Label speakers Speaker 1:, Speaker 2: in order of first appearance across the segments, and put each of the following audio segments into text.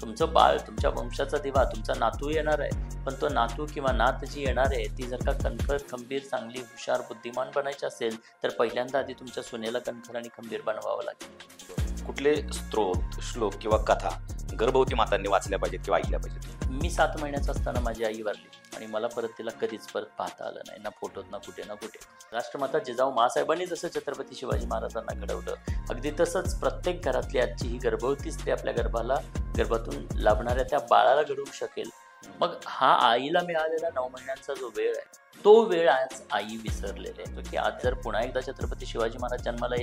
Speaker 1: तुमचं बाळ, तुमच्या वंशाचा दिवा, तुमचा नातू येणार आहे. पण तो नातू किंवा नात जी येणार आहे ती जर का कणखर, खंबीर, चांगली, हुशार, बुद्धिमान बनायची असेल तर पहिल्यांदा आधी तुमच्या सुनेला कणखर आणि खंबीर बनवावं लागेल.
Speaker 2: कुठले स्त्रोत, श्लोक किंवा कथा गर्भवती मातांनी वाचल्या पाहिजेत किंवा ऐकल्या पाहिजेत?
Speaker 1: मी 7 महिन्याचा असताना माझी आई वारली आणि मला परत तिला कधीच पाहता आलं नाही, ना फोटोत ना कुठे. राष्ट्रमाता जिजाऊ माँसाहेबांनी जसं छत्रपती शिवाजी महाराजांना घडवलं, अगदी तसंच प्रत्येक घरातली आजची ही गर्भवती स्त्री आपल्या गर्भातून लाभणाऱ्या त्या बाळाला घडवू शकेल. मग हा आईला मिळालेला 9 महिन्यांचा जो वेळ आहे तो वेळ आज आई विसरलेले आहे. की आज जर पुन्हा एकदा छत्रपती शिवाजी महाराज जन्माला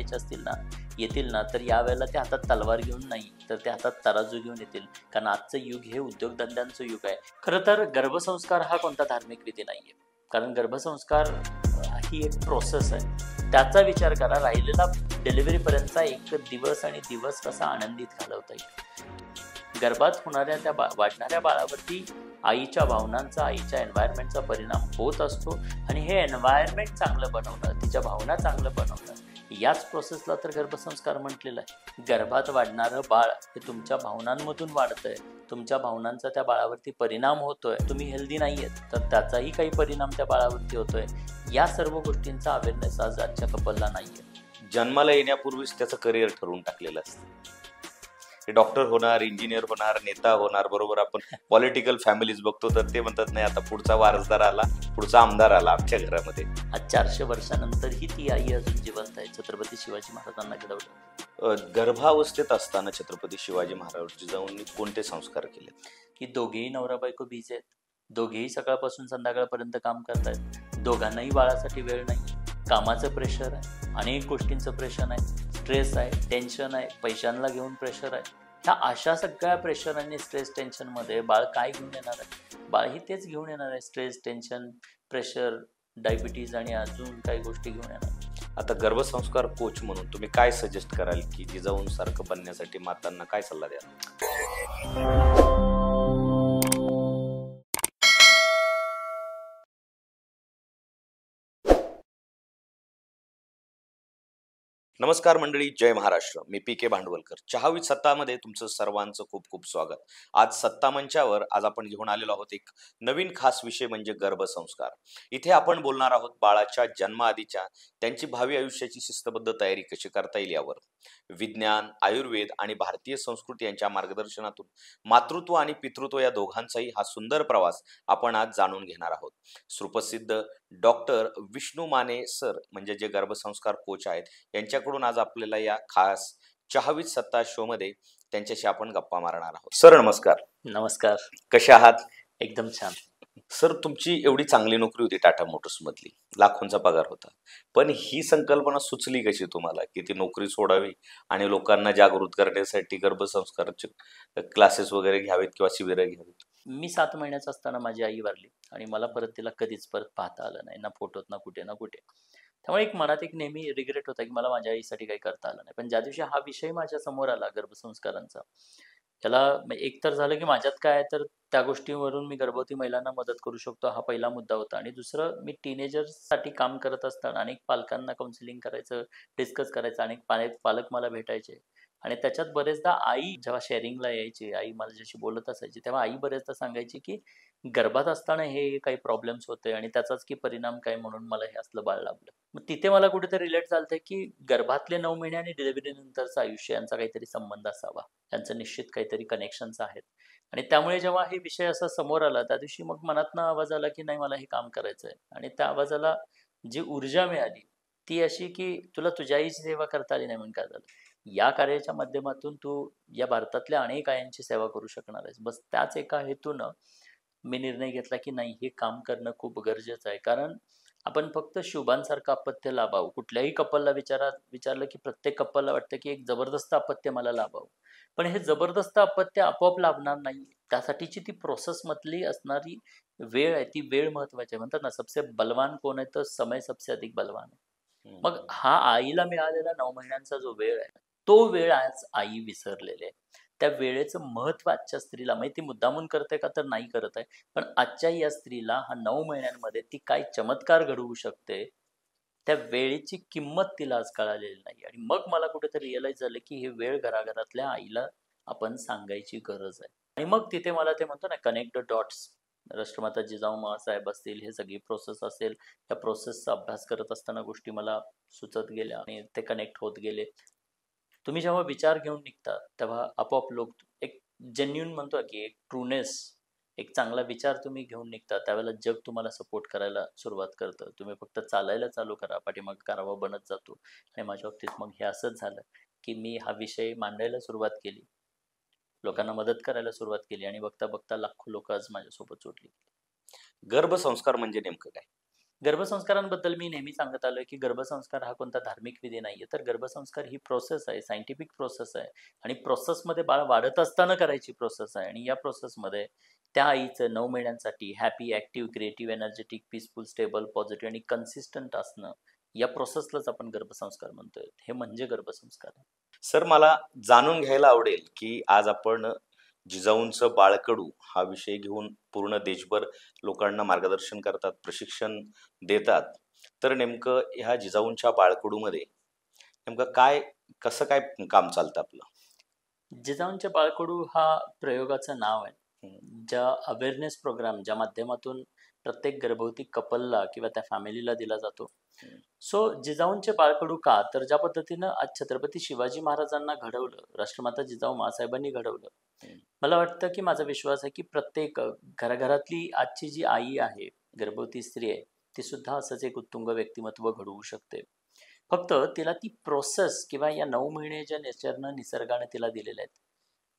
Speaker 1: येतील ना तर यावेळेला ते हातात तलवार घेऊन नाही तर ते हातात तराजू घेऊन येतील. कारण आजचं युग हे उद्योगधंद्यांचं युग आहे. खरं तर गर्भसंस्कार हा कोणता धार्मिक विधी नाहीये, कारण गर्भसंस्कार ही एक प्रोसेस आहे. त्याचा विचार करा, राहिलेला डिलिव्हरी पर्यंतचा एक दिवस कसा आनंदित घालवता येईल. गर्भात होणाऱ्या त्या वाढणाऱ्या बाळावरती आईच्या भावनांचा, आईच्या एन्व्हायरमेंटचा परिणाम होत असतो आणि हे एन्व्हायरमेंट चांगलं बनवणं, तिच्या भावना चांगलं बनवणं, याच प्रोसेसला तर गर्भसंस्कार म्हटलेलं आहे. गर्भात वाढणारं बाळ हे तुमच्या भावनांमधून वाढतंय, तुमच्या भावनांचा त्या बाळावरती परिणाम होतोय. तुम्ही हेल्दी नाहीयेत तर त्याचाही काही परिणाम त्या बाळावरती होतोय. या सर्व गोष्टींचा अवेअरनेस आज आजच्या कपलला नाहीये.
Speaker 2: जन्माला येण्यापूर्वीच त्याचं करिअर ठरवून टाकलेलं असतं. डॉक्टर होणार, इंजिनियर होणार, नेता होणार. बरोबर आपण पॉलिटिकल फॅमिलीज बघतो तर ते म्हणतात नाही आता पुढचा वारसदार आला, पुढचा आमदार आला आमच्या घरामध्ये.
Speaker 1: आज 400 वर्षानंतरही ती आई अजून जिवंत आहे. छत्रपती शिवाजी महाराजांना घडवलं.
Speaker 2: गर्भावस्थेत असताना छत्रपती शिवाजी महाराज जिजाऊंनी कोणते संस्कार केले?
Speaker 1: की दोघेही नवरा बायको बिझी आहेत, दोघेही सकाळपासून संध्याकाळपर्यंत काम करतायत, दोघांनाही बाळासाठी वेळ नाही. कामाचं प्रेशर आहे, अनेक गोष्टींचं प्रेशर आहे, स्ट्रेस आहे, टेन्शन आहे, पैशांना घेऊन प्रेशर आहे. ह्या अशा सगळ्या प्रेशर आणि स्ट्रेस टेन्शनमध्ये बाळ काय घेऊन येणार आहे? बाळही तेच घेऊन येणार आहे, स्ट्रेस, टेन्शन, प्रेशर, डायबिटीज आणि अजून काही गोष्टी घेऊन येणार.
Speaker 2: आता गर्भसंस्कार कोच म्हणून तुम्ही काय सजेस्ट कराल की जिजाऊंसारखं बनण्यासाठी मातांना काय सल्ला द्याल? नमस्कार मंडळी, जय महाराष्ट्र. मी PK भांडवलकर. चहा विथ सत्तामध्ये तुमचं सर्वांचं खूप खूप स्वागत. आज सत्ता मंचावर आपण घेऊन आलेलो आहोत एक नवीन खास विषय म्हणजे गर्भसंस्कार. इथे आपण बोलणार आहोत बाळाच्या जन्माआधीच्या त्यांची भावी आयुष्याची शिस्तबद्ध तयारी कशी करता येईल यावर. विज्ञान, आयुर्वेद आणि भारतीय संस्कृती यांच्या मार्गदर्शनातून मातृत्व आणि पितृत्व या दोघांचाही हा सुंदर प्रवास आपण आज जाणून घेणार आहोत. सुप्रसिद्ध डॉक्टर विष्णू माने सर म्हणजे जे गर्भसंस्कार कोच आहेत यांच्याकडून आज आपल्याला या खास चहा विथ सत्ता शो मध्ये त्यांच्याशी आपण गप्पा मारणार आहोत. सर नमस्कार.
Speaker 1: नमस्कार.
Speaker 2: कसे आहात?
Speaker 1: एकदम छान.
Speaker 2: सर, तुमची एवढी चांगली नोकरी होती टाटा मोटर्स मधली, लाखोंचा पगार होता, पण ही संकल्पना सुचली कशी तुम्हाला की ती नोकरी सोडावी आणि लोकांना जागृत करण्यासाठी गर्भसंस्काराचे क्लासेस वगैरे घ्यावेत किंवा शिबिरं घ्यावीत?
Speaker 1: मी 7 महिन्याचा असताना माझी आई वारली आणि मला तिला कधीच पाहता आलं नाही, ना फोटोत ना कुठे. त्यामुळे मनात एक नेहमी रिग्रेट होता की मला माझ्या आईसाठी काही करता आलं नाही. पण ज्या दिवशी हा विषय माझ्या समोर आला गर्भसंस्कारांचा, त्याला एक तर झालं की माझ्यात काय आहे तर त्या गोष्टीवरून मी गर्भवती महिलांना मदत करू शकतो, हा पहिला मुद्दा होता. आणि दुसरं, मी टीनेजर्ससाठी काम करत असताना अनेक पालकांना काउन्सिलिंग करायचं, डिस्कस करायचं, अनेक पालक मला भेटायचे आणि त्याच्यात बरेचदा आई जेव्हा शेअरिंगला यायची, आई माझ्याशी बोलत असायची, तेव्हा आई बरेचदा सांगायची की गर्भात असताना हे काही प्रॉब्लेम्स होते आणि त्याचाच की परिणाम काय म्हणून मला हे असलं बाळ लाभलं. मग तिथे मला कुठेतरी रिलेट झालंय की गर्भातले 9 महिने आणि डिलिव्हरी नंतरचं आयुष्य यांचा काहीतरी संबंध असावा, त्यांचं निश्चित काहीतरी कनेक्शन्स आहेत. आणि त्यामुळे जेव्हा हे विषय असा समोर आला त्या दिवशी मग मनातनं आवाज आला की नाही, मला हे काम करायचं आहे. आणि त्या आवाजाला जी ऊर्जा मिळाली ती अशी की तुला तुझ्या आईची सेवा करता आली नाही म्हणून काय झालं, या कार्याच्या माध्यमातून तू या भारतातल्या अनेक आयांची सेवा करू शकणार आहेस. बस त्याच एका हेतूनं मी निर्णय घेतला की नाही, हे काम करणं खूप गरजेचं आहे. कारण आपण फक्त शुभांसारखं अपत्य लाभावं, कुठल्याही कपलला विचारलं की प्रत्येक कपलला वाटतं की एक जबरदस्त अपत्य मला लाभावं, पण हे जबरदस्त अपत्य आपोआप लाभणार नाही. त्यासाठीची ती प्रोसेस मधली असणारी वेळ आहे, ती वेळ महत्वाची आहे. म्हणतात ना, सबसे बलवान कोण आहे तर समय सबसे अधिक बलवान आहे. मग हा आईला मिळालेला 9 महिन्यांचा जो वेळ आहे तो वेळ आज आई विसरलेले आहे. त्या वेळेचं महत्व आजच्या स्त्रीला माहिती, मुद्दामून करते का तर नाही करत आहे, पण आजच्या या स्त्रीला हा 9 महिन्यांमध्ये ती काय चमत्कार घडवू शकते, त्या वेळेची किंमत तिला आज कळालेली नाही. आणि मग मला कुठेतरी रिअलाइज झालं की हे वेळ घराघरातल्या आईला आपण सांगायची गरज आहे. आणि मग तिथे मला ते म्हणतो ना, कनेक्ट द डॉट्स. राष्ट्रमाता जिजाऊ साहेब असतील, हे सगळी प्रोसेस असेल, त्या प्रोसेसचा अभ्यास करत असताना गोष्टी मला सुचत गेल्या आणि ते कनेक्ट होत गेले. तुम्ही जेव्हा विचार घेऊन निघता तेव्हा आपोआप लोक एक जेन्युइन म्हणतो की एक ट्रूनेस, एक चांगला विचार तुम्ही घेऊन निघता, त्यावेळेला जग तुम्हाला सपोर्ट करायला सुरुवात करतं. तुम्ही फक्त चालायला चालू करा, पाठीमागे कारवा बनत जातो. आणि माझ्या बाबतीत मग हे असंच झालं की मी हा विषय मांडायला सुरुवात केली, लोकांना मदत करायला सुरुवात केली आणि बघता बघता लाखो लोक आज माझ्यासोबत जोडली.
Speaker 2: गर्भसंस्कार म्हणजे नेमकं काय?
Speaker 1: गर्भसंस्कारांबद्दल मी नेहमी सांगत आलोय की गर्भसंस्कार हा कोणता धार्मिक विधी नाहीये, तर गर्भसंस्कार ही प्रोसेस आहे, सायंटिफिक प्रोसेस आहे. आणि प्रोसेसमध्ये बाळ वाढत असताना करायची प्रोसेस आहे. आणि या प्रोसेसमध्ये त्या आईचं 9 महिन्यांसाठी happy, active, creative, energetic, peaceful, stable, positive आणि कन्सिस्टंट असणं, या प्रोसेसलाच आपण गर्भसंस्कार म्हणतोय. हे म्हणजे गर्भसंस्कार आहे.
Speaker 2: सर, मला जाणून घ्यायला आवडेल की आज आपण जिजाऊंचं बाळकडू हा विषय घेऊन पूर्ण देशभर लोकांना मार्गदर्शन करतात, प्रशिक्षण देतात. तर नेमकं ह्या जिजाऊंच्या बाळकडूमध्ये नेमकं काय, कसं काय काम चालतं आपलं?
Speaker 1: जिजाऊंचे बाळकडू हा प्रयोगाचं नाव आहे. ज्या अवेअरनेस प्रोग्राम ज्या माध्यमातून प्रत्येक गर्भवती कपलला किंवा त्या फॅमिलीला दिला जातो. सो जिजाऊंचे बाळकडू का, तर ज्या पद्धतीनं आज छत्रपती शिवाजी महाराजांना घडवलं, राष्ट्रमाता जिजाऊ माँसाहेबांनी घडवलं. मला वाटतं की माझा विश्वास आहे की प्रत्येक घराघरातली आजची जी आई आहे, गर्भवती स्त्री आहे, ती सुद्धा असंच एक उत्तुंग व्यक्तिमत्व घडवू शकते. फक्त तिला ती प्रोसेस किंवा या 9 महिने ज्या नेचरनं, निसर्गाने तिला दिलेल्या आहेत,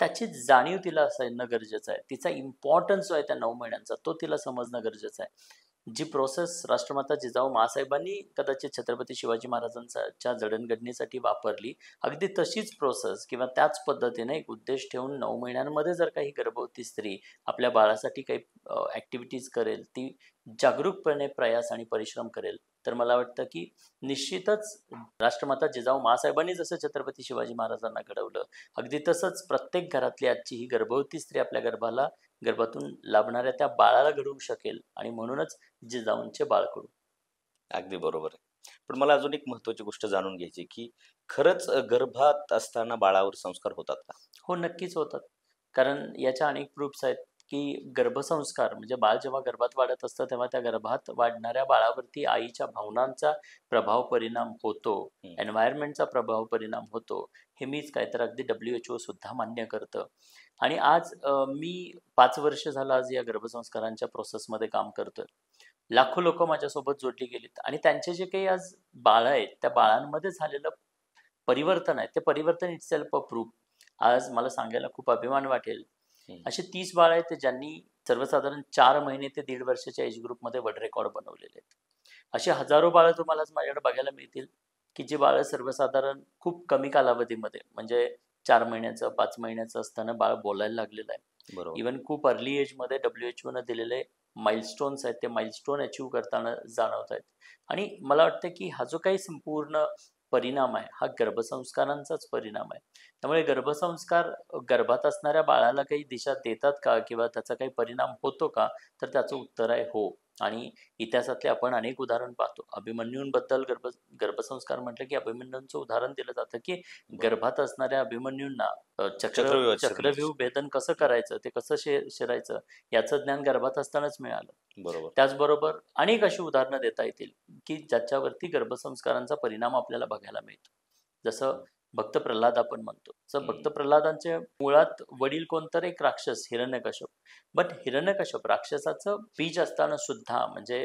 Speaker 1: त्याची जाणीव तिला असणं गरजेचं आहे. तिचा इम्पॉर्टन्स जो आहे त्या 9 महिन्यांचा, तो तिला समजणं गरजेचं आहे. जी प्रोसेस राष्ट्रमाता जिजाऊ माँसाहेबांनी कदाचित छत्रपती शिवाजी महाराजांच्या जडणघडणीसाठी वापरली, अगदी तशीच प्रोसेस किंवा त्याच पद्धतीने एक उद्देश ठेवून 9 महिन्यांमध्ये जर काही गर्भवती स्त्री आपल्या बाळासाठी काही ॲक्टिव्हिटीज करेल, ती जागरूकपणे प्रयास आणि परिश्रम करेल, तर मला वाटतं की निश्चितच राष्ट्रमाता जिजाऊ माँसाहेबांनी जसं छत्रपती शिवाजी महाराजांना घडवलं, अगदी तसंच प्रत्येक घरातली आजची ही गर्भवती स्त्री आपल्या गर्भातून लाभणाऱ्या त्या बाळाला घडवू शकेल. आणि म्हणूनच जिजाऊंचे बाळकडू.
Speaker 2: अगदी बरोबर आहे. पण मला अजून एक महत्त्वाची गोष्ट जाणून घ्यायची आहे, की खरंच गर्भात असताना बाळावर संस्कार होतात का?
Speaker 1: हो, नक्कीच होतात. कारण याच्या अनेक प्रूफ्स आहेत की गर्भसंस्कार म्हणजे बाळ जेव्हा गर्भात वाढत असतं, तेव्हा त्या गर्भात वाढणाऱ्या बाळावरती आईच्या भावनांचा प्रभाव परिणाम होतो, एन्व्हायरमेंटचा प्रभाव परिणाम होतो. हे मीच काय, तर अगदी WHO सुद्धा मान्य करतं. आणि आज मी 5 वर्ष झालं आज या गर्भसंस्कारांच्या प्रोसेसमध्ये काम करतोय. लाखो लोक माझ्यासोबत जोडली गेलीत आणि त्यांचे जे काही आज बाळं आहेत, त्या बाळांमध्ये झालेलं परिवर्तन आहे, ते परिवर्तन इटसेल्फ अ प्रूफ. आज मला सांगायला खूप अभिमान वाटेल, असे 30 बाळ आहेत ते ज्यांनी सर्वसाधारण 4 महिने ते 1.5 वर्षाच्या एज ग्रुपमध्ये वर्ल्ड रेकॉर्ड बनवलेले आहेत. असे हजारो बाळं तुम्हाला आज माझ्याकडे बघायला मिळतील की जी बाळं सर्वसाधारण खूप कमी कालावधीमध्ये, म्हणजे 4 महिन्याचं, 5 महिन्याचं असताना बाळ बोलायला लागलेलं आहे.
Speaker 2: बरोबर.
Speaker 1: इवन खूप अर्ली एजमध्ये WHO दिलेले माइलस्टोन्स आहेत, ते माइलस्टोन अचीव्ह करताना जाणवत आहेत. आणि मला वाटतं की हा जो काही संपूर्ण परिणाम आहे, हा गर्भसंस्कारांचाच परिणाम आहे. त्यामुळे गर्भसंस्कार गर्भात असणाऱ्या बाळाला काही दिशा देतात का, किंवा त्याचा काही परिणाम होतो का, तर त्याचं उत्तर आहे हो. आणि इतिहासातले आपण अनेक उदाहरण पाहतो. अभिमन्यूंबद्दल गर्भसंस्कार म्हटलं की अभिमन्यूंचं उदाहरण दिलं जातं की गर्भात असणाऱ्या अभिमन्यूंना चक्रव्यूह भेदन कसं करायचं, ते कसं शिरायचं, याचं ज्ञान गर्भात असतानाच मिळालं.
Speaker 2: बरोबर.
Speaker 1: त्याचबरोबर अनेक अशी उदाहरणं देता येतील की ज्याच्यावरती गर्भसंस्कारांचा परिणाम आपल्याला बघायला मिळतो. जसं भक्त प्रल्हाद आपण म्हणतो, तर भक्त प्रल्हादांचे मुळात वडील कोणतर एक राक्षस हिरण्यकश्यप. बट हिरण्यकश्यप राक्षसाचं बीज असताना सुद्धा, म्हणजे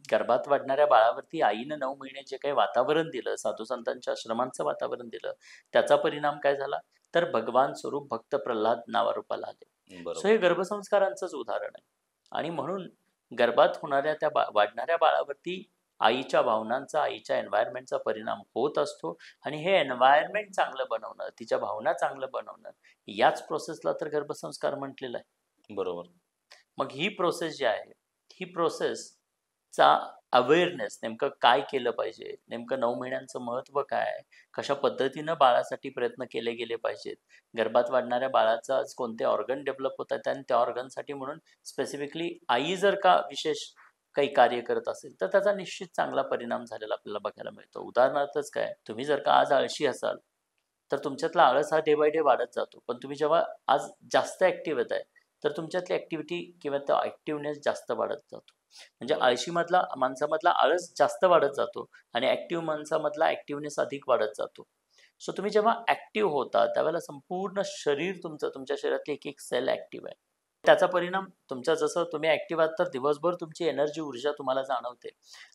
Speaker 1: गर्भात वाढणाऱ्या बाळावरती आईनं 9 महिने जे काही वातावरण दिलं, साधू संतांच्या आश्रमांचं वातावरण दिलं, त्याचा परिणाम काय झाला, तर भगवान स्वरूप भक्त प्रल्हाद नावारूपाला आले. सो हे गर्भसंस्कारांचंच उदाहरण आहे. आणि म्हणून गर्भात होणाऱ्या त्या वाढणाऱ्या बाळावरती आईच्या भावनांचा, आईच्या एन्व्हायरमेंटचा परिणाम होत असतो. आणि हे एन्व्हायरमेंट चांगलं बनवणं, तिच्या भावना चांगलं बनवणं, याच प्रोसेसला तर गर्भसंस्कार म्हटलेलं आहे.
Speaker 2: बरोबर.
Speaker 1: मग ही प्रोसेस जी आहे, ही प्रोसेसचा अवेअरनेस, नेमकं काय केलं पाहिजे, नेमकं 9 महिन्यांचं महत्त्व काय आहे, कशा पद्धतीनं बाळासाठी प्रयत्न केले गेले पाहिजेत, गर्भात वाढणाऱ्या बाळाचं आज कोणते ऑर्गन डेव्हलप होत आहेत, आणि त्या ऑर्गनसाठी म्हणून स्पेसिफिकली आई जर का विशेष काही कार्य करत असेल, तर त्याचा निश्चित चांगला परिणाम झालेला आपल्याला बघायला मिळतो. उदाहरणार्थच काय, तुम्ही जर का आज आळशी असाल, तर तुमच्यातला आळस हा डे बाय डे वाढत जातो. पण तुम्ही जेव्हा आज जास्त ऍक्टिव्ह येत आहे, तर तुमच्यातली ऍक्टिव्हिटी किंवा तो ऍक्टिव्हनेस जास्त वाढत जातो. म्हणजे
Speaker 2: बरोबर.
Speaker 1: आळशी मधला माणसामधला आळस जास्त वाढत जातो आणि ऍक्टिव्ह माणसामधला ऍक्टिव्हनेस अधिक वाढत जातो. सो तुम्ही जेव्हा ऍक्टिव्ह होता त्यावेळेला संपूर्ण शरीर तुमचं, तुमच्या शरीरातली एक एक सेल ऍक्टिव्ह आहे. त्याचा परिणाम तुमच्या, जसं तुम्ही ऍक्टिव्ह आहात तर दिवसभर तुमची एनर्जी, ऊर्जा तुम्हाला जाणवते.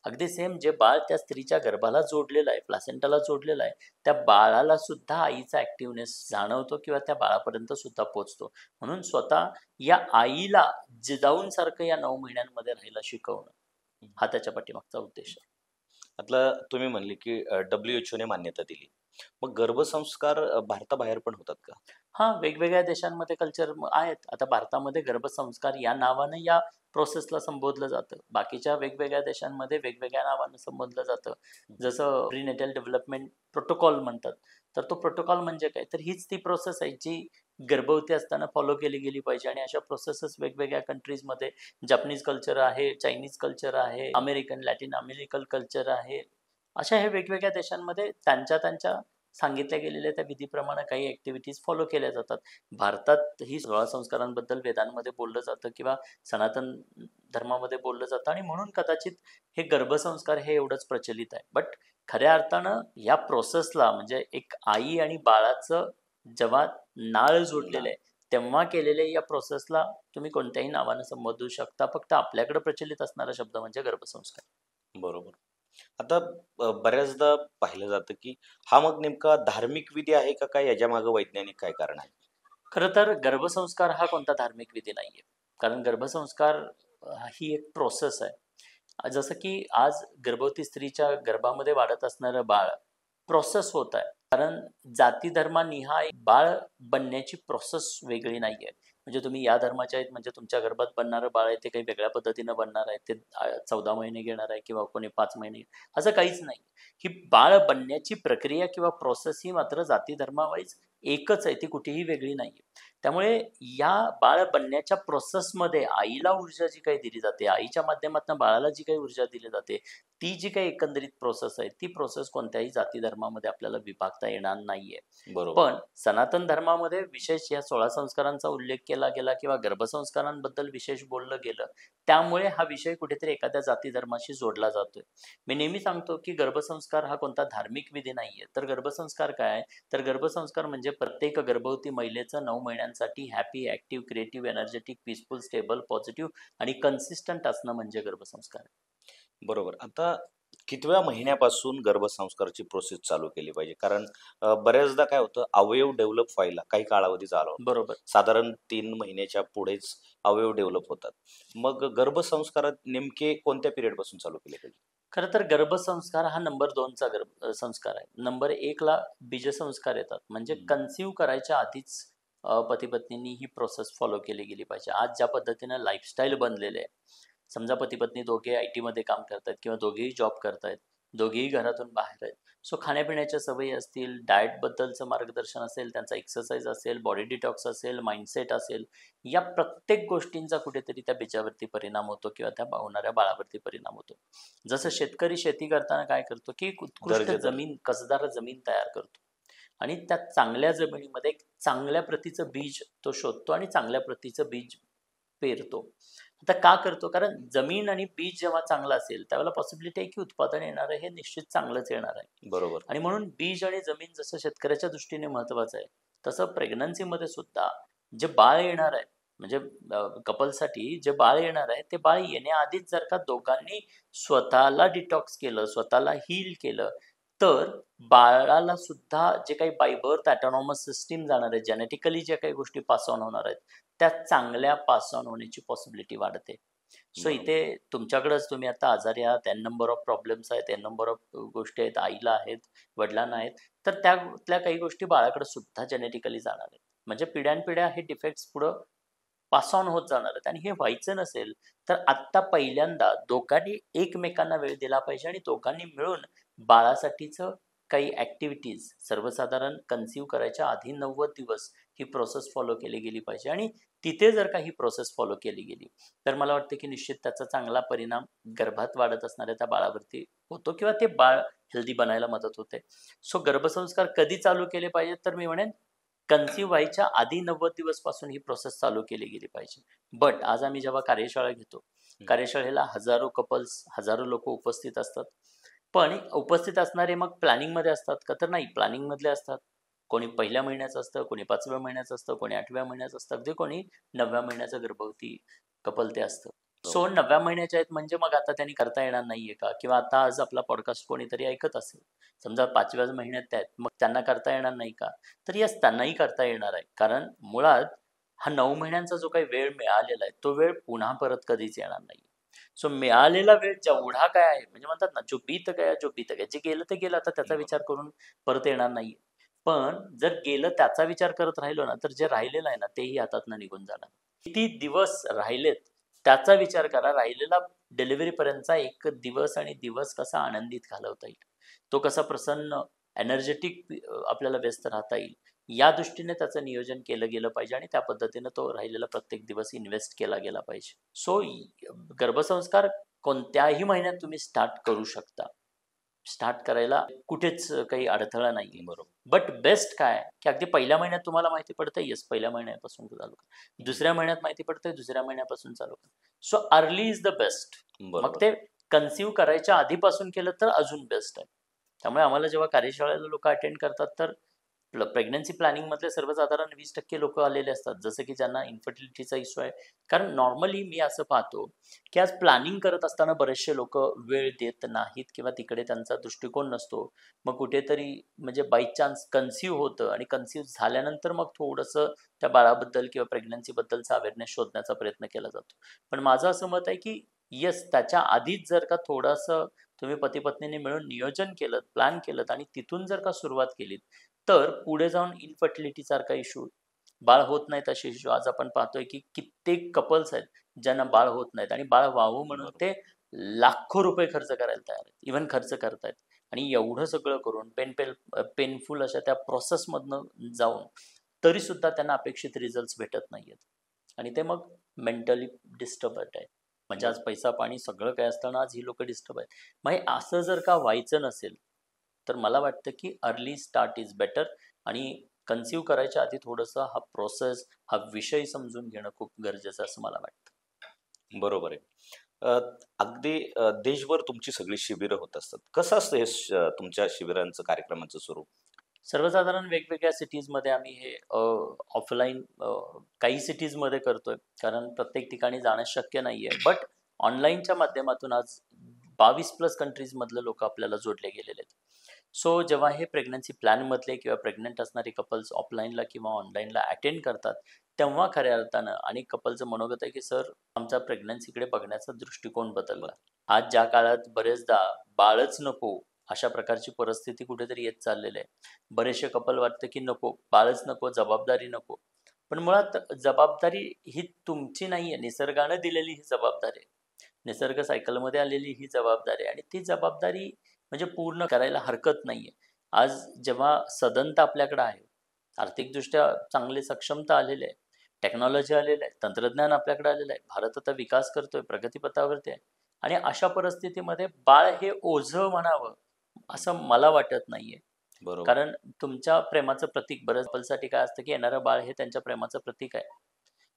Speaker 1: अगदी सेम जे बाळ त्या स्त्रीच्या गर्भाला जोडलेलं आहे, प्लासेंटाला जोडलेलं आहे, त्या बाळाला सुद्धा आईचा ऍक्टिव्हनेस जाणवतो किंवा त्या बाळापर्यंत सुद्धा पोहोचतो. म्हणून स्वतः या आईला जिजाऊन सारखं या 9 महिन्यांमध्ये राहायला शिकवणं हा त्याच्या पाठीमागचा उद्देश आहे.
Speaker 2: आता तुम्ही म्हणले की WHO ने मान्यता दिली. मग गर्भसंस्कार भारताबाहेर पण होतात का?
Speaker 1: हां, वेगवेगळ्या देशांमध्ये कल्चर आहेत. आता भारतामध्ये गर्भसंस्कार या नावानं या प्रोसेसला संबोधलं जातं. बाकीच्या वेगवेगळ्या देशांमध्ये वेगवेगळ्या नावानं संबोधलं जातं. जसं प्रीनेटल डेव्हलपमेंट प्रोटोकॉल म्हणतात. तर तो प्रोटोकॉल म्हणजे काय? तर हीच ती प्रोसेस आहे जी गर्भवती असताना फॉलो केली गेली पाहिजे आणि अशा प्रोसेसेस वेगवेगळ्या कंट्रीजमध्ये जपानीज कल्चर आहे, चायनीज कल्चर आहे, अमेरिकन, लॅटिन अमेरिकन कल्चर आहे. अशा हे वेगवेगळ्या देशांमध्ये त्यांच्या सांगितल्या गेलेल्या त्या विधीप्रमाणे काही ऍक्टिव्हिटीज फॉलो केल्या जातात. भारतात ही 16 संस्कारांबद्दल वेदांमध्ये बोललं जातं किंवा सनातन धर्मामध्ये बोललं जातं आणि म्हणून कदाचित हे गर्भसंस्कार हे एवढंच प्रचलित आहे. बट खऱ्या अर्थानं या प्रोसेसला, म्हणजे एक आई आणि बाळाचं जेव्हा नाळ जोडलेलं आहे तेव्हा केलेल्या या प्रोसेसला तुम्ही कोणत्याही नावानं संबोधू शकता. फक्त आपल्याकडे प्रचलित असणारा शब्द म्हणजे गर्भसंस्कार.
Speaker 2: बरोबर. आता बऱ्याचदा पाहिलं जातं की हा मग नेमका धार्मिक विधी आहे का काय, याच्या मागे वैज्ञानिक काय कारण आहे?
Speaker 1: खरं तर गर्भसंस्कार हा कोणता धार्मिक विधी नाहीये. कारण गर्भसंस्कार ही एक प्रोसेस आहे. जसं की आज गर्भवती स्त्रीच्या गर्भामध्ये वाढत असणारं बाळ प्रोसेस होत आहे. कारण जाती धर्मानिहाय बाळ बनण्याची प्रोसेस वेगळी नाहीये. म्हणजे तुम्ही या धर्माचे आहेत म्हणजे तुमच्या गर्भात बनणारं बाळ आहे ते काही वेगळ्या पद्धतीनं बनणार आहे. ते 14 महिने घेणार आहे किंवा कोणी 5 महिने, असं काहीच नाही. ही बाळ बनण्याची प्रक्रिया किंवा प्रोसेस ही मात्र जाती धर्मावाईज एकच आहे, ती कुठेही वेगळी नाहीये. त्यामुळे या बाळ बनण्याच्या प्रोसेसमध्ये आईला ऊर्जा जी काही दिली जाते, आईच्या माध्यमातून बाळाला जी काही ऊर्जा दिली जाते, ती जी काही एकंदरीत प्रोसेस आहे, ती प्रोसेस कोणत्याही जाती धर्मामध्ये आपल्याला विभागता येणार नाहीये.
Speaker 2: बरोबर.
Speaker 1: पण सनातन धर्मामध्ये विशेष या 16 संस्कारांचा उल्लेख केला गेला किंवा गर्भसंस्कारांबद्दल विशेष बोललं गेलं. त्यामुळे हा विषय कुठेतरी एखाद्या जाती धर्माशी जोडला जातोय. मी नेहमी सांगतो की गर्भसंस्कार हा कोणता धार्मिक विधी नाहीये. तर गर्भसंस्कार काय आहे? तर गर्भसंस्कार म्हणजे प्रत्येक गर्भवती महिलेचं 9 महिन्यांसाठी happy, active, creative, energetic, peaceful, stable, positive आणि कन्सिस्टंट असणं म्हणजे गर्भसंस्कार.
Speaker 2: बरोबर. आता कितव्या महिन्यापासून गर्भसंस्काराची प्रोसेस चालू केली पाहिजे? कारण बऱ्याचदा काय होतं, अवयव डेव्हलप व्हायला काही कालावधी झाला होता.
Speaker 1: बरोबर.
Speaker 2: साधारण 3 महिन्याच्या पुढेच अवयव डेव्हलप होतात. मग गर्भसंस्कारात नेमके कोणत्या पिरियडपासून चालू केले पाहिजे?
Speaker 1: खरं तर गर्भसंस्कार हा नंबर 2चा संस्कार आहे. नंबर 1ला बीजसंस्कार येतात. म्हणजे कन्सीव्ह करायच्या आधीच पती-पत्नींनी ही प्रोसेस फॉलो केली गेली पाहिजे. आज ज्या पद्धतीनं लाईफस्टाईल बनलेले आहे. समजा पती-पत्नी दोघे आय-टीमध्ये काम करतायत किंवा दोघेही जॉब करतायत, दोघेही घरातून बाहेर आहेत. सो खाण्यापिण्याच्या सवयी असतील, डाएटबद्दलचं मार्गदर्शन असेल, त्यांचा एक्सरसाइज असेल, बॉडी डिटॉक्स असेल, माइंडसेट असेल, या प्रत्येक गोष्टींचा कुठेतरी त्या बीजावरती परिणाम होतो किंवा त्या होणाऱ्या बाळावरती परिणाम होतो. जसं शेतकरी शेती करताना काय करतो की एक उत्कृष्ट
Speaker 2: दर्जेदार.
Speaker 1: जमीन, कसदार जमीन तयार करतो आणि त्या चांगल्या जमिनीमध्ये एक चांगल्या प्रतीचं बीज तो शोधतो आणि चांगल्या प्रतीचं बीज पेरतो. आता का करतो? कारण जमीन आणि बीज जेव्हा चांगलं असेल त्यावेळेला पॉसिबिलिटी आहे की उत्पादन येणारं हे निश्चित चांगलंच येणार आहे.
Speaker 2: बरोबर.
Speaker 1: आणि म्हणून बीज आणि जमीन जसं शेतकऱ्याच्या दृष्टीने महत्वाचं आहे, तसं प्रेग्नन्सीमध्ये सुद्धा जे बाळ येणार आहे, म्हणजे कपलसाठी जे बाळ येणार आहे ते बाळ येण्याआधीच जर का दोघांनी स्वतःला डिटॉक्स केलं, स्वतःला हील केलं, तर बाळाला सुद्धा जे काही बाय बर्थ ऑटोनॉमस सिस्टीम जाणार आहे, जेनेटिकली जे काही गोष्टी पास ऑन होणार आहेत, त्या चांगल्या पास ऑन होण्याची पॉसिबिलिटी वाढते. सो
Speaker 2: बरोबर.
Speaker 1: इथे तुमच्याकडेच तुम्ही आता आजारी आहात, एन नंबर ऑफ प्रॉब्लेम्स आहेत, एन नंबर ऑफ गोष्टी आहेत, आईला आहेत, वडिलांना आहेत, तर त्यातल्या काही गोष्टी बाळाकडे सुद्धा जेनेटिकली जाणार आहेत. म्हणजे पिढ्यानपिढ्या हे डिफेक्ट्स पुढं पास ऑन होत जाणार आहेत आणि हे व्हायचं नसेल तर आत्ता पहिल्यांदा दोघांनी एकमेकांना वेळ दिला पाहिजे आणि दोघांनी मिळून बाळासाठीचं काही ऍक्टिव्हिटीज, सर्वसाधारण कन्सीव्ह करायच्या आधी 90 दिवस ही प्रोसेस फॉलो केली गेली पाहिजे आणि तिथे जर का ही प्रोसेस फॉलो केली गेली तर मला वाटतं की निश्चित त्याचा चांगला परिणाम गर्भात वाढत असणाऱ्या त्या बाळावरती होतो किंवा ते बाळ हेल्दी बनायला मदत होते. सो गर्भसंस्कार कधी चालू केले पाहिजेत, तर मी म्हणेन कन्सीव्ह व्हायच्या आधी 90 दिवस पासून ही प्रोसेस चालू केली गेली पाहिजे. बट आज आम्ही जेव्हा कार्यशाळा घेतो, कार्यशाळेला हजारो कपल्स, हजारो लोक उपस्थित असतात. पण उपस्थित असणारे मग प्लॅनिंगमध्ये असतात का, तर नाही, प्लॅनिंगमधले असतात. कोणी पहिल्या महिन्याचं असतं, कोणी 5व्या महिन्याचं असतं, कोणी 8व्या महिन्याचं असतं, अगदी कोणी 9व्या महिन्याचं गर्भवती कपल ते असतं. सो 9व्या महिन्याच्या आहेत म्हणजे मग आता त्यांनी करता येणार नाहीये का, किंवा आता आज आपला पॉडकास्ट कोणीतरी ऐकत असेल, समजा 5व्याच महिन्यात त्या आहेत, मग त्यांना करता येणार नाही का, तर यस, त्यांनाही करता येणार आहे. कारण मुळात हा 9 महिन्यांचा जो काही वेळ मिळालेला आहे, तो वेळ पुन्हा परत कधीच येणार नाही. सो मिळालेला वेळ जेवढा काय आहे, म्हणजे म्हणतात ना, जो बीत गया जो बीत गया, जे गेलं ते गेलं, आता त्याचा विचार करून परत येणार नाहीये. पण जर गेलं त्याचा विचार करत राहिलो ना, तर जे राहिलेलं आहे ना, तेही हातातनं निघून जाणार. किती दिवस राहिलेत त्याचा विचार करा. राहिलेला डिलिव्हरी पर्यंतचा एक दिवस आणि दिवस कसा आनंदित घालवता येईल, तो कसा प्रसन्न एनर्जेटिक आपल्याला व्यस्त राहता येईल, या दृष्टीने त्याचं नियोजन केलं गेलं पाहिजे आणि त्या पद्धतीनं तो राहिलेला प्रत्येक दिवस इन्व्हेस्ट केला गेला पाहिजे. सो गर्भसंस्कार कोणत्याही महिन्यात तुम्ही स्टार्ट करू शकता. स्टार्ट करायला कुठेच काही अडथळा नाही.
Speaker 2: बरोबर.
Speaker 1: बट बेस्ट काय आहे, की अगदी पहिल्या महिन्यात तुम्हाला माहिती पडतंय, येस, पहिल्या महिन्यापासून चालू करा. दुसऱ्या महिन्यात माहिती पडतंय, दुसऱ्या महिन्यापासून चालू करा. So early is the best. मग
Speaker 2: बरोबर.
Speaker 1: ते कन्सीव्ह करायच्या आधीपासून केलं तर अजून बेस्ट आहे. त्यामुळे आम्हाला जेव्हा कार्यशाळेला लोक अटेंड करतात, तर प्रेग्नन्सी प्लॅनिंग मधले सर्वसाधारण 20% लोक आलेले असतात, जसं की ज्यांना इन्फर्टिलिटीचा इश्यू आहे. कारण नॉर्मली मी असं पाहतो की आज प्लॅनिंग करत असताना बरेचसे लोक वेळ देत नाहीत किंवा तिकडे त्यांचा दृष्टिकोन नसतो. मग कुठेतरी म्हणजे बाय चान्स कन्सीव्ह होतं आणि कन्सीव्ह झाल्यानंतर मग थोडंसं त्या बाळाबद्दल किंवा प्रेग्नन्सीबद्दलचा अवेअरनेस शोधण्याचा प्रयत्न केला जातो. पण माझं असं मत आहे की येस, त्याच्या आधीच जर का थोडंसं तुम्ही पती पत्नीने मिळून नियोजन केलं, प्लॅन केलं आणि तिथून जर का सुरुवात केलीत, तर पुढे जाऊन इन्फर्टिलिटी सारखा इश्यू, बाळ होत नाहीत असे इश्यू आज आपण पाहतोय की कित्येक कपल्स आहेत ज्यांना बाळ होत नाहीत आणि बाळ व्हावं म्हणून ते लाखो रुपये खर्च करायला तयार आहेत, इव्हन खर्च करतायत. आणि एवढं सगळं करून पेनफुल अशा त्या प्रोसेसमधनं जाऊन तरी सुद्धा त्यांना अपेक्षित रिझल्ट भेटत नाहीयेत आणि ते मग मेंटली डिस्टर्ब आहे. म्हणजे आज पैसा पाणी सगळं काय असताना आज ही लोक डिस्टर्ब आहेत. मग हे असं जर का व्हायचं नसेल, तर मला वाटतं की अर्ली स्टार्ट इज बेटर आणि कन्सीव्ह करायच्या आधी थोडंसं हा प्रोसेस, हा विषय समजून घेणं खूप गरजेचं असं मला वाटतं.
Speaker 2: बरोबर आहे. अगदी देशभर तुमची सगळी शिबिरं होत असतात. कसं असतं हे तुमच्या शिबिरांचं, कार्यक्रमाचं स्वरूप?
Speaker 1: सर्वसाधारण वेगवेगळ्या सिटीजमध्ये आम्ही हे ऑफलाईन काही सिटीजमध्ये करतोय, कारण प्रत्येक ठिकाणी जाणं शक्य नाहीये. बट ऑनलाईनच्या माध्यमातून आज 22+ कंट्रीजमधले लोक आपल्याला जोडले गेलेले आहेत. सो जेव्हा हे प्रेग्नन्सी प्लॅनमधले किंवा प्रेग्नंट असणारे कपल्स ऑफलाईनला किंवा ऑनलाईनला अटेंड करतात, तेव्हा खऱ्या अर्थानं अनेक कपलचं मनोगत आहे की सर, आमचा प्रेग्नन्सीकडे बघण्याचा दृष्टिकोन बदलला. आज ज्या काळात बरेचदा बाळच नको अशा प्रकारची परिस्थिती कुठेतरी येत चाललेली आहे. बरेचसे कपल वाटतं की नको, बाळच नको, जबाबदारी नको. पण मुळात जबाबदारी ही तुमची नाहीये, निसर्गानं दिलेली ही जबाबदारी आहे. निसर्ग सायकलमध्ये आलेली ही जबाबदारी आहे आणि ती जबाबदारी म्हणजे पूर्ण करायला हरकत नाहीये. आज जेव्हा सदनता आपल्याकडे आहे, आर्थिकदृष्ट्या चांगले सक्षमता आलेली आहे, टेक्नॉलॉजी आलेलं आहे, तंत्रज्ञान आपल्याकडे आलेलं आहे, भारत आता विकास करतोय, प्रगतीपथावरती आहे आणि अशा परिस्थितीमध्ये बाळ हे ओझं म्हणावं असं मला वाटत नाहीये.
Speaker 2: बरोबर.
Speaker 1: कारण तुमच्या प्रेमाचं प्रतीक बऱ्याच कपलसाठी काय असतं की येणारं बाळ हे त्यांच्या प्रेमाचं प्रतीक आहे.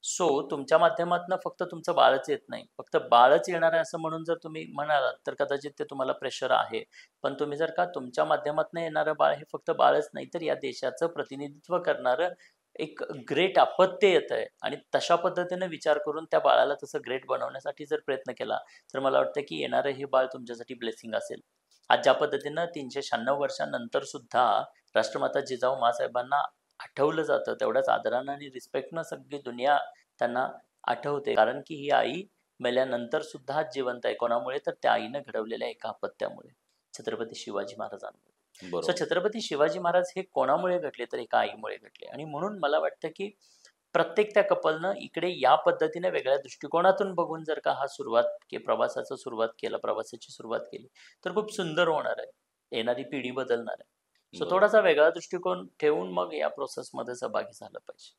Speaker 1: सो तुमच्या माध्यमातनं फक्त तुमचं बाळच येत नाही, फक्त बाळच येणार आहे असं म्हणून जर तुम्ही म्हणालात तर कदाचित ते तुम्हाला प्रेशर आहे. पण तुम्ही जर का तुमच्या माध्यमातनं येणारं बाळ हे फक्त बाळच नाही, तर या देशाचं प्रतिनिधित्व करणारं एक ग्रेट अपत्य येत आहे आणि तशा पद्धतीने विचार करून त्या बाळाला तसं ग्रेट बनवण्यासाठी जर प्रयत्न केला, तर मला वाटतं की येणारं हे बाळ तुमच्यासाठी ब्लेसिंग असेल. आज ज्या पद्धतीनं 396 वर्षांनंतर सुद्धा राष्ट्रमाता जिजाऊ माँसाहेबांना आठवलं जातं, तेवढ्याच आदरानं आणि रिस्पेक्टनं सगळी दुनिया त्यांना आठवते. कारण की ही आई मेल्यानंतर सुद्धा जिवंत आहे. कोणामुळे? तर त्या आईनं घडवलेल्या एका अपत्यामुळे, छत्रपती शिवाजी महाराजांमुळे. सो
Speaker 2: बरोबर.
Speaker 1: छत्रपती शिवाजी महाराज हे कोणामुळे घडले? तर एका आईमुळे घडले. आणि म्हणून मला वाटतं की प्रत्येक त्या कपलनं इकडे या पद्धतीने वेगळ्या दृष्टिकोनातून बघून जर का हा प्रवासाची सुरुवात केली, तर खूप सुंदर होणार आहे. येणारी पिढी बदलणार आहे. सो
Speaker 2: बरोबर.
Speaker 1: थोडासा वेगळा दृष्टिकोन ठेवून मग या प्रोसेसमध्ये सहभागी झालं पाहिजे.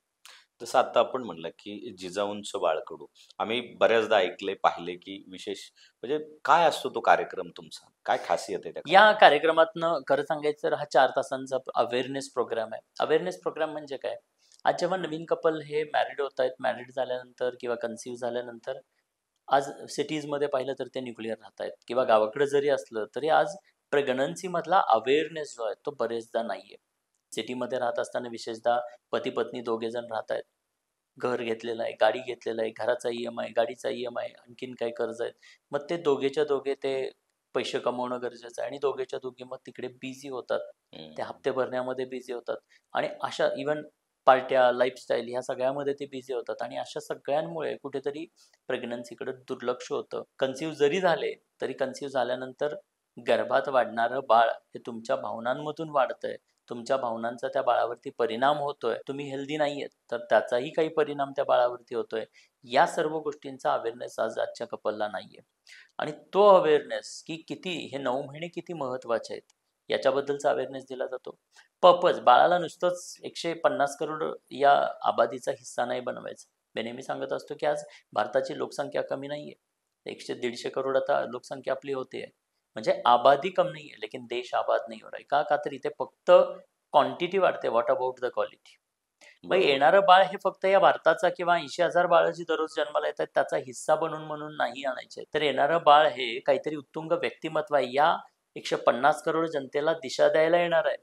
Speaker 2: जसं आता आपण म्हणलं की जिजाऊंचं बाळकडू आम्ही बऱ्याचदा ऐकले पाहिले की विशेष म्हणजे काय असतो तो कार्यक्रम तुमचा? काय खासियत आहे त्या
Speaker 1: या
Speaker 2: कार्यक्रमात?
Speaker 1: कार्यक्रमातनं खरं सांगायचं तर हा 4 तासांचा अवेअरनेस प्रोग्राम आहे. अवेअरनेस प्रोग्राम म्हणजे काय? आज जेव्हा नवीन कपल हे मॅरिड होतायत, मॅरिड झाल्यानंतर किंवा कन्सीव्ह झाल्यानंतर आज सिटीजमध्ये पाहिलं तर ते न्यूक्लिअर राहतायत किंवा गावाकडे जरी असलं तरी आज प्रेग्नन्सी मधला अवेअरनेस जो आहे तो बरेचदा नाहीये. सिटीमध्ये राहत असताना विशेषतः पती पत्नी दोघे जण राहत आहेत. घर घेतलेलं आहे, गाडी घेतलेलं आहे, घराचा EMI, गाडीचा EMI, आणखीन काही कर्ज आहेत. मग ते दोघेच्या दोघे ते पैसे कमवणं गरजेचं आहे आणि दोघेच्या दोघे मग तिकडे बिझी होतात. ते
Speaker 2: हम्म.
Speaker 1: हप्ते भरण्यामध्ये बिझी होतात आणि अशा इव्हन पार्ट्या, लाईफस्टाईल ह्या सगळ्यामध्ये ते बिझी होतात आणि अशा सगळ्यांमुळे कुठेतरी प्रेग्नन्सीकडे दुर्लक्ष होतं. कन्सीव्ह जरी झाले तरी कन्सीव्ह झाल्यानंतर गर्भात वाढणारं बाळ हे तुमच्या भावनांमधून वाढतंय. तुमच्या भावनांचा त्या बाळावरती परिणाम होतोय. तुम्ही हेल्दी नाहीयेत तर त्याचाही काही परिणाम त्या बाळावरती होतोय. या सर्व गोष्टींचा अवेअरनेस आज आजच्या कपलला नाहीये. आणि तो अवेअरनेस की किती हे 9 महिने किती महत्वाचे आहेत याच्याबद्दलचा अवेअरनेस दिला जातो. पर्पज बाळाला नुसतंच 150 करोड या आबादीचा हिस्सा नाही बनवायचा. मी नेहमी सांगत असतो की आज भारताची लोकसंख्या कमी नाहीये. 100-150 करोड आता लोकसंख्या आपली होते. म्हणजे आबादी कम नाही है लेकिन देश आबाद नहीं हो रहा है. का तर इथे फक्त क्वांटिटी वाढते. What about the quality? मग
Speaker 2: बरोबर.
Speaker 1: येणारं बाळ हे फक्त या भारताचा किंवा 80,000 बाळं जी दररोज जन्माला येतात त्याचा हिस्सा बनून म्हणून नाही आणायचे. तर येणारं बाळ हे काहीतरी उत्तुंग व्यक्तिमत्व आहे. या 150 करोड जनतेला दिशा द्यायला येणार आहे.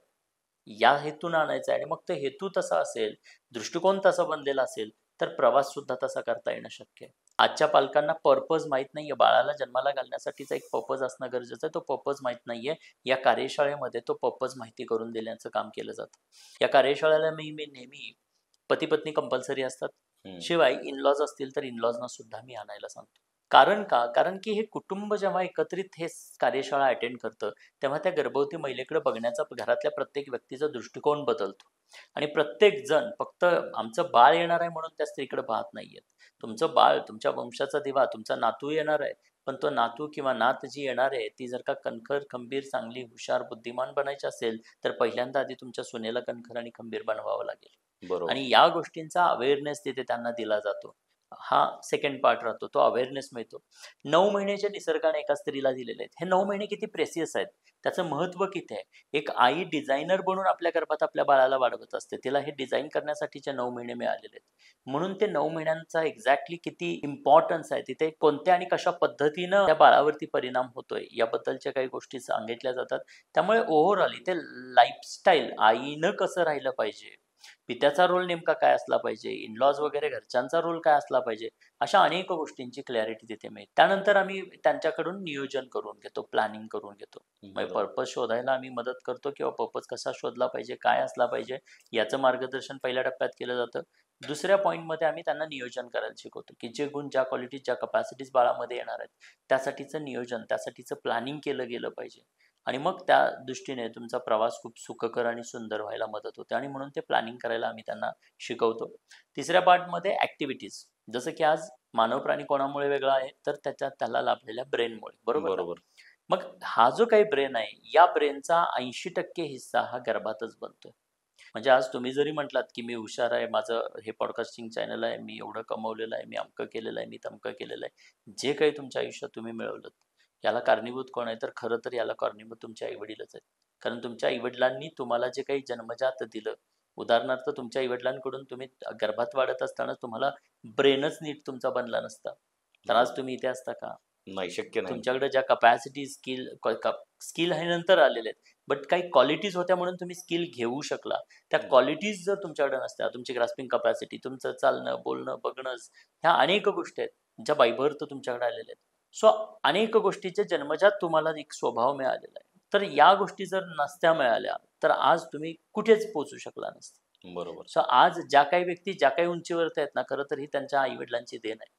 Speaker 1: या हेतून आणायचं आहे आणि मग तो हेतू तसा असेल, दृष्टिकोन तसा बनलेला असेल, तर प्रवास सुद्धा तसा करता येणं शक्य आहे. आजच्या पालकांना पर्पज माहीत नाहीये. बाळाला जन्माला घालण्यासाठीचा एक पर्पज असणं गरजेचं आहे. तो पर्पज माहीत नाहीये. या कार्यशाळेमध्ये तो पर्पज माहिती करून देण्याचं काम केलं जातं. या कार्यशाळेला मी नेहमी पती-पत्नी कंपल्सरी असतात.
Speaker 2: हम्म.
Speaker 1: शिवाय इन-लॉज असतील तर इन-लॉजना सुद्धा मी आणायला सांगतो. कारण का? कारण की हे कुटुंब जेव्हा एकत्रित हे कार्यशाळा अटेंड करतं, तेव्हा त्या गर्भवती महिलेकडे बघण्याचा घरातल्या प्रत्येक व्यक्तीचा दृष्टिकोन बदलतो आणि प्रत्येक जण फक्त आमचं बाळ येणार आहे म्हणून त्या स्त्रीकडे पाहत नाहीयेत. तुमचं बाळ, तुमच्या वंशाचा दिवा, तुमचा नातू येणार आहे. पण तो नातू किंवा नात जी येणार आहे ती जर का कणखर, खंबीर, चांगली, हुशार, बुद्धिमान बनायची असेल, तर पहिल्यांदा आधी तुमच्या सुनेला कणखर आणि खंबीर बनवावं लागेल.
Speaker 2: बरोबर.
Speaker 1: आणि या गोष्टींचा अवेअरनेस तिथे त्यांना दिला जातो. हा सेकंड पार्ट राहतो. तो अवेअरनेस मिळतो. 9 महिन्याच्या निसर्गाने एका स्त्रीला दिलेले आहेत. हे 9 महिने किती प्रेसियस आहेत. त्याचं महत्त्व किती आहे. एक आई डिझायनर बनून आपल्या गर्भात आपल्या बाळाला वाढवत असते. तिला हे डिझाइन करण्यासाठीचे 9 महिने मिळालेले आहेत. म्हणून ते 9 महिन्यांचा एक्झॅक्टली किती इम्पॉर्टन्स आहे, तिथे कोणत्या आणि कशा पद्धतीनं त्या बाळावरती परिणाम होतोय याबद्दलच्या काही गोष्टी सांगितल्या जातात. त्यामुळे ओव्हरऑल इथे लाईफस्टाईल आईनं कसं राहिलं पाहिजे, पित्याचा रोल नेमका काय असला पाहिजे, इन-लॉज वगैरे घरच्यांचा रोल काय असला पाहिजे, अशा अनेक गोष्टींची क्लॅरिटी तिथे मिळते. त्यानंतर आम्ही त्यांच्याकडून नियोजन करून घेतो, प्लॅनिंग करून घेतो. म्हणजे
Speaker 2: बरोबर.
Speaker 1: पर्पज शोधायला आम्ही मदत करतो किंवा पर्पज कसा शोधला पाहिजे, काय असला पाहिजे याचं मार्गदर्शन पहिल्या टप्प्यात केलं जातं. दुसऱ्या पॉईंटमध्ये आम्ही त्यांना नियोजन करायला शिकवतो की जे गुण, ज्या क्वालिटीज, ज्या कपॅसिटीज बाळामध्ये येणार आहेत त्यासाठीचं नियोजन, त्यासाठीचं प्लॅनिंग केलं गेलं पाहिजे. आणि मग त्या दृष्टीने तुमचा प्रवास खूप सुखकर आणि सुंदर व्हायला मदत होते आणि म्हणून ते प्लॅनिंग करायला आम्ही त्यांना शिकवतो. तिसऱ्या पार्टमध्ये ॲक्टिव्हिटीज, जसं की आज मानव प्राणी कोणामुळे वेगळा आहे तर त्याला लाभलेल्या ब्रेनमुळे, बरोबर ना?
Speaker 2: बरोबर.
Speaker 1: मग हा जो काही ब्रेन आहे या ब्रेनचा 80% हिस्सा हा गर्भातच बनतोय. म्हणजे आज तुम्ही जरी म्हटलात की मी हुशार आहे, माझं हे पॉडकास्टिंग चॅनल आहे, मी एवढं कमवलेलं आहे, मी अमकं केलेलं आहे, मी तमकं केलेलं आहे, जे काही तुमच्या आयुष्यात तुम्ही मिळवलं याला कारणीभूत कोण आहे? तर खरं तर याला कारणीभूत तुमचे आई-वडीलच आहेत. कारण तुमच्या आई-वडिलांनी तुम्हाला जे काही जन्मजात दिलं, उदाहरणार्थ तुमच्या आई-वडिलांकडून तुम्ही गर्भात वाढत असताना तुम्हाला ब्रेनच नीट तुमचा बनला नसता, तर आज तुम्ही इथे असता का?
Speaker 2: नाही, शक्य नाही.
Speaker 1: तुमच्याकडे ज्या कपॅसिटी, स्किल हे नंतर आलेले आहेत, बट काही क्वालिटीज होत्या म्हणून तुम्ही स्किल घेऊ शकला. त्या क्वालिटीज जर तुमच्याकडे नसत्या, तुमची ग्रास्पिंग कपॅसिटी, तुमचं चालणं, बोलणं, बघणं, ह्या अनेक गोष्टी आहेत ज्या बाय बर्थ तुमच्याकडे आलेल्या आहेत. सो अनेक गोष्टीचे जन्मजात तुम्हाला एक स्वभाव मिळालेला आहे. तर या गोष्टी जर नसत्या मिळाल्या तर आज तुम्ही कुठेच पोहोचू शकला नसता.
Speaker 2: बरोबर.
Speaker 1: सो आज ज्या काही व्यक्ती ज्या काही उंचीवरती आहेत ना, खरं तर ही त्यांच्या आई-वडिलांची देण आहे.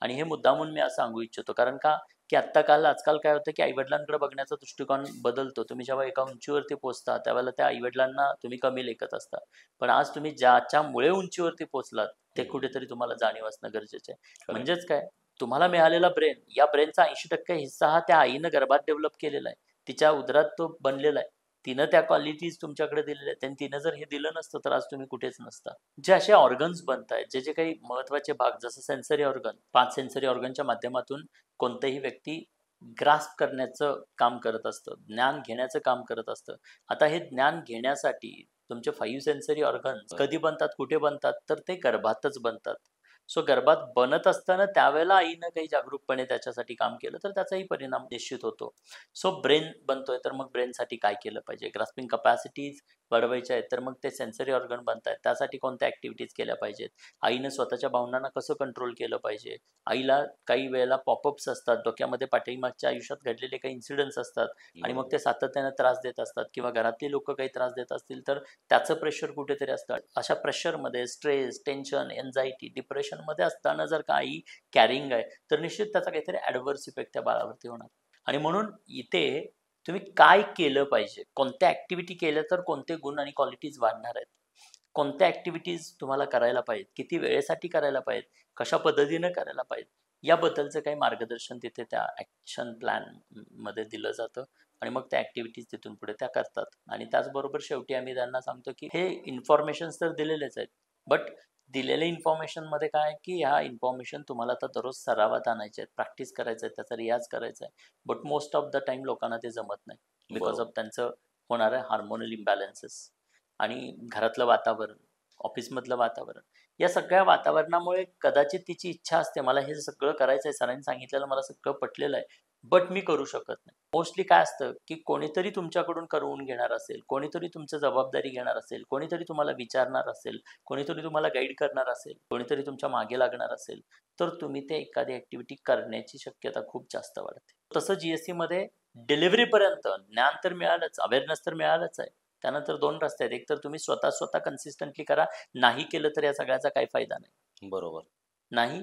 Speaker 1: आणि हे मुद्दामून मी असं सांगू इच्छितो. कारण का, की आजकाल काय होतं की आई-वडिलांकडे बघण्याचा दृष्टिकोन बदलतो. तुम्ही जेव्हा एका उंचीवरती पोहोचता त्यावेळेला त्या आई-वडिलांना तुम्ही कमी लेखत असता. पण आज तुम्ही ज्याच्यामुळे उंचीवरती पोहोचलात ते कुठेतरी तुम्हाला जाणीव असणं गरजेचं आहे. म्हणजेच काय, तुम्हाला मिळालेला ब्रेन, या ब्रेनचा 80% हिस्सा हा त्या आईनं गर्भात डेव्हलप केलेला आहे. तिच्या उदरात तो बनलेला आहे. तिनं त्या क्वालिटीज तुमच्याकडे दिलेल्या आहेत आणि तिनं जर हे दिलं नसतं तर आज तुम्ही कुठेच नसता. जे असे ऑर्गन्स बनत आहेत, जे जे काही महत्वाचे भाग, जसं सेन्सरी ऑर्गन, 5 सेन्सरी ऑर्गनच्या माध्यमातून कोणतीही व्यक्ती ग्रास्प करण्याचं काम करत असतं, ज्ञान घेण्याचं काम करत असतं. आता हे ज्ञान घेण्यासाठी तुमचे 5 सेन्सरी ऑर्गन्स कधी बनतात, कुठे बनतात, तर ते गर्भातच बनतात. सो गर्भात बनत असताना त्यावेळेला आईनं काही जागरूकपणे त्याच्यासाठी काम केलं तर त्याचाही परिणाम निश्चित होतो. सो ब्रेन बनतोय तर मग ब्रेनसाठी काय केलं पाहिजे, ग्रास्पिंग कपॅसिटीज वाढवायच्या आहेत तर मग ते सेन्सरी ऑर्गन बनतायत, त्यासाठी कोणत्या ऍक्टिव्हिटीज केल्या पाहिजेत, आईनं स्वतःच्या भावनांना कसं कंट्रोल केलं पाहिजे. आईला काही वेळेला पॉपअप्स असतात डोक्यामध्ये, पाठीमागच्या आयुष्यात घडलेले काही इन्सिडेंट्स असतात आणि मग ते सातत्याने त्रास देत असतात, किंवा घरातली लोक काही त्रास देत असतील तर त्याचं प्रेशर कुठेतरी असतं. अशा प्रेशरमध्ये स्ट्रेस, टेन्शन, एन्झायटी, डिप्रेशनमध्ये असताना जर का आई कॅरिंग आहे तर निश्चित त्याचा काहीतरी ॲडव्हर्स इफेक्ट त्या बाळावरती होणार. आणि म्हणून इथे तुम्ही काय केलं पाहिजे, कोणत्या ऍक्टिव्हिटी केल्या तर कोणते गुण आणि क्वालिटीज वाढणार आहेत, कोणत्या ऍक्टिव्हिटीज तुम्हाला करायला पाहिजेत, किती वेळेसाठी करायला पाहिजेत, कशा पद्धतीनं करायला पाहिजेत, याबद्दलचं काही मार्गदर्शन तिथे त्या ॲक्शन प्लॅन मध्ये दिलं जातं आणि मग त्या ऍक्टिव्हिटीज तिथून पुढे त्या करतात. आणि त्याचबरोबर शेवटी आम्ही त्यांना सांगतो की हे इन्फॉर्मेशन तर दिलेलेच आहेत, बट दिलेल्या इन्फॉर्मेशनमध्ये काय की ह्या इन्फॉर्मेशन तुम्हाला आता दररोज सरावात आणायचे आहेत, प्रॅक्टिस करायचं आहे, त्याचा रियाज करायचा आहे. But most of the time लोकांना ते जमत नाही बिकॉज ऑफ त्यांचं होणारं हार्मोनल इम्बॅलन्सेस आणि घरातलं वातावरण, ऑफिसमधलं वातावरण, या सगळ्या वातावरणामुळे कदाचित तिची इच्छा असते मला हे सगळं करायचं आहे, सरांनी सांगितलेलं मला सगळं पटलेलं आहे, बट मी करू शकत नाही. मोस्टली काय असतं की कोणीतरी तुमच्याकडून करून घेणार असेल, कोणीतरी तुमचं जबाबदारी घेणार असेल, कोणीतरी तुम्हाला विचारणार असेल, कोणीतरी तुम्हाला गाईड करणार असेल, कोणीतरी तुमच्या मागे लागणार असेल, तर तुम्ही ते एखादी ऍक्टिव्हिटी करण्याची शक्यता खूप जास्त वाढते. तसं GSC मध्ये डिलिव्हरीपर्यंत ज्ञान तर मिळालंच, अवेअरनेस तर मिळालंच आहे. त्यानंतर 2 रस्ते आहेत, एक तर तुम्ही स्वतः कन्सिस्टंटली करा, नाही केलं तर या सगळ्याचा काही फायदा नाही.
Speaker 2: बरोबर.
Speaker 1: नाही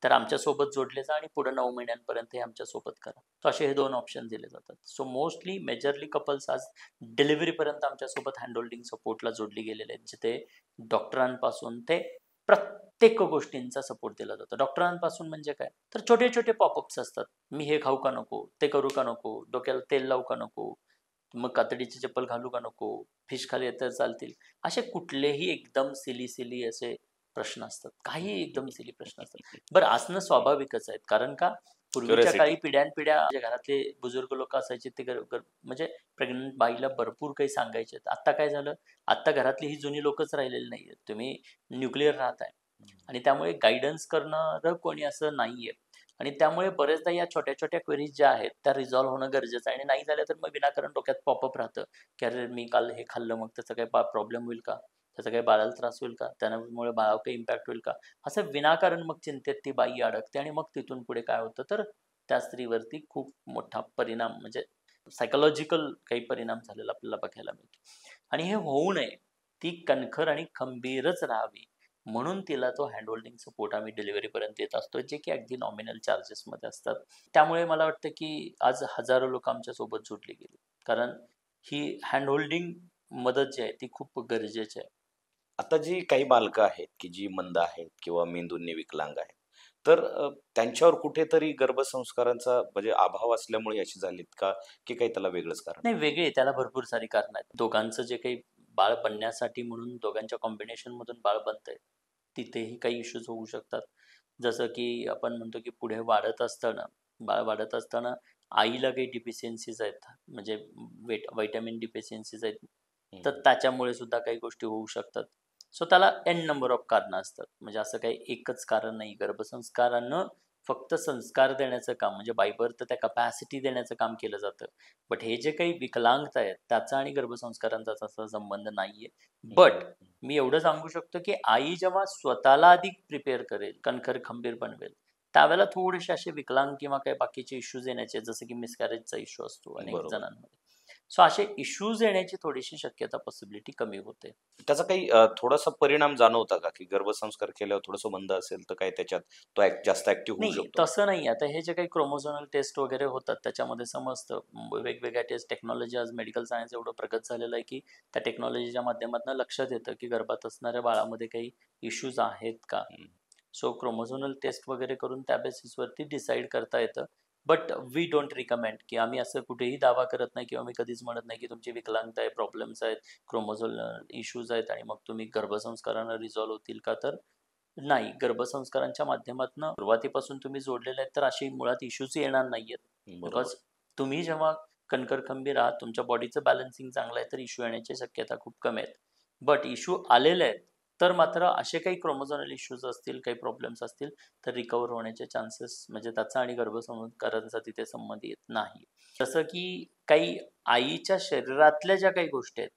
Speaker 1: तर आमच्यासोबत जोडले जा आणि पुढे 9 महिन्यांपर्यंत हे आमच्यासोबत करा. तर असे हे 2 ऑप्शन दिले जातात. सो मोस्टली मेजरली कपल्स आज डिलिव्हरीपर्यंत आमच्यासोबत हँड होल्डिंग सपोर्टला जोडली गेलेले आहेत, जिथे डॉक्टरांपासून ते प्रत्येक गोष्टींचा सपोर्ट दिला जातो. डॉक्टरांपासून म्हणजे काय, तर छोटे छोटे पॉपअप्स असतात, मी हे खाऊ का नको, ते करू का नको, डोक्याला तेल लावू का नको, मग कातडीची चप्पल घालू का नको, फिश खाली तर चालतील, असे कुठलेही एकदम सिली असे प्रश्न असतात, काही एकदम सिली प्रश्न असतात. बरं, असणं स्वाभाविकच आहेत, कारण का पूर्वीच्या
Speaker 2: क्युरियोसिटी.
Speaker 1: काळी पिढ्यानपिढ्या जे घरातले बुजुर्ग लोक असायचे ते म्हणजे प्रेग्नंट बाईला भरपूर काही सांगायचे. आता काय झालं, आता घरातली ही जुनी लोकच राहिलेली नाहीये, तुम्ही न्यूक्लिअर राहताय आणि त्यामुळे गाईडन्स करणारं कोणी असं नाहीये. आणि त्यामुळे बरेचदा या छोट्या छोट्या क्वेरीज ज्या आहेत त्या रिझॉल्व्ह होणं गरजेचं आहे. आणि नाही झाल्या तर मग विनाकारण डोक्यात पॉपअप राहतं की अरे मी काल हे खाल्लं, मग त्याचा काही प्रॉब्लेम होईल का, त्याचा काही बाळाला त्रास होईल का, त्यामुळे बाळावर काही इम्पॅक्ट होईल का, असं विनाकारण मग चिंतेत ती बाई अडकते आणि मग तिथून पुढे काय होतं तर त्या स्त्रीवरती खूप मोठा परिणाम, म्हणजे सायकोलॉजिकल काही परिणाम झालेला आपल्याला बघायला मिळतो. आणि हे होऊ नये, ती कणखर आणि खंबीरच राहावी म्हणून तिला तो हँड होल्डिंग सपोर्ट आम्ही डिलिव्हरीपर्यंत देत असतो, जे की अगदी नॉमिनल चार्जेसमध्ये असतात. त्यामुळे मला वाटतं की आज हजारो लोक आमच्या सोबत जोडली गेली, कारण ही हँड होल्डिंग मदत जी आहे ती खूप गरजेची आहे.
Speaker 2: आता जी काही बालकं आहेत, की जी मंद आहेत किंवा मेंदूंनी विकलांग आहेत, तर त्यांच्यावर कुठेतरी गर्भसंस्कारांचा म्हणजे अभाव असल्यामुळे अशी झालीत का, की काही त्याला वेगळंच कारण
Speaker 1: नाही,
Speaker 2: आहे?
Speaker 1: वेगळे त्याला भरपूर सारी कारणं आहेत. दोघांचं जे काही बाळ बनण्यासाठी म्हणून दोघांच्या कॉम्बिनेशन मधून बाळ बनतंय, तिथेही काही इश्यूज होऊ शकतात. जसं की आपण म्हणतो की पुढे वाढत असताना, बाळ वाढत असताना आईला काही डिफिशियन्सीज आहेत, म्हणजे व्हिटॅमिन डिफिशियन्सीज आहेत, तर
Speaker 2: हं.
Speaker 1: त्याच्यामुळे सुद्धा काही गोष्टी होऊ शकतात. सो त्याला एन नंबर ऑफ कारणं असतात, म्हणजे असं काही एकच कारण नाही. गर्भसंस्कारानं फक्त संस्कार देण्याचं काम, म्हणजे बाय बर्थ त्या कपॅसिटी देण्याचं काम केलं जातं. बट हे जे काही विकलांगता आहेत त्याचा आणि गर्भसंस्कारांचा तसा संबंध नाहीये.
Speaker 2: हं,
Speaker 1: बट
Speaker 2: हं, हं.
Speaker 1: मी एवढं सांगू शकतो की आई जेव्हा स्वतःला अधिक प्रिपेअर करेल, कणखर खंबीर बनवेल, त्यावेळेला थोडेसे असे विकलांग किंवा काही बाकीचे इश्यूज येण्याचे, जसं की मिसकॅरेजचा इश्यू असतो अनेक
Speaker 2: बरोबर.
Speaker 1: जणांमध्ये, सो असे इश्यूज येण्याची थोडीशी शक्यता, पॉसिबिलिटी कमी होते.
Speaker 2: त्याचा काही थोडासा परिणाम जाणवता का, की गर्भसंस्कार केल्यावर थोडंसं मंद असेल तर काय त्याच्यात तो जास्त ऍक्टिव्ह होऊ
Speaker 1: नाही,
Speaker 2: शकतो?
Speaker 1: तसं नाही. आता हे जे काही क्रोमोझोनल टेस्ट वगैरे होतात त्याच्यामध्ये समजतं. वेगवेगळ्या टेस्ट टेक्नॉलॉजी, आज मेडिकल सायन्स एवढं प्रगत झालेलं आहे की त्या टेक्नॉलॉजीच्या माध्यमातून लक्षात येतं की गर्भात असणाऱ्या बाळामध्ये काही इश्यूज आहेत का.
Speaker 2: हं.
Speaker 1: सो क्रोमोझोनल टेस्ट वगैरे करून त्या बेसिसवरती डिसाईड करता येतं. बट वी डोंट रिकमेंड की आम्ही असं कुठेही दावा करत नाही किंवा मी कधीच म्हणत नाही की तुमची विकलांगता आहे, प्रॉब्लेम्स आहेत, क्रोमोझोल इश्यूज आहेत आणि मग तुम्ही गर्भसंस्कारानं रिझॉल्व्ह होतील का, तर नाही. गर्भसंस्कारांच्या माध्यमातून सुरुवातीपासून तुम्ही जोडलेले आहेत तर अशी मुळात इश्यूज येणार नाहीयेत.
Speaker 2: बरोबर.
Speaker 1: बिकॉज तुम्ही जेव्हा कणखर खंबीर आहात, तुमच्या बॉडीचं बॅलन्सिंग चांगलं आहे, तर इश्यू येण्याची शक्यता खूप कमी आहेत. बट इश्यू आलेले आहेत तर मात्र असे काही क्रोमोझोनल इश्यूज असतील, काही प्रॉब्लेम्स असतील तर रिकवर होण्याचे चान्सेस म्हणजे त्याचा आणि गर्भसंस्कारांचा तिथे संबंध येत नाही. जसं की काही आईच्या शरीरातल्या ज्या काही गोष्टी आहेत,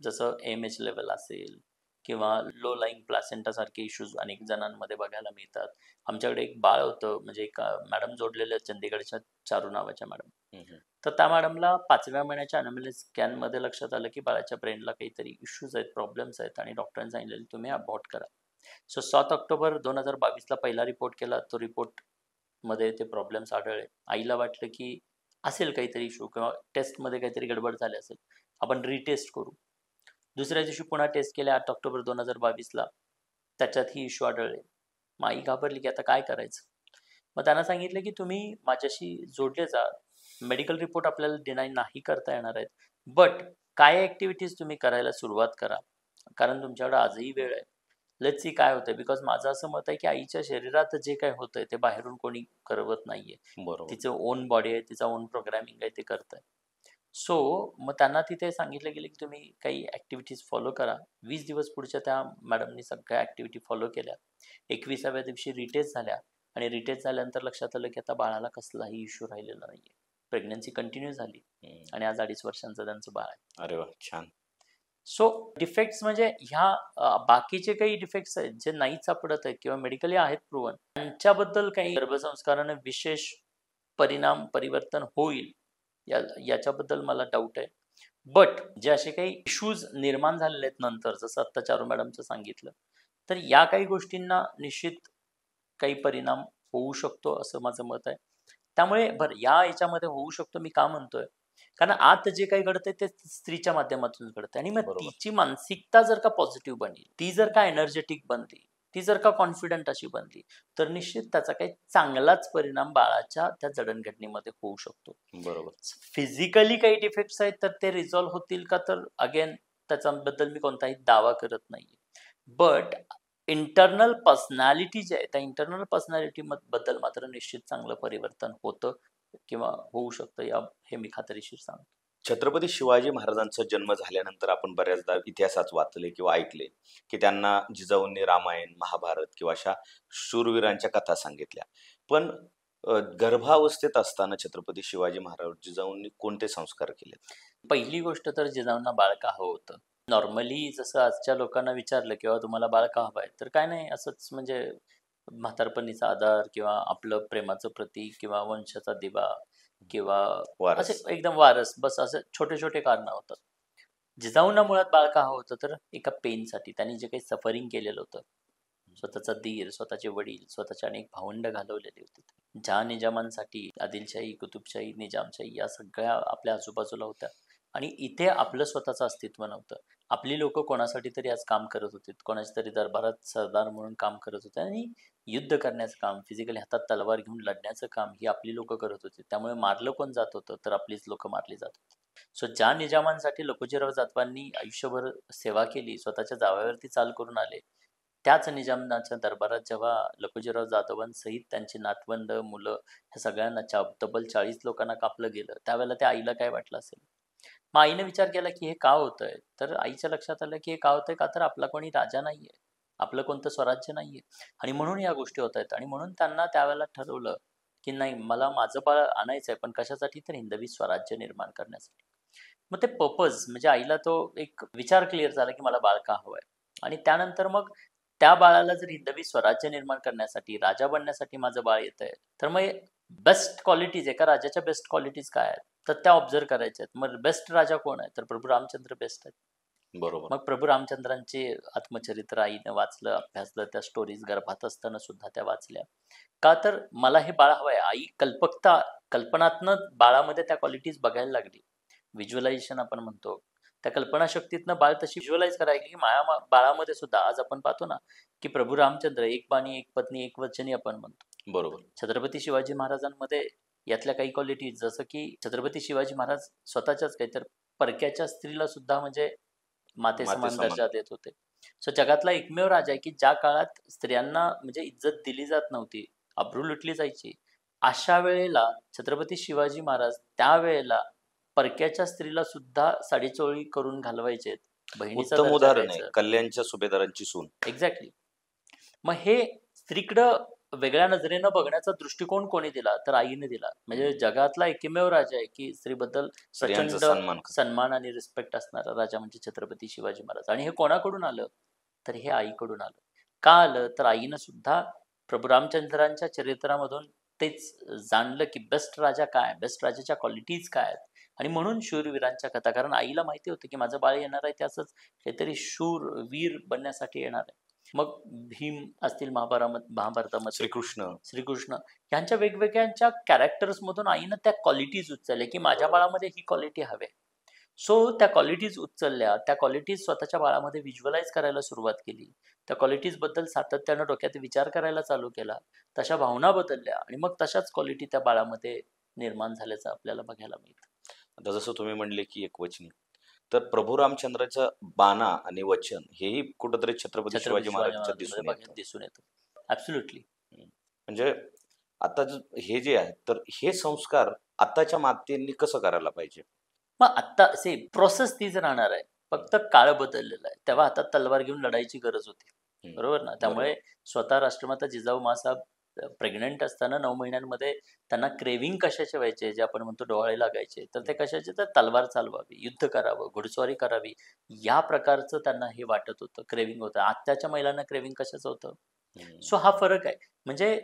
Speaker 1: जसं एम-एच लेवल असेल किंवा लो लाईंग प्लासेंटा सारखे इश्यूज अनेक जणांमध्ये बघायला मिळतात. आमच्याकडे एक बाळ होतं, म्हणजे एक मॅडम जोडलेल्या चंदीगडच्या चारू नावाच्या मॅडम. तर त्या मॅडमला 5व्या महिन्याच्या अॅनॉमली स्कॅनमध्ये लक्षात आलं की बाळाच्या ब्रेनला काहीतरी इश्यूज आहेत, प्रॉब्लेम्स आहेत आणि डॉक्टरांनी सांगितलेलं तुम्ही अबॉर्ट करा. सो 7 ऑक्टोबर 2022ला पहिला रिपोर्ट केला. तो रिपोर्टमध्ये ते प्रॉब्लेम्स आढळले. आईला वाटलं की असेल काहीतरी इश्यू किंवा टेस्टमध्ये काहीतरी गडबड झाली असेल, आपण रिटेस्ट करू. दुसऱ्या दिवशी पुन्हा टेस्ट केल्या 8 ऑक्टोबर 2022ला, त्याच्यातही इश्यू आढळले. मग आई घाबरली की आता काय करायचं. मग त्यांना सांगितलं की तुम्ही माझ्याशी जोडले जा, मेडिकल रिपोर्ट आपल्याला डिनाय नाही करता येणार आहेत, बट काय ॲक्टिव्हिटीज तुम्ही करायला सुरुवात करा, कारण तुमच्याकडे आजही वेळ आहे. लेट्स सी काय होतंय. बिकॉज माझं असं मत आहे की आईच्या शरीरात जे काय होतंय ते बाहेरून कोणी करवत नाहीये.
Speaker 2: बरोबर.
Speaker 1: तिचं ओन बॉडी आहे, तिचा ओन प्रोग्रॅमिंग आहे, ते करतंय. सो मग त्यांना तिथे सांगितलं गेलं की तुम्ही काही ॲक्टिव्हिटीज फॉलो करा. 20 दिवस पुढच्या त्या मॅडमनी सगळ्या ॲक्टिव्हिटी फॉलो केल्या. 21व्या दिवशी रिटेस्ट झाल्या आणि रिटेस्ट झाल्यानंतर लक्षात आलं की आता बाळाला कसलाही इश्यू राहिलेला नाहीये. प्रेग्नन्सी कंटिन्यू झाली आणि आज 2.5 वर्षांचं त्यांचं बाळ आहे.
Speaker 2: अरे वा, छान.
Speaker 1: सो डिफेक्ट्स म्हणजे ह्या बाकीचे काही डिफेक्ट्स आहेत जे नाही सापडत आहेत किंवा मेडिकली आहेत प्रूव्हन, त्यांच्याबद्दल काही गर्भसंस्कारानं विशेष परिवर्तन होईल याच्याबद्दल मला डाऊट आहे. बट जे असे काही इश्यूज निर्माण झालेले आहेत नंतर, जसं आत्ता चारू मॅडमचं सांगितलं, तर या काही गोष्टींना निश्चित काही परिणाम होऊ शकतो असं माझं मत आहे. त्यामुळे बरं या याच्यामध्ये होऊ शकतो मी का म्हणतोय, कारण आत जे काही घडतंय ते स्त्रीच्या माध्यमातून घडतंय आणि मग
Speaker 2: बरोबर.
Speaker 1: तिची मानसिकता जर का पॉझिटिव्ह बनली, ती जर का एनर्जेटिक बनली, ती जर का कॉन्फिडंट अशी बनली, तर निश्चित त्याचा काही चांगलाच परिणाम बाळाच्या त्या जडणघडणीमध्ये होऊ शकतो.
Speaker 2: बरोबर.
Speaker 1: फिजिकली काही डिफेक्ट्स आहेत तर ते रिझॉल्व्ह होतील का, तर अगेन त्याच्याबद्दल मी कोणताही दावा करत नाहीये. बट इंटरनल पर्सनॅलिटी जे आहे त्या इंटरनल पर्सनॅलिटी बद्दल मात्र निश्चित चांगलं परिवर्तन होतं किंवा होऊ शकतं, हे मी खात्रीशीर सांगतो.
Speaker 2: छत्रपती शिवाजी महाराजांचा जन्म झाल्यानंतर आपण बऱ्याचदा इतिहासात वाचले किंवा ऐकले की त्यांना जिजाऊंनी रामायण, महाभारत किंवा अशा शूरवीरांच्या कथा सांगितल्या. पण गर्भावस्थेत असताना छत्रपती शिवाजी महाराज जिजाऊंनी कोणते संस्कार केले?
Speaker 1: पहिली गोष्ट तर जिजाऊंना बाळ का हवं होतं. नॉर्मली जसं आजच्या लोकांना विचारलं किंवा तुम्हाला बाळ का हवं आहे, तर काय नाही असंच म्हणजे म्हातारपणीचा आधार किंवा आपलं प्रेमाचं प्रतीक किंवा वंशाचा दिवा किंवा
Speaker 2: वारस.
Speaker 1: असे एकदम वारस, बस असे छोटे छोटे कारणं होतं. जिजाऊंना मुळात बाळ का हवं होतं, तर एका पेनसाठी. त्यांनी जे काही सफरिंग केलेलं होतं, स्वतःचा दीर, स्वतःचे वडील, स्वतःचे अनेक भावंड घालवलेले होते, ज्या निजामांसाठी आदिलशाही, कुतुबशाही, निजामशाही या सगळ्या आपल्या आजूबाजूला होत्या आणि इथे आपलं स्वतःचं अस्तित्व नव्हतं. आपली लोक कोणासाठी तरी आज काम करत होते, कोणाच्या तरी दरबारात सरदार म्हणून काम करत होते आणि युद्ध करण्याचं काम, फिजिकली हातात तलवार घेऊन लढण्याचं काम ही आपली लोक करत होते. त्यामुळे मारलं कोण जात होतं, तर आपलीच लोक मारली जात होती. सो ज्या निजामांसाठी लखुजीराव जाधवांनी आयुष्यभर सेवा केली, स्वतःच्या जावयावरती चाल करून आले, त्याच निजामाच्या दरबारात जेव्हा लखुजीराव जाधवांसहित त्यांची नातवंड, मुलं ह्या सगळ्यांना तब्बल 40 लोकांना कापलं गेलं, त्यावेळेला त्या आईला काय वाटलं असेल. मग आईने विचार केला की हे का होतंय, तर आईच्या लक्षात आलं की हे का होतंय, का तर आपला कोणी राजा नाहीये, आपलं कोणतं स्वराज्य नाहीये आणि म्हणून या गोष्टी होत आहेत. आणि म्हणून त्यांना त्यावेळेला ठरवलं की नाही, मला माझं बाळ आणायचं आहे, पण कशासाठी, तर हिंदवी स्वराज्य निर्माण करण्यासाठी. मग ते पर्पज म्हणजे आईला तो एक विचार क्लिअर झाला की मला बाळ का हवंय. आणि त्यानंतर मग त्या बाळाला जर हिंदवी स्वराज्य निर्माण करण्यासाठी, राजा बनण्यासाठी माझं बाळ येतंय, तर मग बेस्ट क्वालिटीज, एका राजाच्या बेस्ट क्वालिटीज काय आहेत, तर त्या ऑब्झर्व करायच्या आहेत. मग बेस्ट राजा कोण आहे, तर प्रभू रामचंद्र बेस्ट आहेत.
Speaker 2: बरोबर.
Speaker 1: मग प्रभू रामचंद्रांचे आत्मचरित्र आईनं वाचलं, अभ्यासलं, त्या स्टोरीज गर्भात असताना सुद्धा त्या वाचल्या. का तर मला हे बाळ हवंय. आई कल्पनात्मक बाळामध्ये त्या क्वालिटीज बघायला लागली. व्हिज्युअलायझेशन आपण म्हणतो, त्या कल्पनाशक्तीतनं बाळ तशी व्हिज्युअलाइज करायला लागली की माझ्या बाळामध्ये सुद्धा आज आपण पाहतो ना की प्रभू रामचंद्र एक बाणी, एक पत्नी, एक वचनी आपण म्हणतो.
Speaker 2: बरोबर.
Speaker 1: छत्रपती शिवाजी महाराजांमध्ये यातल्या काही क्वालिटीज जसं की छत्रपती शिवाजी महाराज स्वतःच्याच काही तर परक्याच्या स्त्रीला सुद्धा म्हणजे माते समान
Speaker 2: मातेसमान.
Speaker 1: दर्जा देत होते. सो जगातला एकमेव राजा आहे की ज्या काळात स्त्रियांना म्हणजे इज्जत दिली जात नव्हती, अब्रू लुटली जायची, अशा वेळेला छत्रपती शिवाजी महाराज त्यावेळेला परक्याच्या स्त्रीला सुद्धा साडीचोळी करून घालवायचे, बहिणीचा
Speaker 2: उत्तम
Speaker 1: दर्जा
Speaker 2: उदाहरण आहे
Speaker 1: द्यायचं.
Speaker 2: कल्याणच्या सुभेदारांची सून.
Speaker 1: एक्झॅक्टली. मग हे स्त्रीकडं वेगळ्या नजरेनं बघण्याचा दृष्टिकोन कोणी दिला? तर आईने दिला. म्हणजे जगातला एकमेव राजा आहे की स्त्रीबद्दल
Speaker 2: स्त्रियांचा
Speaker 1: प्रचंड
Speaker 2: सन्मान करतो.
Speaker 1: सन्मान आणि रिस्पेक्ट असणारा राजा म्हणजे छत्रपती शिवाजी महाराज. आणि हे कोणाकडून आलं? तर हे आईकडून आलं. का आलं? तर आईनं सुद्धा प्रभू रामचंद्रांच्या चरित्रामधून तेच जाणलं की बेस्ट राजा काय, बेस्ट राजाच्या क्वालिटीज काय आहेत. आणि म्हणून शूरवीरांच्या कथा, कारण आईला माहिती होतं की माझं बाळ येणार आहे ते असंच काहीतरी शूर वीर बनण्यासाठी येणार आहे. मग भीम असतील महाभारतामध्ये,
Speaker 2: श्रीकृष्ण.
Speaker 1: श्रीकृष्ण यांच्या वेगवेगळ्यांच्या कॅरेक्टर्स मधून आईनं त्या क्वालिटीज उचलल्या की माझ्या बाळामध्ये ही क्वालिटी हवे. सो त्या क्वालिटीज उचलल्या, त्या क्वालिटीज स्वतःच्या बाळामध्ये व्हिज्युअलाइज करायला सुरुवात केली, त्या क्वालिटीज बद्दल सातत्यानं डोक्यात विचार करायला चालू केला, तशा भावना बदलल्या आणि मग तशाच क्वालिटी त्या बाळामध्ये निर्माण झाल्याचं आपल्याला बघायला मिळतं.
Speaker 2: आता जसं तुम्ही म्हणले की एकवचनी, तर प्रभू रामचंद्राचं बाणा आणि वचन हेही कुठंतरी छत्रपती शिवाजी महाराजांच्या दिसून येतं.
Speaker 1: दिसून येतं. ऍब्सोल्युटली.
Speaker 2: म्हणजे आता हे जे आहे तर हे संस्कार आताच्या मातेंनी कसं करायला पाहिजे?
Speaker 1: मग आत्ता प्रोसेस तीच राहणार आहे, फक्त काळ बदललेला आहे. तेव्हा हातात तलवार घेऊन लढायची गरज होती, बरोबर ना? त्यामुळे स्वतः राष्ट्रमाता जिजाऊ मासाहेब प्रेग्नंट असताना 9 महिन्यांमध्ये त्यांना क्रेविंग कशाचे व्हायचे, जे आपण म्हणतो डोळे लागायचे, तर ते कशाचे? तर तलवार चालवावी, युद्ध करावं, घोडस्वारी करावी, या प्रकारचं त्यांना हे वाटत होतं, क्रेविंग होतं. आत्ताच्या महिलांना क्रेविंग कशाचं होतं? सो हा फरक आहे. म्हणजे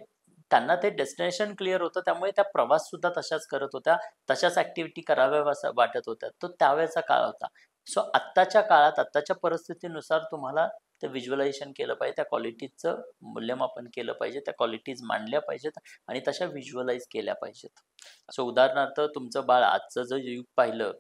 Speaker 1: त्यांना ते डेस्टिनेशन क्लिअर होतं, त्यामुळे त्या प्रवास सुद्धा तशाच करत होत्या, तशाच ऍक्टिव्हिटी कराव्या असं वाटत होत्या. तो त्यावेळेचा काळ होता. सो आत्ताच्या काळात, आत्ताच्या परिस्थितीनुसार तुम्हाला ते व्हिज्युअलायझेशन केलं पाहिजे, त्या क्वालिटीजचं मूल्यमापन केलं पाहिजे, त्या क्वालिटीज मांडल्या पाहिजेत आणि तशा व्हिज्युअलाइज केल्या पाहिजेत. सो उदाहरणार्थ तुमचं बाळ आजचं जर युग पाहिलं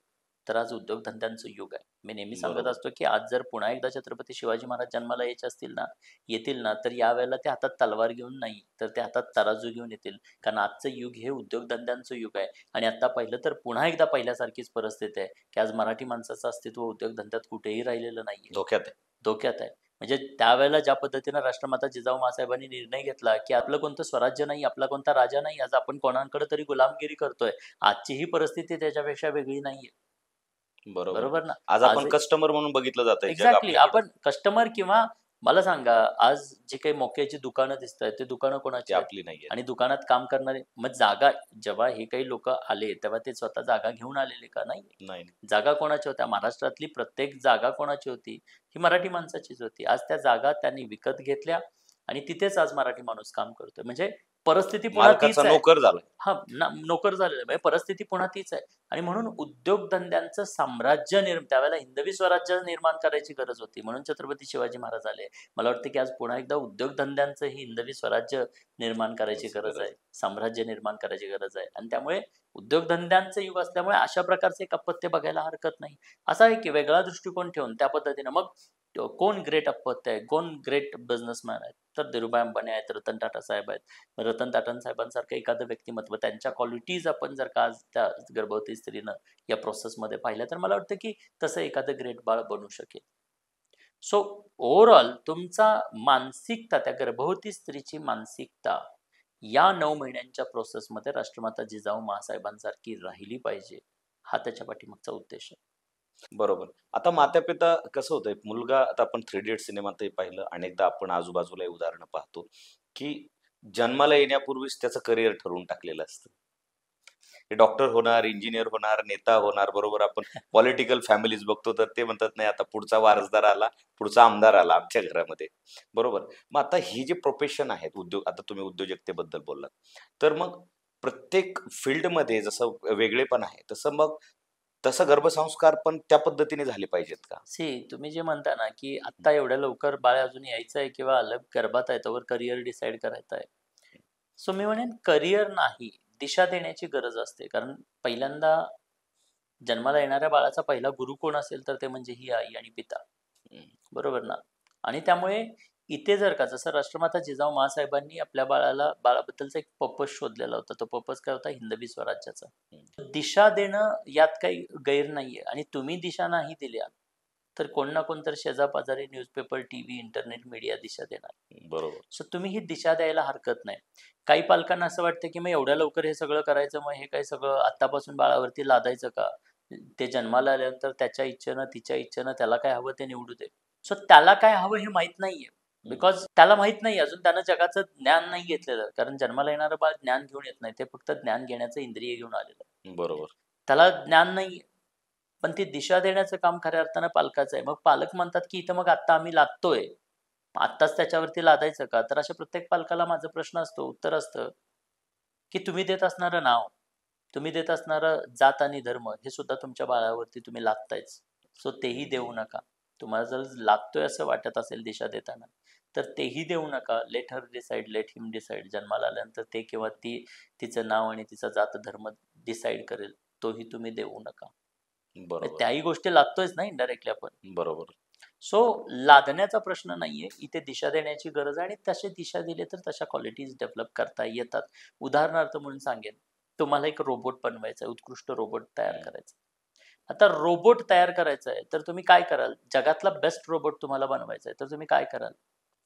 Speaker 1: तर आज उद्योगधंद्यांचं युग आहे. मी नेहमी सांगत
Speaker 2: बरोबर.
Speaker 1: असतो की आज जर पुन्हा एकदा छत्रपती शिवाजी महाराज जन्माला येतील ना, तर यावेळेला ते हातात तलवार घेऊन नाही, तर ते हातात तराजू घेऊन येतील. कारण आजचं युग हे उद्योगधंद्यांचं युग आहे. आणि आता पाहिलं तर पुन्हा एकदा पहिल्यासारखीच परिस्थिती आहे की आज मराठी माणसाचं अस्तित्व उद्योगधंद्यात कुठेही राहिलेलं नाहीये,
Speaker 2: धोक्यात आहे.
Speaker 1: धोक्यात आहे. म्हणजे त्यावेळेला ज्या पद्धतीनं राष्ट्रमाता जिजाऊ मासाहेबांनी निर्णय घेतला की आपलं कोणतं स्वराज्य नाही, आपला कोणता राजा नाही, आज आपण कोणाकडे तरी गुलामगिरी करतोय, आजची ही परिस्थिती त्याच्यापेक्षा वेगळी नाहीये,
Speaker 2: बरोबर.
Speaker 1: बरोबर ना?
Speaker 2: आज आपण कस्टमर म्हणून बघितलं जात आहे जग
Speaker 1: एक्झॅक्टली.
Speaker 2: आपल्याकडे.
Speaker 1: आपण कस्टमर किंवा मला सांगा, आज जे काही मोक्याची दुकानं दिसत आहेत ते दुकानं
Speaker 2: ती
Speaker 1: कोणाची आहेत?
Speaker 2: आपली नाहीये.
Speaker 1: आणि दुकानात काम करणारे, मग जागा जेव्हा हे काही लोक आले तेव्हा ते स्वतः जागा घेऊन आलेले का? नाही.
Speaker 2: नाही.
Speaker 1: जागा कोणाच्या होत्या? महाराष्ट्रातली प्रत्येक जागा कोणाची होती? ही मराठी माणसाचीच होती. आज त्या जागा त्यांनी विकत घेतल्या आणि तिथेच आज मराठी माणूस काम करतोय. म्हणजे परिस्थिती पुन्हा तीच
Speaker 2: मालकाचा
Speaker 1: आहे.
Speaker 2: नोकर झालाय.
Speaker 1: हा नोकर झालेला म्हणजे परिस्थिती पुन्हा तीच आहे. आणि म्हणून उद्योगधंद्यांचं साम्राज्य त्यावेळेला हिंदवी स्वराज्य निर्माण करायची गरज होती, म्हणून छत्रपती शिवाजी महाराज आले. मला वाटतं की आज पुन्हा एकदा उद्योगधंद्यांचं ही हिंदवी स्वराज्य निर्माण करायची गरज आहे, साम्राज्य निर्माण करायची गरज आहे. आणि त्यामुळे उद्योगधंद्यांचं युग असल्यामुळे अशा प्रकारचे एक अपत्य बघायला हरकत नाही. असा आहे की वेगळा दृष्टिकोन ठेवून त्या पद्धतीनं मग कोण ग्रेट अपत्य आहे, कोण ग्रेट बिझनेसमॅन आहेत? तर धीरूभाई अंबानी आहेत, रतन टाटा साहेब आहेत. रतन टाटा साहेबांसारखं एखादं व्यक्तिमत्व, त्यांच्या क्वालिटीज आपण जर का आज त्या गर्भवती स्त्रीनं या प्रोसेसमध्ये पाहिल्या, तर मला वाटतं की तसं एखादं ग्रेट बाळ बनू शकेल. सो ओव्हरऑल तुमचा मानसिकता, त्या गर्भवती स्त्रीची मानसिकता या 9 महिन्यांच्या प्रोसेसमध्ये राष्ट्रमाता जिजाऊ मासाहेबांसारखी राहिली पाहिजे, हा त्याच्या पाठीमागचा उद्देश आहे.
Speaker 2: बरोबर. आता माता-पिता कसं होतंय, मुलगा आता आपण थ्री इडियट्स सिनेमातही पाहिलं, अनेकदा आपण आजूबाजूला ही उदाहरणं पाहतो, की जन्माला येण्यापूर्वीच त्याचं करिअर ठरवून टाकलेलं असतं. हे डॉक्टर होणार, इंजिनियर होणार, नेता होणार. बरोबर आपण पॉलिटिकल फॅमिलीज बघतो तर ते म्हणतात नाही आता पुढचा वारसदार आला, पुढचा आमदार आला आमच्या घरामध्ये. बरोबर. मग आता ही जी प्रोफेशन आहेत, उद्योग, आता तुम्ही उद्योजकतेबद्दल बोललात. तर मग प्रत्येक फील्डमध्ये जसं वेगळेपण आहे, तसं गर्भसंस्कार पण त्या पद्धतीने झाले पाहिजेत का?
Speaker 1: तुम्ही जे म्हणता ना की आता एवढ्या लवकर बाळ अजून यायचं आहे किंवा अलग गर्भात आहे तोवर करिअर डिसाईड करायचं आहे. सो मी म्हणेन करिअर नाही, दिशा देण्याची गरज असते. कारण पहिल्यांदा जन्माला येणाऱ्या बाळाचा पहिला गुरु कोण असेल तर ते म्हणजे ही आई आणि पिता, बरोबर ना? आणि त्यामुळे इथे जर का जसं राष्ट्रमाता जिजाऊ माँसाहेबांनी आपल्या बाळाबद्दलचा एक पर्पज शोधलेला होता, तो पर्पज काय होता? हिंदवी स्वराज्याचा. दिशा देणं यात काही गैर नाहीये, आणि तुम्ही दिशा नाही दिल्या तर कोण ना कोण तर शेजापाजारी, न्यूजपेपर, टीव्ही, इंटरनेट, मीडिया दिशा देणार.
Speaker 2: बरोबर.
Speaker 1: सो तुम्ही ही दिशा द्यायला हरकत नाही. काही पालकांना असं वाटतं की मग एवढ्या लवकर हे सगळं करायचं, मग हे काय सगळं आतापासून बाळावरती लादायचं का? ते जन्माला आल्यानंतर त्याच्या इच्छेनं, तिच्या इच्छेनं त्याला काय हवं ते निवडू दे. सो त्याला काय हवं हे माहित नाहीये, बिकॉज त्याला माहित नाही अजून, त्यानं जगाचं ज्ञान नाही घेतलेलं. कारण जन्माला येणारं बाळ ज्ञान घेऊन येत नाही, ते फक्त ज्ञान घेण्याचं इंद्रिय घेऊन आलेलं.
Speaker 2: बरोबर.
Speaker 1: त्याला ज्ञान नाहीये, पण ती दिशा देण्याचं काम खऱ्या अर्थानं पालकाचं आहे. मग पालक म्हणतात की इथं मग आता आम्ही लादतोय, आत्ताच त्याच्यावरती लादायचं का? तर अशा प्रत्येक पालकाला माझा प्रश्न असतो, उत्तर असतं की तुम्ही देत असणारं नाव, तुम्ही देत असणारं जात आणि धर्म, हे सुद्धा तुमच्या बाळावरती तुम्ही लादतायच. सो तेही देऊ नका. तुम्हाला जर लादतोय असं वाटत असेल दिशा देताना, तर तेही देऊ नका. Let her decide, let him decide. जन्माला आल्यानंतर ते किंवा ती तिचं नाव आणि तिचा जात धर्म डिसाईड करेल, तोही तुम्ही देऊ नका.
Speaker 2: बरोबर.
Speaker 1: त्याही गोष्टी लादतोयच ना इनडायरेक्टली आपण.
Speaker 2: बरोबर.
Speaker 1: सो लादण्याचा प्रश्न नाहीये, इथे दिशा देण्याची गरज आहे, आणि तसे दिशा दिले तर तशा क्वालिटीज डेव्हलप करता येतात. उदाहरणार्थ म्हणून सांगेन, तुम्हाला एक रोबोट बनवायचा आहे, उत्कृष्ट रोबोट तयार करायचा. आता रोबोट तयार करायचा आहे तर तुम्ही काय कराल? जगातला बेस्ट रोबोट तुम्हाला बनवायचा आहे तर तुम्ही काय कराल?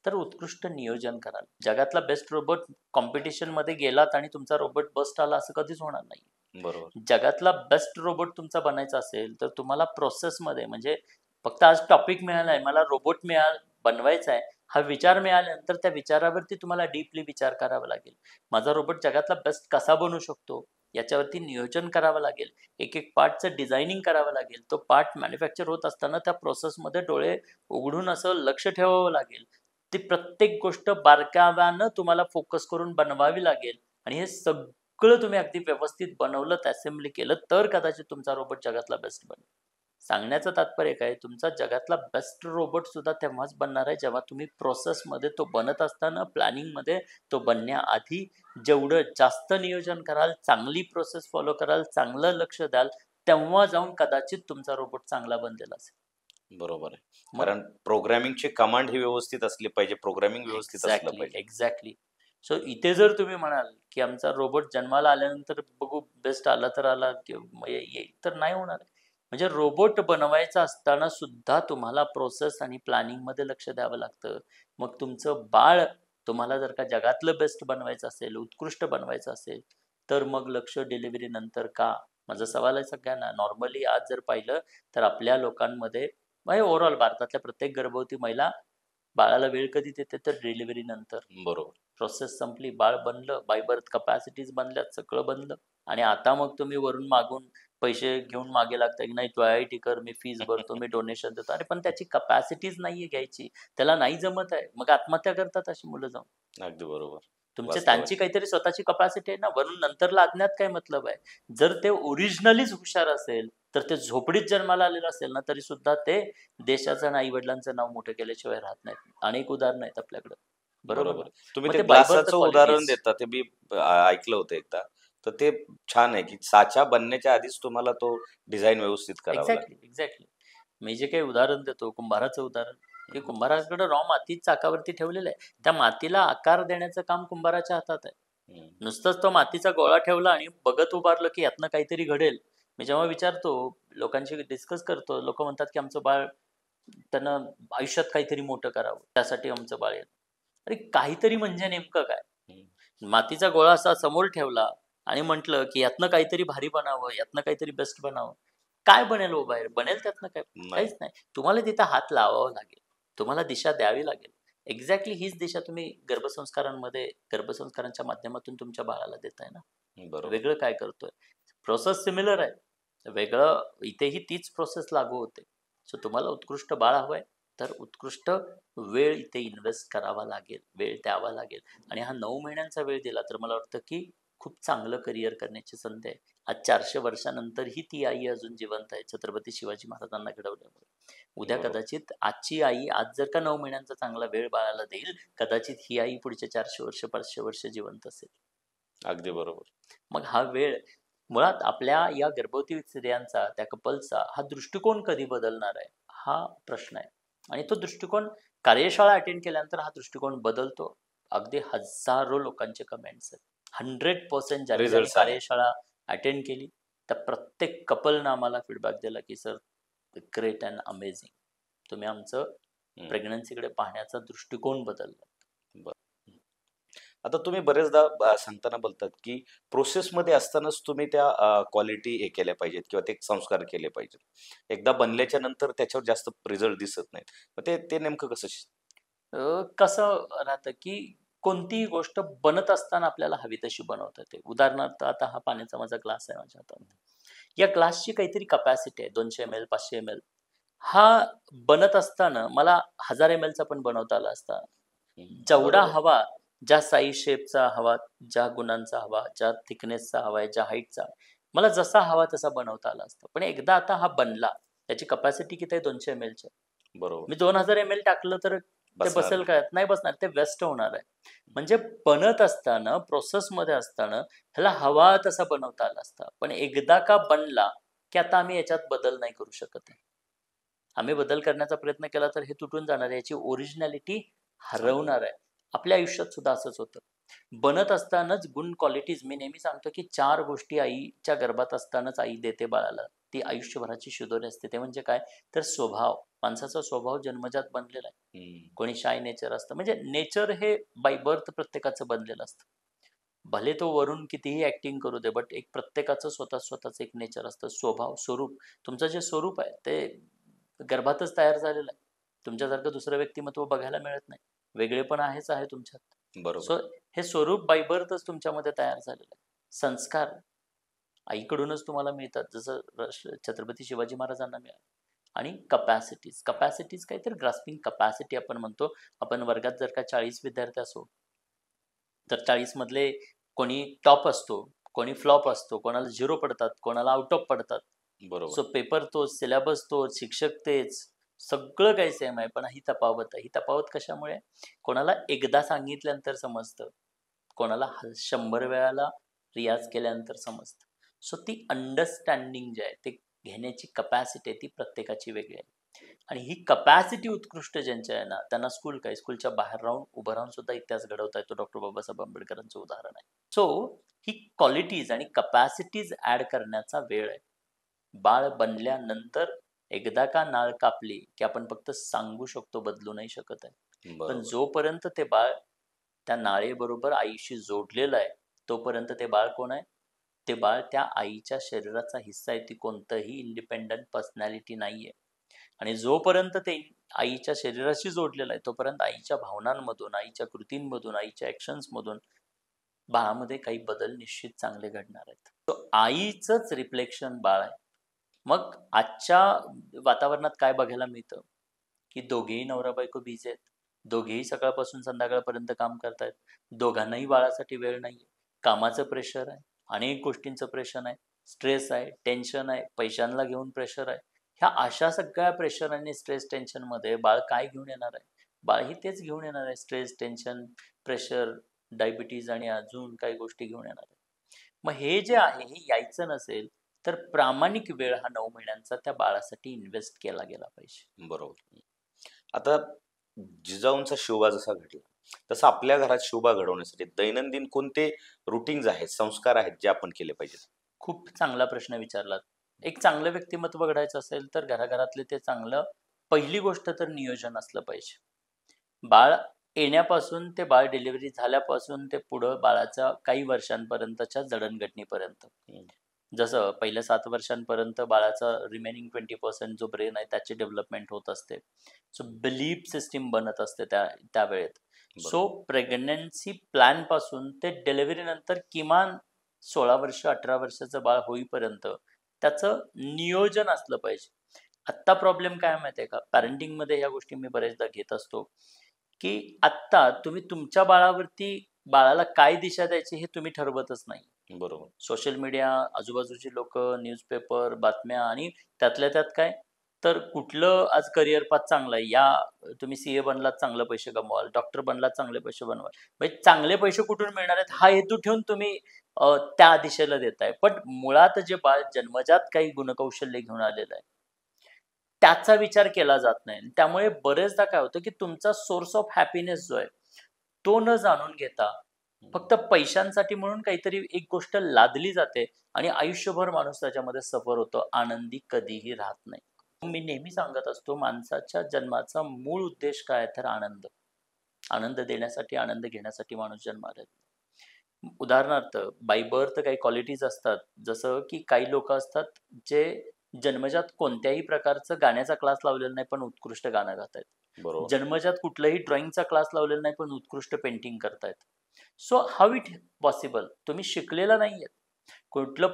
Speaker 1: तर उत्कृष्ट नियोजन कराल. जगातला बेस्ट रोबोट कॉम्पिटिशन मध्ये गेलात आणि तुमचा रोबोट बस्ट आला असं कधीच होणार नाही.
Speaker 2: बरोबर.
Speaker 1: जगातला बेस्ट रोबोट तुमचा बनायचा असेल तर तुम्हाला प्रोसेसमध्ये, म्हणजे फक्त आज टॉपिक मिळालाय, मला रोबोट बनवायचा आहे, हा विचार मिळाल्यानंतर त्या विचारावरती तुम्हाला डीपली विचार करावा लागेल. माझा रोबोट जगातला बेस्ट कसा बनू शकतो याच्यावरती नियोजन करावं लागेल. एक एक पार्टचं डिझायनिंग करावं लागेल. तो पार्ट मॅन्युफॅक्चर होत असताना त्या प्रोसेसमध्ये डोळे उघडून असं लक्ष ठेवावं लागेल. ती प्रत्येक गोष्ट बारकाव्यानं तुम्हाला फोकस करून बनवावी लागेल, आणि हे सगळं तुम्ही अगदी व्यवस्थित बनवलं, असेंब्ली केलं, तर कदाचित तुमचा रोबोट जगातला बेस्ट बनेल. सांगण्याचं तात्पर्य काय? तुमचा जगातला बेस्ट रोबोट सुद्धा तेव्हाच बनणार आहे जेव्हा तुम्ही प्रोसेसमध्ये, तो बनत असताना प्लॅनिंगमध्ये, तो बनण्याआधी जेवढं जास्त नियोजन कराल, चांगली प्रोसेस फॉलो कराल, चांगलं लक्ष द्याल, तेव्हा जाऊन कदाचित तुमचा रोबोट चांगला बनलेला असेल.
Speaker 2: बरोबर आहे. कारण प्रोग्रामिंगचे कमांड हे व्यवस्थित असले पाहिजे, प्रोग्रामिंग व्यवस्थित असलं पाहिजे.
Speaker 1: एक्झॅक्टली. सो इथे जर तुम्ही म्हणाल की आमचा रोबोट जन्माला आल्यानंतर बघू बेस्ट आला तर आला, येईल तर नाही होणार. म्हणजे रोबोट बनवायचा असताना सुद्धा तुम्हाला प्रोसेस आणि प्लॅनिंग मध्ये लक्ष द्यावं लागतं. मग तुमचं बाळ, तुम्हाला जर का जगातलं बेस्ट बनवायचं असेल, उत्कृष्ट बनवायचं असेल, तर मग लक्ष डिलिव्हरी नंतर का? माझा सवाल आहे सगळ्यांना. नॉर्मली आज जर पाहिलं तर आपल्या लोकांमध्ये, म्हणजे ओव्हरऑल भारतातल्या प्रत्येक गर्भवती महिला बाळाला वेळ कधी देते? तर डिलिव्हरी नंतर.
Speaker 2: बरोबर.
Speaker 1: प्रोसेस संपली, बाळ बनलं, बाय बर्थ कपॅसिटीज बनल्यात, सगळं बनलं, आणि आता मग तुम्ही वरून मागून पैसे घेऊन मागे लागताय की नाही तू IIT कर, मी फीस भरतो, मी डोनेशन देतो. अरे पण त्याची कपॅसिटीज नाहीये घ्यायची, त्याला नाही जमत आहे, मग आत्महत्या करतात अशी मुलं जाऊन.
Speaker 2: अगदी बरोबर.
Speaker 1: त्यांची काहीतरी स्वतःची कपॅसिटी आहे ना, वरून नंतर लादण्यात काय मतलब आहे? जर ते ओरिजिनलीच हुशार असेल, तर ते झोपडीत जन्माला आलेलं असेल ना, तरी सुद्धा ते देशाचं आणि आई वडिलांचं नाव मोठं केल्याशिवाय राहत नाहीत. अनेक उदाहरणं आहेत आपल्याकडे. बरोबर.
Speaker 2: तुम्ही
Speaker 1: मग
Speaker 2: ते
Speaker 1: ते by birth
Speaker 2: ग्लासाचं
Speaker 1: qualities.
Speaker 2: उदाहरण देता, ते मी ऐकलं होतं एकदा. तर ते छान आहे की साचा बनण्याच्या आधीच तुम्हाला तो डिझाईन व्यवस्थित करावा लागेल.
Speaker 1: एक्झॅक्टली. मी जे काही उदाहरण देतो, कुंभाराचं उदाहरण, की कुंभाराकडे रॉ माती चाकावरती ठेवलेलं आहे. त्या मातीला आकार देण्याचं काम कुंभाराच्या हातात आहे. नुसतंच तो मातीचा गोळा ठेवला आणि बघत उभारलं की यातनं काहीतरी घडेल. मी जेव्हा विचारतो, लोकांशी डिस्कस करतो, लोक म्हणतात की आमचं बाळ, त्यानं आयुष्यात काहीतरी मोठं करावं, त्यासाठी आमचं बाळ येतं. अरे काहीतरी म्हणजे नेमकं काय? मातीचा गोळा असा समोर ठेवला आणि म्हटलं की यातनं काहीतरी भारी बनावं, यातनं काहीतरी बेस्ट बनावं. काय बनेल हो बाहेर? बनेल त्यातनं काय? काहीच नाही. तुम्हाला तिथं हात लावावा लागेल, तुम्हाला दिशा द्यावी लागेल. एक्झॅक्टली हीच दिशा तुम्ही गर्भसंस्कारांच्या माध्यमातून तुमच्या बाळाला देताय ना. वेगळं काय करतोय? प्रोसेस सिमिलर आहे, वेगळं इथेही तीच प्रोसेस लागू होते. सो तुम्हाला उत्कृष्ट बाळ हवंय तर उत्कृष्ट वेळ इथे इन्व्हेस्ट करावा लागेल, वेळ द्यावा लागेल. आणि हा 9 महिन्यांचा वेळ दिला तर मला वाटतं की खूप चांगलं करिअर करण्याची संधी आहे. आज 400 वर्षानंतरही ती आई अजून जिवंत आहे, छत्रपती शिवाजी महाराजांना घडवल्यामुळे. उद्या कदाचित आजची आई आज जर का 9 महिन्यांचा चांगला वेळ बाळाला देईल, कदाचित ही आई पुढच्या 400 वर्ष 500 वर्ष जिवंत असेल.
Speaker 2: अगदी बरोबर.
Speaker 1: मग हा वेळ, मुळात आपल्या या गर्भवती स्त्रियांचा, त्या कपल्सचा हा दृष्टिकोन कधी बदलणार आहे, हा प्रश्न आहे. आणि तो दृष्टिकोन कार्यशाळा अटेंड केल्यानंतर हा दृष्टिकोन बदलतो. अगदी हजारो लोकांचे कमेंट्स आहेत. 100% ज्यांनी ज्यांनी
Speaker 2: रिझल्ट आले.
Speaker 1: कार्यशाळा अटेंड केली त्या प्रत्येक कपलनं आम्हाला फीडबॅक दिला की सर ग्रेट अँड अमेझिंग, तुम्ही आमचं प्रेग्नन्सीकडे पाहण्याचा दृष्टिकोन बदलला.
Speaker 2: आता तुम्ही बरेचदा सांगताना बोलतात की प्रोसेसमध्ये असतानाच तुम्ही त्या क्वालिटी हे केल्या पाहिजेत किंवा ते संस्कार केले पाहिजेत. एकदा बनल्याच्या नंतर त्याच्यावर जास्त रिझल्ट दिसत नाहीत. मग ते नेमकं कसं
Speaker 1: कसं राहतं की कोणतीही गोष्ट बनत असताना आपल्याला हवी तशी बनवता येते. उदाहरणार्थ आता हा पाण्याचा माझा ग्लास आहे माझ्या हातात. या ग्लासची काहीतरी कपॅसिटी आहे 200 ml 500 ml. हा बनत असताना मला 1000 ml चा पण बनवता आला असता. जेवढा
Speaker 2: बरोबर.
Speaker 1: हवा, ज्या साईज शेपचा हवा, ज्या गुणांचा हवा, ज्या थिकनेसचा हवा आहे, ज्या हाईटचा, मला जसा हवा तसा बनवता आला असता. पण एकदा आता हा बनला, त्याची कपॅसिटी किती आहे 200 ml ची.
Speaker 2: बरोबर.
Speaker 1: मी 2000 ml टाकलं तर ते
Speaker 2: बसणार
Speaker 1: बसेल
Speaker 2: नाही.
Speaker 1: काय? नाही बसणार, ते वेस्ट होणार आहे. म्हणजे बनत असताना, प्रोसेसमध्ये असताना ह्याला हवा तसा बनवता आला असता. पण एकदा का बनला, की आता आम्ही याच्यात बदल नाही करू शकत आहे. आम्ही बदल करण्याचा प्रयत्न केला तर हे तुटून जाणार आहे. याची ओरिजिनॅलिटी हरवणार आहे. आपल्या आयुष्यात सुद्धा असंच होतं. बनत असतानाच गुड क्वालिटीज, मी नेहमी सांगतो की 4 गोष्टी आईच्या गर्भात असतानाच आई देते बाळाला. ती आयुष्यभराची शिदोरी असते. ते म्हणजे काय? तर स्वभाव. माणसाचा स्वभाव जन्मजात बनलेला आहे. कोणी शाय नेचर असतं. म्हणजे नेचर हे बाय बर्थ प्रत्येकाचं बनलेलं असतं. भले तो वरून कितीही ऍक्टिंग करू दे, बट एक प्रत्येकाचं स्वतःच एक नेचर असतं. स्वभाव, स्वरूप. तुमचं जे स्वरूप आहे ते गर्भातच तयार झालेलं आहे. तुमच्यासारखं दुसरं व्यक्तिमत्व बघायला मिळत नाही. वेगळेपण आहेच आहे तुमच्यात.
Speaker 2: बरोबर.
Speaker 1: सो हे स्वरूप बाय बर्थच तुमच्यामध्ये तयार झालेलं आहे. संस्कार आईकडूनच तुम्हाला मिळतात, जसं छत्रपती शिवाजी महाराजांना मिळालं. आणि कपॅसिटीज काहीतरी ग्रास्पिंग कपॅसिटी आपण म्हणतो. आपण वर्गात जर का 40 विद्यार्थी असो तर 40 मधले कोणी टॉप असतो, कोणी फ्लॉप असतो, कोणाला 0 पडतात, कोणाला आउट ऑफ पडतात.
Speaker 2: बरोबर.
Speaker 1: सो पेपर तोच, सिलेबस तोच, शिक्षक तेच, सगळं काही सेम आहे. पण ही तफावत आहे. ही तफावत कशामुळे? कोणाला एकदा सांगितल्यानंतर समजतं, कोणाला 100 वेळाला रियाज केल्यानंतर समजतं. सो ती अंडरस्टँडिंग जे आहे, ते घेण्याची कपॅसिटी आहे, ती प्रत्येकाची वेगळी आहे. आणि ही कपॅसिटी उत्कृष्ट ज्यांच्या आहे ना, त्यांना स्कूल काय, स्कूलच्या बाहेर राहून उभं राहून सुद्धा इतिहास घडवता येतो. डॉक्टर बाबासाहेब आंबेडकरांचं उदाहरण आहे. सो ही क्वालिटीज आणि कपॅसिटीज ऍड करण्याचा वेळ आहे. बाळ बनल्यानंतर एकदा का नाळ कापली की आपण फक्त सांगू शकतो, बदलू नाही शकत आहे. पण
Speaker 2: बरोबर.
Speaker 1: जोपर्यंत ते बाळ त्या नाळेबरोबर आईशी जोडलेलं आहे, तोपर्यंत ते बाळ कोण आहे? ते बाळ त्या आईच्या शरीराचा हिस्सा आहे. ती कोणतंही इंडिपेंडंट पर्सनॅलिटी नाहीये. आणि जोपर्यंत ते आईच्या शरीराशी जोडलेलं आहे, तोपर्यंत आईच्या भावनांमधून, आईच्या कृतींमधून, आईच्या ऍक्शन्समधून बाळामध्ये काही बदल निश्चित चांगले घडणार आहेत. तो आईचंच रिफ्लेक्शन बाळ आहे. मग आजच्या वातावरणात काय बघायला मिळतं? की दोघेही नवरा बायको बिझी आहेत. दोघेही सकाळपासून संध्याकाळपर्यंत काम करतायत. दोघांनाही बाळासाठी वेळ नाहीये. कामाचं प्रेशर आहे, अनेक गोष्टींचं प्रेशर आहे, स्ट्रेस आहे, टेन्शन आहे, पैशांना घेऊन प्रेशर आहे. ह्या अशा सगळ्या प्रेशर आणि स्ट्रेस टेन्शनमध्ये बाळ काय घेऊन येणार आहे? बाळही तेच घेऊन येणार आहे. स्ट्रेस, टेन्शन, प्रेशर, डायबिटीज आणि अजून काही गोष्टी घेऊन येणार आहे. मग हे जे आहे, हे यायचं नसेल तर प्रामाणिक वेळ हा 9 महिन्यांचा त्या बाळासाठी इन्व्हेस्ट केला गेला पाहिजे.
Speaker 2: बरोबर. आता जिजाऊंचा शिवबा जसा घडला, तसं आपल्या घरात शिवबा घडवण्यासाठी दैनंदिन कोणते रुटीन्स आहेत, संस्कार आहेत जे आपण केले पाहिजेत?
Speaker 1: खूप चांगला प्रश्न विचारलात. एक चांगलं व्यक्तिमत्व घडायचं असेल तर घराघरातले ते चांगलं, पहिली गोष्ट तर नियोजन असलं पाहिजे. बाळ येण्यापासून ते बाळ डिलिव्हरी झाल्यापासून ते पुढं बाळाच्या काही वर्षांपर्यंतच्या जडणघडणीपर्यंत. जसं पहिल्या 7 वर्षांपर्यंत बाळाचा रिमेनिंग 20% जो ब्रेन आहे त्याची डेव्हलपमेंट होत असते. सो बिलीफ सिस्टीम बनत असते त्या वेळेत. सो प्रेग्नन्सी प्लॅन पासून ते डिलिव्हरी नंतर किमान 16 वर्ष 18 वर्षाचं बाळ होईपर्यंत त्याचं नियोजन असलं पाहिजे. आत्ता प्रॉब्लेम काय माहिती आहे का? पॅरेंटिंगमध्ये ह्या गोष्टी मी बरेचदा घेत असतो की आत्ता तुम्ही तुमच्या बाळाला काय दिशा द्यायची हे तुम्ही ठरवतच नाही.
Speaker 2: बरोबर.
Speaker 1: सोशल मीडिया, आजूबाजूची लोक, न्यूजपेपर, बातम्या आणि त्यातल्या त्यात काय तर कुठलं आज करिअर पाथ चांगलं आहे, या तुम्ही सीए बनलात चांगले पैसे कमवाल, डॉक्टर बनलात चांगले पैसे बनवाल, म्हणजे चांगले पैसे कुठून मिळणार आहेत हा हेतू ठेवून तुम्ही त्या दिशेला देताय. पण मुळात जे बाळ जन्मजात काही गुणकौशल्य घेऊन आलेलं आहे त्याचा विचार केला जात नाही. त्यामुळे बरेचदा काय होतं की तुमचा सोर्स ऑफ हॅपीनेस जो आहे तो न जाणून घेता फक्त पैशांसाठी म्हणून काहीतरी एक गोष्ट लादली जाते आणि आयुष्यभर माणूस त्याच्यामध्ये सफर होतो, आनंदी कधीही राहत नाही. मी नेहमी सांगत असतो, माणसाच्या जन्माचा मूळ उद्देश काय आहे तर आनंद. आनंद देण्यासाठी, आनंद घेण्यासाठी माणूस जन्माला येतो. उदाहरणार्थ बाय बर्थ काही क्वालिटीज असतात, जसं की काही लोक असतात जे जन्मजात कोणत्याही प्रकारचं गाण्याचा क्लास लावलेला नाही पण उत्कृष्ट गाणं गात आहेत.
Speaker 2: बरोबर.
Speaker 1: जन्मजात कुठलाही ड्रॉइंगचा क्लास लावलेला नाही पण उत्कृष्ट पेंटिंग करतायत. So how it possible? तुम्ही शिकलेला नाहीये, कुठलं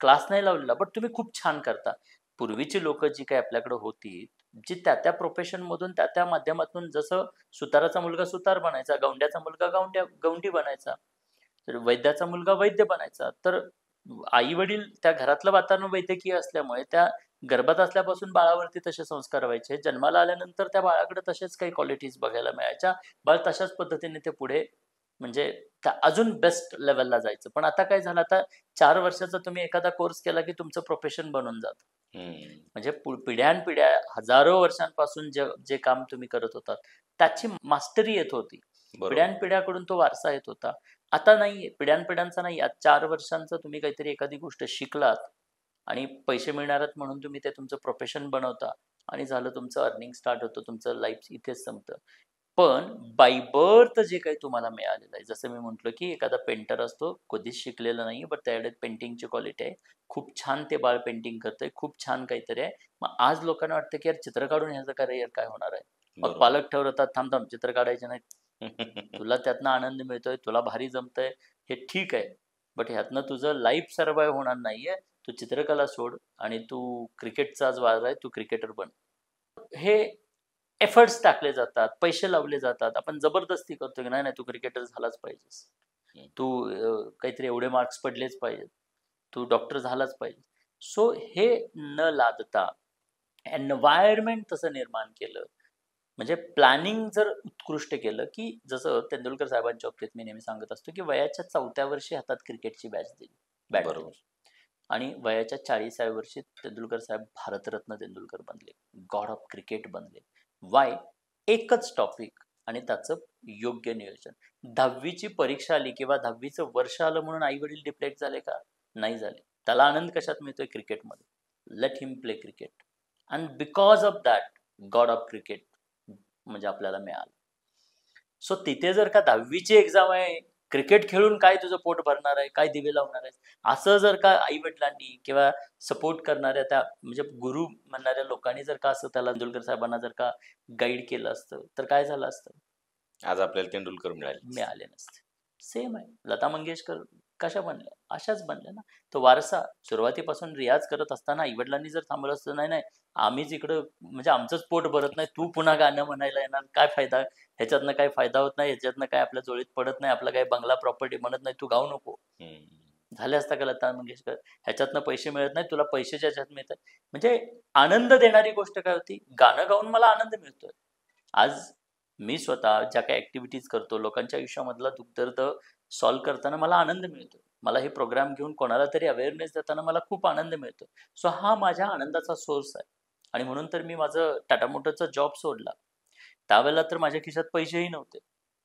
Speaker 1: क्लास नाही लावलेला, बट तुम्ही खूप छान करता. पूर्वीची लोक जी काही आपल्याकडे होती, जी त्या प्रोफेशन मधून त्या माध्यमातून, जसं सुताराचा मुलगा सुतार बनायचा, गौंड्याचा मुलगा गौंडी बनायचा, तर वैद्याचा मुलगा वैद्य बनायचा. तर आई वडील त्या घरातलं वातावरण वैद्यकीय असल्यामुळे त्या गर्भात असल्यापासून बाळावरती तसे संस्कार व्हायचे. जन्माला आल्यानंतर त्या बाळाकडे तसेच काही क्वालिटीज बघायला मिळायच्या. बाळ तशाच पद्धतीने ते पुढे म्हणजे त्या अजून बेस्ट लेवलला जायचं. पण आता काय झालं, आता 4 वर्षाचा तुम्ही एखादा कोर्स केला की तुमचं प्रोफेशन बनून जातं. म्हणजे पिढ्यानपिढ्या हजारो वर्षांपासून जे जे काम तुम्ही करत होतात त्याची मास्टरी येत होती.
Speaker 2: बरोबर.
Speaker 1: पिढ्यानपिढ्याकडून तो वारसा येत होता. आता नाहीये, पिढ्यानपिढ्यांचा नाही. आज 4 वर्षांचं तुम्ही काहीतरी एखादी गोष्ट शिकलात आणि पैसे मिळणार आहेत म्हणून तुम्ही ते तुमचं प्रोफेशन बनवता आणि झालं, तुमचं अर्निंग स्टार्ट होतं, तुमचं लाईफ इथेच संपतं. पण बाय बर्थ जे काही तुम्हाला मिळालेलं आहे, जसं मी म्हटलं की एखादा पेंटर असतो, कधीच शिकलेला नाही, बट त्याकडे पेंटिंगची क्वालिटी आहे, खूप छान ते बाळ पेंटिंग करतंय, खूप छान काहीतरी आहे. मग आज लोकांना वाटतं की यार चित्र काढून ह्याचं करिअर काय होणार आहे. मग
Speaker 2: बरोबर.
Speaker 1: पालक ठरवतात, थांब थांब चित्र काढायचे नाहीत, तुला त्यातनं आनंद मिळतोय, तुला भारी जमतंय, हे ठीक आहे, बट ह्यातनं तुझं लाईफ सर्वाइव्ह होणार नाहीये. तू चित्रकला सोड आणि तू क्रिकेटचा आज वार आहे, तू क्रिकेटर बन. हे एफर्ट्स टाकले जातात, पैसे लावले जातात. आपण जबरदस्ती करतो की नाही नाही, तू क्रिकेटर झालाच पाहिजेस, तू काहीतरी एवढे मार्क्स पडलेच पाहिजेत, तू डॉक्टर झालाच पाहिजे. सो हे न लादता एन्व्हायरमेंट तसं निर्माण केलं, म्हणजे प्लॅनिंग जर उत्कृष्ट केलं, की जसं तेंडुलकर साहेबांच्या बाबतीत मी नेहमी सांगत असतो की वयाच्या 4थ्या वर्षी हातात क्रिकेटची बॅट दिली.
Speaker 2: बरोबर.
Speaker 1: आणि वयाच्या 40व्या वर्षी तेंडुलकर साहेब भारतरत्न तेंडुलकर बनले, गॉड ऑफ क्रिकेट बनले. वाय? एकच टॉपिक आणि त्याचं योग्य नियोजन. 10वीची परीक्षा आली किंवा 10वीचं वर्ष आलं म्हणून आई वडील डिप्लेट झाले का? नाही झाले. त्याला आनंद कशात मिळतोय? क्रिकेटमध्ये. Let him play cricket. And because of that God of cricket म्हणजे आपल्याला मिळालं. सो तिथे जर का 10वीची एक्झाम आहे, क्रिकेट खेळून काय तुझं पोट भरणार आहे, काय दिवे लावणार आहे, असं जर का आई वडिलांनी किंवा सपोर्ट करणाऱ्या त्या म्हणजे गुरु म्हणणाऱ्या लोकांनी जर का असं त्याला तेंडुलकर साहेबांना जर का गाईड केलं असतं तर काय झालं असतं?
Speaker 2: आज आपल्याला तेंडुलकर
Speaker 1: मिळाले नसते. सेम आहे. लता मंगेशकर कशा बनल्या? अशाच बनल्या ना. तो वारसा सुरुवातीपासून रियाज करत असताना आईवडिलांनी जर थांबवलं असतं, नाही नाही आम्हीच इकडं म्हणजे आमचंच पोट भरत नाही, तू पुन्हा गाणं म्हणायला येणार, काय फायदा, ह्याच्यातनं काय फायदा होत नाही, ह्याच्यातनं काय आपल्या जोळीत पडत नाही, आपला काही बंगला प्रॉपर्टी म्हणत नाही, तू गाऊ नको. झाले असता का लता मंगेशकर? ह्याच्यातनं पैसे मिळत नाही, तुला पैशाच्या ह्याच्यात मिळतात. म्हणजे आनंद देणारी गोष्ट काय होती? गाणं गाऊन मला आनंद मिळतोय. आज मी स्वतः ज्या काही ऍक्टिव्हिटीज करतो, लोकांच्या आयुष्यामधला दुःखदर्द सॉल्व्ह करताना मला आनंद मिळतो. मला हे प्रोग्राम घेऊन कोणाला तरी अवेअरनेस देताना मला खूप आनंद मिळतो. सो हा माझ्या आनंदाचा सोर्स आहे. आणि म्हणून तर मी माझं टाटा मोटरचा जॉब सोडला. त्यावेळेला तर माझ्या खिशात पैसेही नव्हते,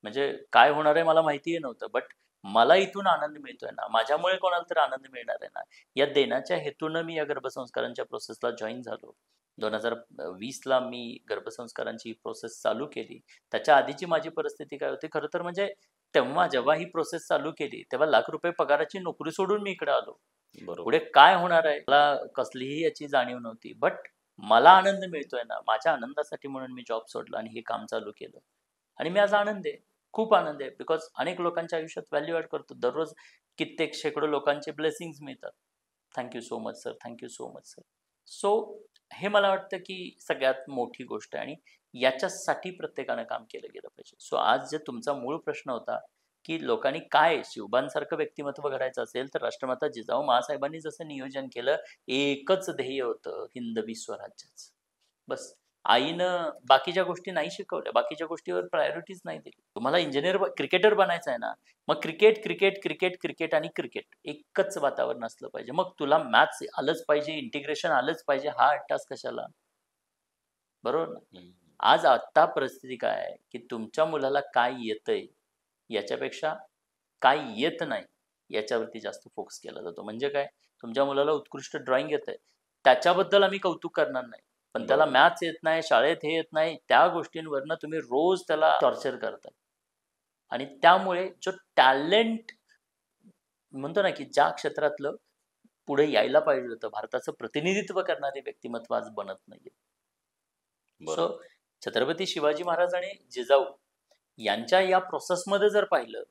Speaker 1: म्हणजे काय होणार आहे मला माहितीही नव्हतं, बट मला इथून आनंद मिळतोय ना, माझ्यामुळे कोणाला तर आनंद मिळणार आहे ना, या देण्याच्या हेतूनं मी या गर्भसंस्कारांच्या प्रोसेसला जॉईन झालो. 2020ला मी गर्भसंस्कारांची प्रोसेस चालू केली. त्याच्या आधीची माझी परिस्थिती काय होती खरं तर, म्हणजे तेव्हा जेव्हा ही प्रोसेस चालू केली तेव्हा ₹1,00,000 पगाराची नोकरी सोडून मी इकडे आलो.
Speaker 2: बरोबर.
Speaker 1: पुढे काय होणार आहे मला कसलीही याची जाणीव नव्हती, बट मला आनंद मिळतोय ना, माझ्या आनंदासाठी म्हणून मी जॉब सोडला आणि हे काम चालू केलं. आणि मी आज आनंद आहे, खूप आनंद आहे, बिकॉज अनेक लोकांच्या आयुष्यात व्हॅल्यू ऍड करतो. दररोज कित्येक शेकडो लोकांचे ब्लेसिंग्स मिळतात. Thank you so much sir, thank you so much sir. So हे मला वाटतं की सगळ्यात मोठी गोष्ट आहे आणि याच्यासाठी प्रत्येकानं काम केलं गेलं पाहिजे. सो आज जे तुमचा मूळ प्रश्न होता की लोकांनी काय शिवबांसारखं व्यक्तिमत्व घडायचं असेल तर राष्ट्रमाता जिजाऊ माँसाहेबांनी जसं नियोजन केलं, एकच ध्येय होतं, हिंदवी स्वराज्याचं. बस आईनं बाकीच्या गोष्टी नाही शिकवल्या, बाकीच्या गोष्टीवर प्रायोरिटीज नाही दिली. तुम्हाला इंजिनियर क्रिकेटर बनायचं आहे ना, मग क्रिकेट क्रिकेट क्रिकेट क्रिकेट आणि क्रिकेट एकच वातावरण असलं पाहिजे. मग तुला मॅथ्स आलंच पाहिजे, इंटिग्रेशन आलंच पाहिजे, हा अट्टास कशाला? बरोबर ना? आज आत्ता परिस्थिती काय आहे की तुमच्या मुलाला काय येतंय याच्यापेक्षा काय येत नाही याच्यावरती जास्त फोकस केला जातो. म्हणजे काय, तुमच्या मुलाला उत्कृष्ट ड्रॉइंग येतंय, त्याच्याबद्दल आम्ही कौतुक करणार नाही, पण त्याला
Speaker 2: बरोबर.
Speaker 1: मॅथ्स येत नाही, शाळेत हे येत नाही, त्या गोष्टींवरनं तुम्ही रोज त्याला टॉर्चर करताय. आणि त्यामुळे जो टॅलेंट म्हणतो ना की ज्या क्षेत्रातलं पुढे यायला पाहिजे होतं, भारताचं प्रतिनिधित्व करणारे व्यक्तिमत्व आज बनत नाहीये. सो
Speaker 2: बरोबर.
Speaker 1: छत्रपती शिवाजी महाराज आणि जिजाऊ यांच्या या प्रोसेसमध्ये जर पाहिलं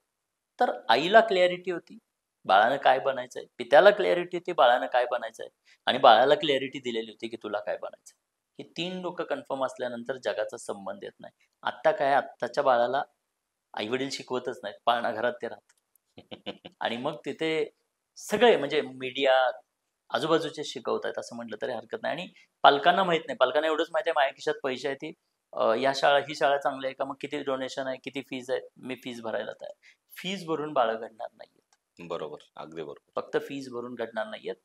Speaker 1: तर आईला क्लॅरिटी होती बाळानं काय बनायचंय, पित्याला क्लॅरिटी होती बाळानं काय बनायचंय, आणि बाळाला क्लॅरिटी दिलेली होती की तुला काय बनायचंय. ही 3 लोक कन्फर्म असल्यानंतर जगाचा संबंध येत नाही. आत्ता काय, आत्ताच्या बाळाला आई वडील शिकवतच नाहीत, पाळणाघरात ते राहतात. आणि मग तिथे सगळे म्हणजे मीडिया आजूबाजूचे शिकवतायत असं म्हटलं तरी हरकत नाही. आणि पालकांना माहित नाही, पालकांना एवढंच माहिती आहे माझ्या खिशात पैसे आहेत, या शाळा ही शाळा चांगली आहे का, मग किती डोनेशन आहे, किती फीज आहे, मी फीज भरायला तयार. फीज भरून बाळं घडणार नाहीयेत,
Speaker 2: बरोबर. अगदी बरोबर.
Speaker 1: फक्त फीज भरून घडणार नाहीयेत.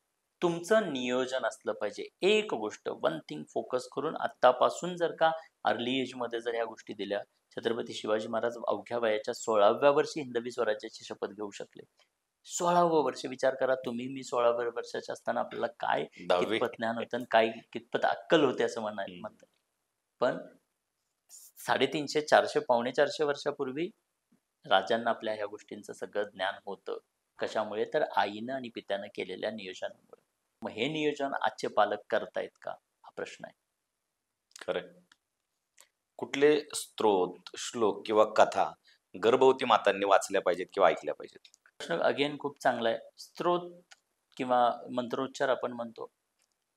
Speaker 1: तुमचं नियोजन असलं पाहिजे. एक गोष्ट वन थिंग फोकस करून आत्तापासून जर का अर्ली एजमध्ये जर ह्या गोष्टी दिल्या, छत्रपती शिवाजी महाराज अवघ्या वयाच्या 16व्या वर्षी हिंदवी स्वराज्याची शपथ घेऊ शकले. 16वं वर्ष विचार करा तुम्ही, मी 16व्या वर्षाचे असताना आपल्याला काय
Speaker 2: 10वी.
Speaker 1: कितपत ज्ञान होतं आणि काय कितपत अक्कल होते असं म्हणतात. पण 350 400 450 वर्षापूर्वी राजांना आपल्या ह्या गोष्टींचं सगळं ज्ञान होतं. कशामुळे, तर आईनं आणि पित्यानं केलेल्या नियोजनामुळे. मग हे नियोजन आजचे पालक करतायत का, हा प्रश्न आहे.
Speaker 2: खरंय. कुठले स्त्रोत, श्लोक किंवा कथा गर्भवती मातांनी वाचल्या पाहिजेत किंवा ऐकल्या पाहिजेत?
Speaker 1: प्रश्न अगेन खूप चांगला आहे. स्त्रोत किंवा मंत्रोच्चार आपण म्हणतो,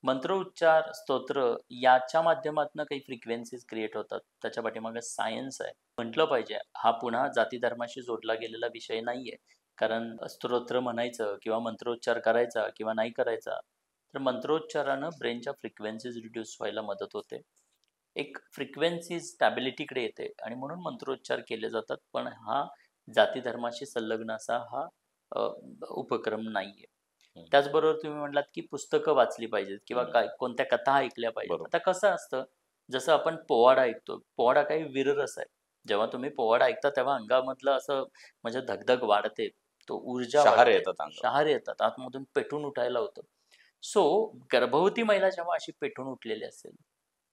Speaker 1: मंत्रोच्चार स्तोत्र याच्या माध्यमातून काही फ्रिक्वेन्सीज क्रिएट होतात, त्याच्या पाठीमागे सायन्स आहे म्हटलं पाहिजे. हा पुन्हा जाती धर्माशी जोडला गेलेला विषय नाहीये. कारण स्तोत्र म्हणायचं किंवा मंत्रोच्चार करायचा किंवा नाही करायचा, तर मंत्रोच्चारानं ब्रेनच्या फ्रिक्वेन्सीज रिड्यूस व्हायला मदत होते, एक फ्रिक्वेन्सी स्टॅबिलिटीकडे येते, आणि म्हणून मंत्रोच्चार केले जातात. पण हा जाती धर्माशी संलग्न असा हा उपक्रम नाहीये. त्याचबरोबर तुम्ही म्हटलात की पुस्तकं वाचली पाहिजेत किंवा काय कोणत्या कथा ऐकल्या पाहिजेत.
Speaker 2: बरोबर.
Speaker 1: आता कसं असतं, जसं आपण पोवाडा ऐकतो, पोवाडा काही वीररस आहे. जेव्हा तुम्ही पोवाडा ऐकता तेव्हा अंगामधलं असं म्हणजे धगधग वाढते, तो ऊर्जा
Speaker 2: शहारे
Speaker 1: वाढते,
Speaker 2: येतात अंगावर.
Speaker 1: शहारे येतात, आतमधून पेटून उठायला होतं. सो गर्भवती महिला जेव्हा अशी पेटून उठलेली असेल,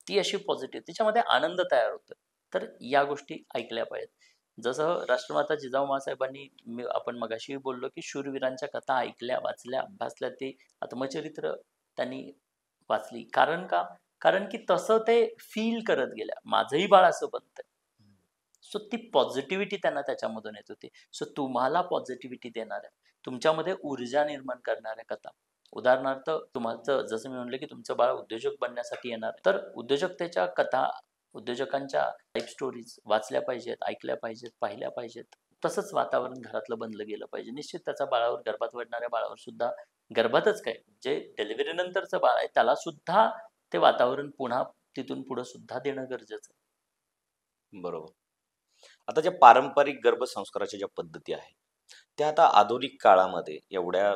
Speaker 1: ती अशी पॉझिटिव्ह, तिच्यामध्ये आनंद तयार होतो, तर या गोष्टी ऐकल्या पाहिजेत. जसं राष्ट्रमाता जिजाऊ माँसाहेबांनी, आपण मगाशी बोललो की शूरवीरांच्या कथा ऐकल्या, वाचल्या, अभ्यासल्या, ते आत्मचरित्र त्यांनी वाचली. कारण का, कारण की तसं ते फील करत गेल्या, माझंही बाळ असं बनतंय. सो ती पॉझिटिव्हिटी त्यांना त्याच्यामधून येत होती. सो तुम्हाला पॉझिटिव्हिटी देणाऱ्या, तुमच्यामध्ये ऊर्जा निर्माण करणाऱ्या कथा, उदाहरणार्थ तुमचं जसं मी म्हणलं की तुमचं बाळ उद्योजक बनण्यासाठी येणार, तर उद्योजकतेच्या कथा, उद्योजकांच्या लाईफ स्टोरीज वाचल्या पाहिजेत, ऐकल्या पाहिजेत, पाहिल्या पाहिजेत. तसंच वातावरण घरातलं बनलं गेलं पाहिजे. निश्चित त्याचा बाळावर, गर्भात वाढणाऱ्या बाळावर सुद्धा, गर्भातच काय, जे डिलिव्हरी नंतरचं बाळ आहे त्याला सुद्धा ते वातावरण पुन्हा तिथून पुढे सुद्धा देणं गरजेचं आहे.
Speaker 2: बरोबर. आता ज्या पारंपरिक गर्भसंस्काराच्या ज्या पद्धती आहेत, त्या आता आधुनिक काळामध्ये एवढ्या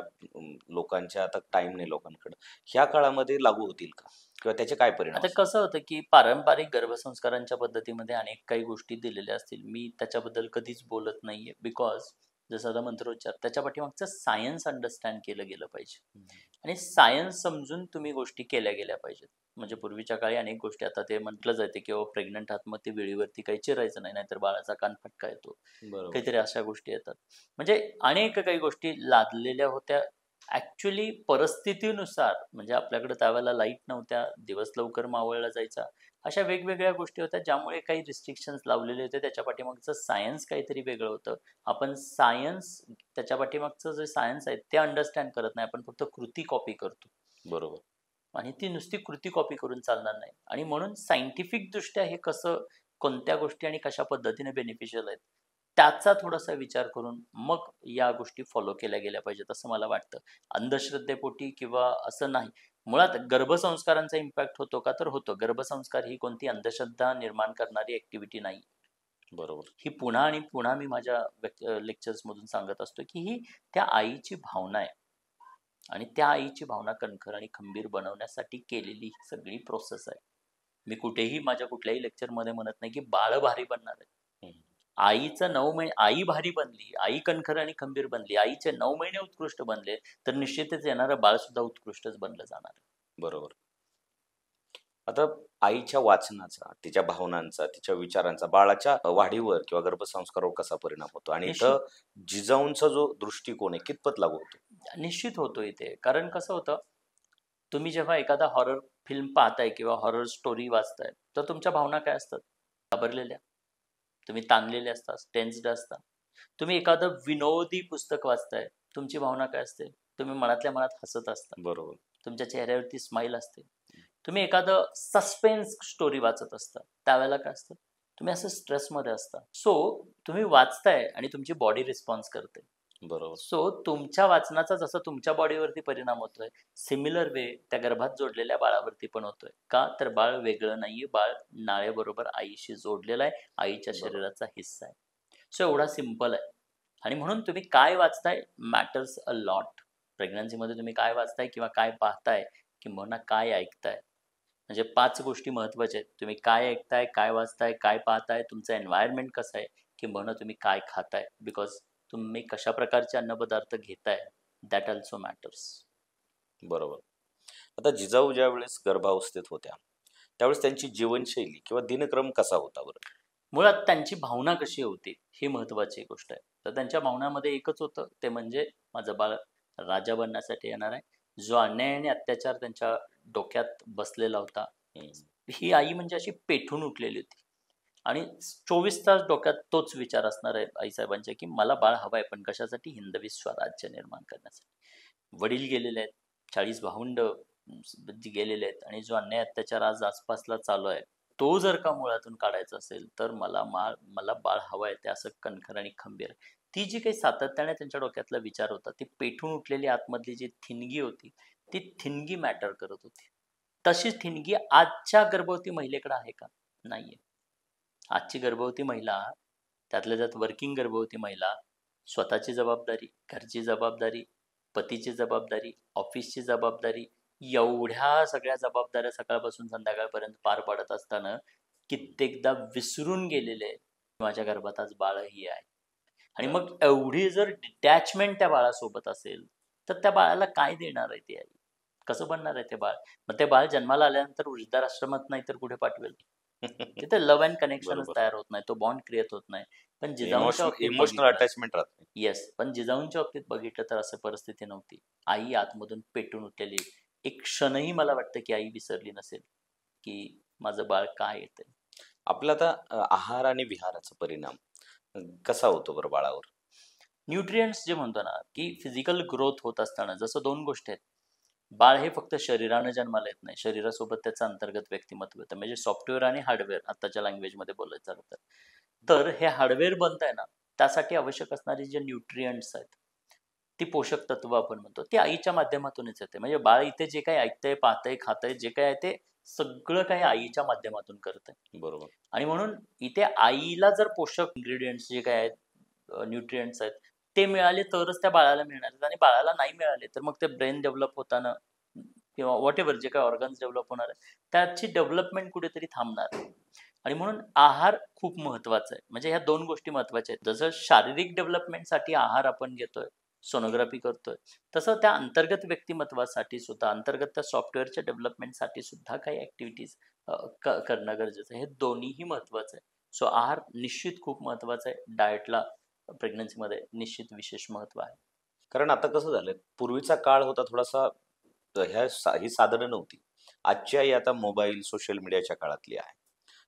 Speaker 2: लोकांच्या आता टाइम नाही लोकांकडे, ह्या काळामध्ये लागू होतील का? किंवा त्याचे काय परिणाम
Speaker 1: आता
Speaker 2: असतील?
Speaker 1: कसं होतं की पारंपरिक गर्भसंस्कारांच्या पद्धतीमध्ये अनेक काही गोष्टी दिलेल्या असतील, मी त्याच्याबद्दल कधीच बोलत नाहीये, बिकॉज जसं आता मंत्रोच्चार, त्याच्या पाठीमागचं सायन्स अंडरस्टँड केलं गेलं पाहिजे, आणि सायन्स समजून तुम्ही गोष्टी केल्या गेल्या पाहिजेत. म्हणजे पूर्वीच्या काळी अनेक गोष्टी, आता ते म्हटलं जाते की प्रेग्नंट आहात मग ते वेळीवरती काही चिरायचं नाही, नाहीतर बाळाचा कान फटका येतो,
Speaker 2: बरोबर.
Speaker 1: काहीतरी अशा गोष्टी येतात. म्हणजे अनेक काही गोष्टी लादलेल्या होत्या ऍक्च्युली परिस्थितीनुसार. म्हणजे आपल्याकडे त्यावेळेला लाईट नव्हत्या, दिवस लवकर मावळला जायचा, अशा वेगवेगळ्या गोष्टी होत्या ज्यामुळे काही रिस्ट्रिक्शन्स लावलेले होते. त्याच्या पाठीमागचं सायन्स काहीतरी वेगळं होतं. आपण सायन्स, त्याच्या पाठीमागचं जे सायन्स आहे ते अंडरस्टँड करत नाही, आपण फक्त कृती कॉपी करतो,
Speaker 2: बरोबर.
Speaker 1: आणि ती नुसती कृती कॉपी करून चालणार नाही. आणि म्हणून सायंटिफिक दृष्ट्या हे कसं, कोणत्या गोष्टी आणि कशा पद्धतीने बेनिफिशियल आहेत त्याचा थोडासा विचार करून मग या गोष्टी फॉलो केल्या गेल्या पाहिजेत असं मला वाटतं. अंधश्रद्धेपोटी किंवा असं नाही. मुळात गर्भसंस्कारांचा इम्पॅक्ट होतो का? तर होतो. गर्भसंस्कार ही कोणती अंधश्रद्धा निर्माण करणारी ॲक्टिव्हिटी नाही.
Speaker 2: बरोबर.
Speaker 1: ही पुन्हा आणि पुन्हा मी माझ्या लेक्चर्समधून सांगत असतो, की ही त्या आईची भावना आहे आणि त्या आईची भावना कणखर आणि खंबीर बनवण्यासाठी केलेली ही सगळी प्रोसेस आहे. मी कुठेही माझ्या कुठल्याही लेक्चरमध्ये म्हणत नाही, की बाळ भारी बनणार आहे.
Speaker 2: हम्म.
Speaker 1: आईचं 9 महिने आई भारी बनली, आई कणखर आणि खंबीर बनली, आईचे 9 महिने उत्कृष्ट बनले, तर निश्चितच येणारं बाळ सुद्धा उत्कृष्टच बनलं जाणार आहे.
Speaker 2: बरोबर. आता आईच्या वाचनाचा, तिच्या भावनांचा, तिच्या विचारांचा बाळाच्या वाढीवर किंवा गर्भसंस्कारावर कसा परिणाम होतो आणि
Speaker 1: निश्चित
Speaker 2: इथं जिजाऊंचा जो दृष्टिकोन आहे कितपत लागू होतो?
Speaker 1: निश्चित होतो इथे. कारण कसं होतं, तुम्ही जेव्हा एखादा हॉरर फिल्म पाहताय किंवा हॉरर स्टोरी वाचताय, तर तुमच्या भावना काय असतात? घाबरलेल्या. तुम्ही ताणलेले असता, टेन्स्ड असता. तुम्ही एखादं विनोदी पुस्तक वाचताय, तुमची भावना काय असते? तुम्ही मनातल्या मनात हसत असता.
Speaker 2: बरोबर.
Speaker 1: तुमच्या चेहऱ्यावरती स्माईल असते. तुम्ही एखादं सस्पेन्स स्टोरी वाचत असता, त्यावेळेला काय असतं? तुम्ही असं स्ट्रेसमध्ये असता. सो तुम्ही वाचताय आणि तुमची बॉडी रिस्पॉन्स करते.
Speaker 2: बरोबर.
Speaker 1: सो तुमच्या वाचनाचा जसा तुमच्या बॉडीवरती परिणाम होतोय, सिमिलर वे त्या गर्भात जोडलेल्या बाळावरती पण होतोय. का? तर बाळ वेगळं नाहीये. बाळ नाळेबरोबर आईशी जोडलेलं आहे. आईच्या
Speaker 2: बरोबर.
Speaker 1: शरीराचा हिस्सा आहे. सो एवढा सिंपल आहे. आणि म्हणून तुम्ही काय वाचताय मॅटर्स अ लॉट. प्रेग्नन्सीमध्ये तुम्ही काय वाचताय किंवा काय पाहताय किंबहुना काय ऐकताय. म्हणजे 5 गोष्टी महत्त्वाच्या आहेत. तुम्ही काय ऐकताय, काय वाचताय, काय पाहताय, तुमचं एन्व्हायर्नमेंट कसं आहे, किंबहुना तुम्ही काय खाताय. बिकॉज तुम्ही कशा प्रकारचे अन्नपदार्थ घेताय, दॅट ऑल्सो मॅटर्स.
Speaker 2: बरोबर. आता जिजाऊ ज्यावेळेस गर्भावस्थेत होत्या, त्यावेळेस त्यांची जीवनशैली किंवा दिनक्रम कसा होता बरं?
Speaker 1: मुळात त्यांची भावना कशी होती, ही महत्त्वाची गोष्ट आहे. तर त्यांच्या भावनामध्ये एकच होतं, ते म्हणजे माझं बाळ राजा बनण्यासाठी येणार आहे. जो अन्याय आणि अत्याचार त्यांच्या डोक्यात बसलेला होता,
Speaker 2: हम्म.
Speaker 1: ही आई म्हणजे अशी पेठून उठलेली होती. आणि 24 तास डोक्यात तोच विचार असणार आहे आईसाहेबांच्या, की मला बाळ हवं आहे, पण कशासाठी? हिंदवी स्वराज्य निर्माण करण्यासाठी. वडील गेलेले आहेत, 40 भावंड गेलेले आहेत आणि जो अन्याय अत्याचार आज आसपासला चालू आहे, तो जर का मुळातून काढायचा असेल, तर मला बाळ हवं आहे, ते असं कणखर आणि खंबीर. ती जी काही सातत्याने त्यांच्या डोक्यातला विचार होता, ती पेटून उठलेली आतमधली जी ठिणगी होती, ती ठिणगी मॅटर करत होती. तशीच ठिणगी आजच्या गर्भवती महिलेकडे आहे का? नाहीये. आजची गर्भवती महिला, त्यातल्या त्यात वर्किंग गर्भवती महिला, स्वतःची जबाबदारी, घरची जबाबदारी, पतीची जबाबदारी, ऑफिसची जबाबदारी, एवढ्या सगळ्या जबाबदाऱ्या सकाळपासून संध्याकाळपर्यंत पार पाडत असताना कित्येकदा विसरून गेलेले, माझ्या गर्भात आज बाळही आहे. आणि मग एवढी जर डिटॅचमेंट त्या बाळासोबत असेल, तर त्या बाळाला काय देणार आहे ती आई? कसं बनणार आहे ते बाळ? मग ते बाळ जन्माला आल्यानंतर वृद्धाश्रमात नाही तर कुठे पाठवेल? तिथे लव्ह अँड कनेक्शनच
Speaker 2: बरोबर.
Speaker 1: तयार होत नाही, तो बॉन्ड क्रिएट होत नाही. पण जिजाऊंच्या
Speaker 2: इमोशनल
Speaker 1: बाबतीत
Speaker 2: इमोशनल
Speaker 1: बघितलं,
Speaker 2: अटॅचमेंट राहत नाही.
Speaker 1: येस, पण जिजाऊंच्या बाबतीत बघितलं तर असं परिस्थिती नव्हती. आई आतमधून पेटून उठलेली. एक क्षणही मला वाटतं की आई विसरली नसेल की माझं बाळ काय येतंय.
Speaker 2: आपला आता आहार आणि विहाराचा परिणाम कसा होतो बरं बाळावर?
Speaker 1: न्यूट्रिएंट्स जे म्हणतो ना, की फिजिकल ग्रोथ होत असताना जसं 2 गोष्टी आहेत. बाळ हे फक्त शरीरानं जन्माला येत नाही, शरीरासोबत त्याचं अंतर्गत व्यक्तिमत्व येतं. म्हणजे सॉफ्टवेअर आणि हार्डवेअर आत्ताच्या लँग्वेजमध्ये बोलायचं झालं तर. तर हे हार्डवेअर बनतंय ना, त्यासाठी आवश्यक असणारी जे न्यूट्रिएंट्स आहेत, ती पोषक तत्व आपण म्हणतो, ती आईच्या माध्यमातूनच येते. म्हणजे बाळ इथे जे काही ऐकतंय, पाहतंय, खातंय, जे काही आहे ते सगळं काही आईच्या माध्यमातून करतंय.
Speaker 2: बरोबर.
Speaker 1: आणि म्हणून इथे आईला जर पोषक इन्ग्रेडियंट्स जे काही आहेत, न्यूट्रिएंट्स आहेत, ते मिळाले तरच त्या बाळाला मिळणार आहेत. आणि बाळाला नाही मिळाले तर मग ते ब्रेन डेव्हलप होताना किंवा व्हॉटएव्हर जे काही ऑर्गन्स डेव्हलप होणार आहे, त्याची डेव्हलपमेंट कुठेतरी थांबणार आहे. आणि म्हणून आहार खूप महत्वाचा आहे. म्हणजे ह्या 2 गोष्टी महत्वाच्या आहेत. जसं शारीरिक डेव्हलपमेंटसाठी आहार आपण घेतोय, सोनोग्राफी करतोय, तसं त्या अंतर्गत व्यक्तिमत्वासाठी सुद्धा, अंतर्गत त्या सॉफ्टवेअरच्या डेव्हलपमेंटसाठी सुद्धा काही ॲक्टिव्हिटीज करणं गरजेचं आहे. हे दोन्हीही महत्वाचं आहे. सो आहार निश्चित खूप महत्वाचा आहे. डाएटला प्रेग्नन्सीमध्ये निश्चित विशेष महत्व आहे.
Speaker 2: कारण आता कसं झालंय, पूर्वीचा काळ होता थोडासा ही साधनं नव्हती. आजची आई आता मोबाईल, सोशल मीडियाच्या काळातली आहे.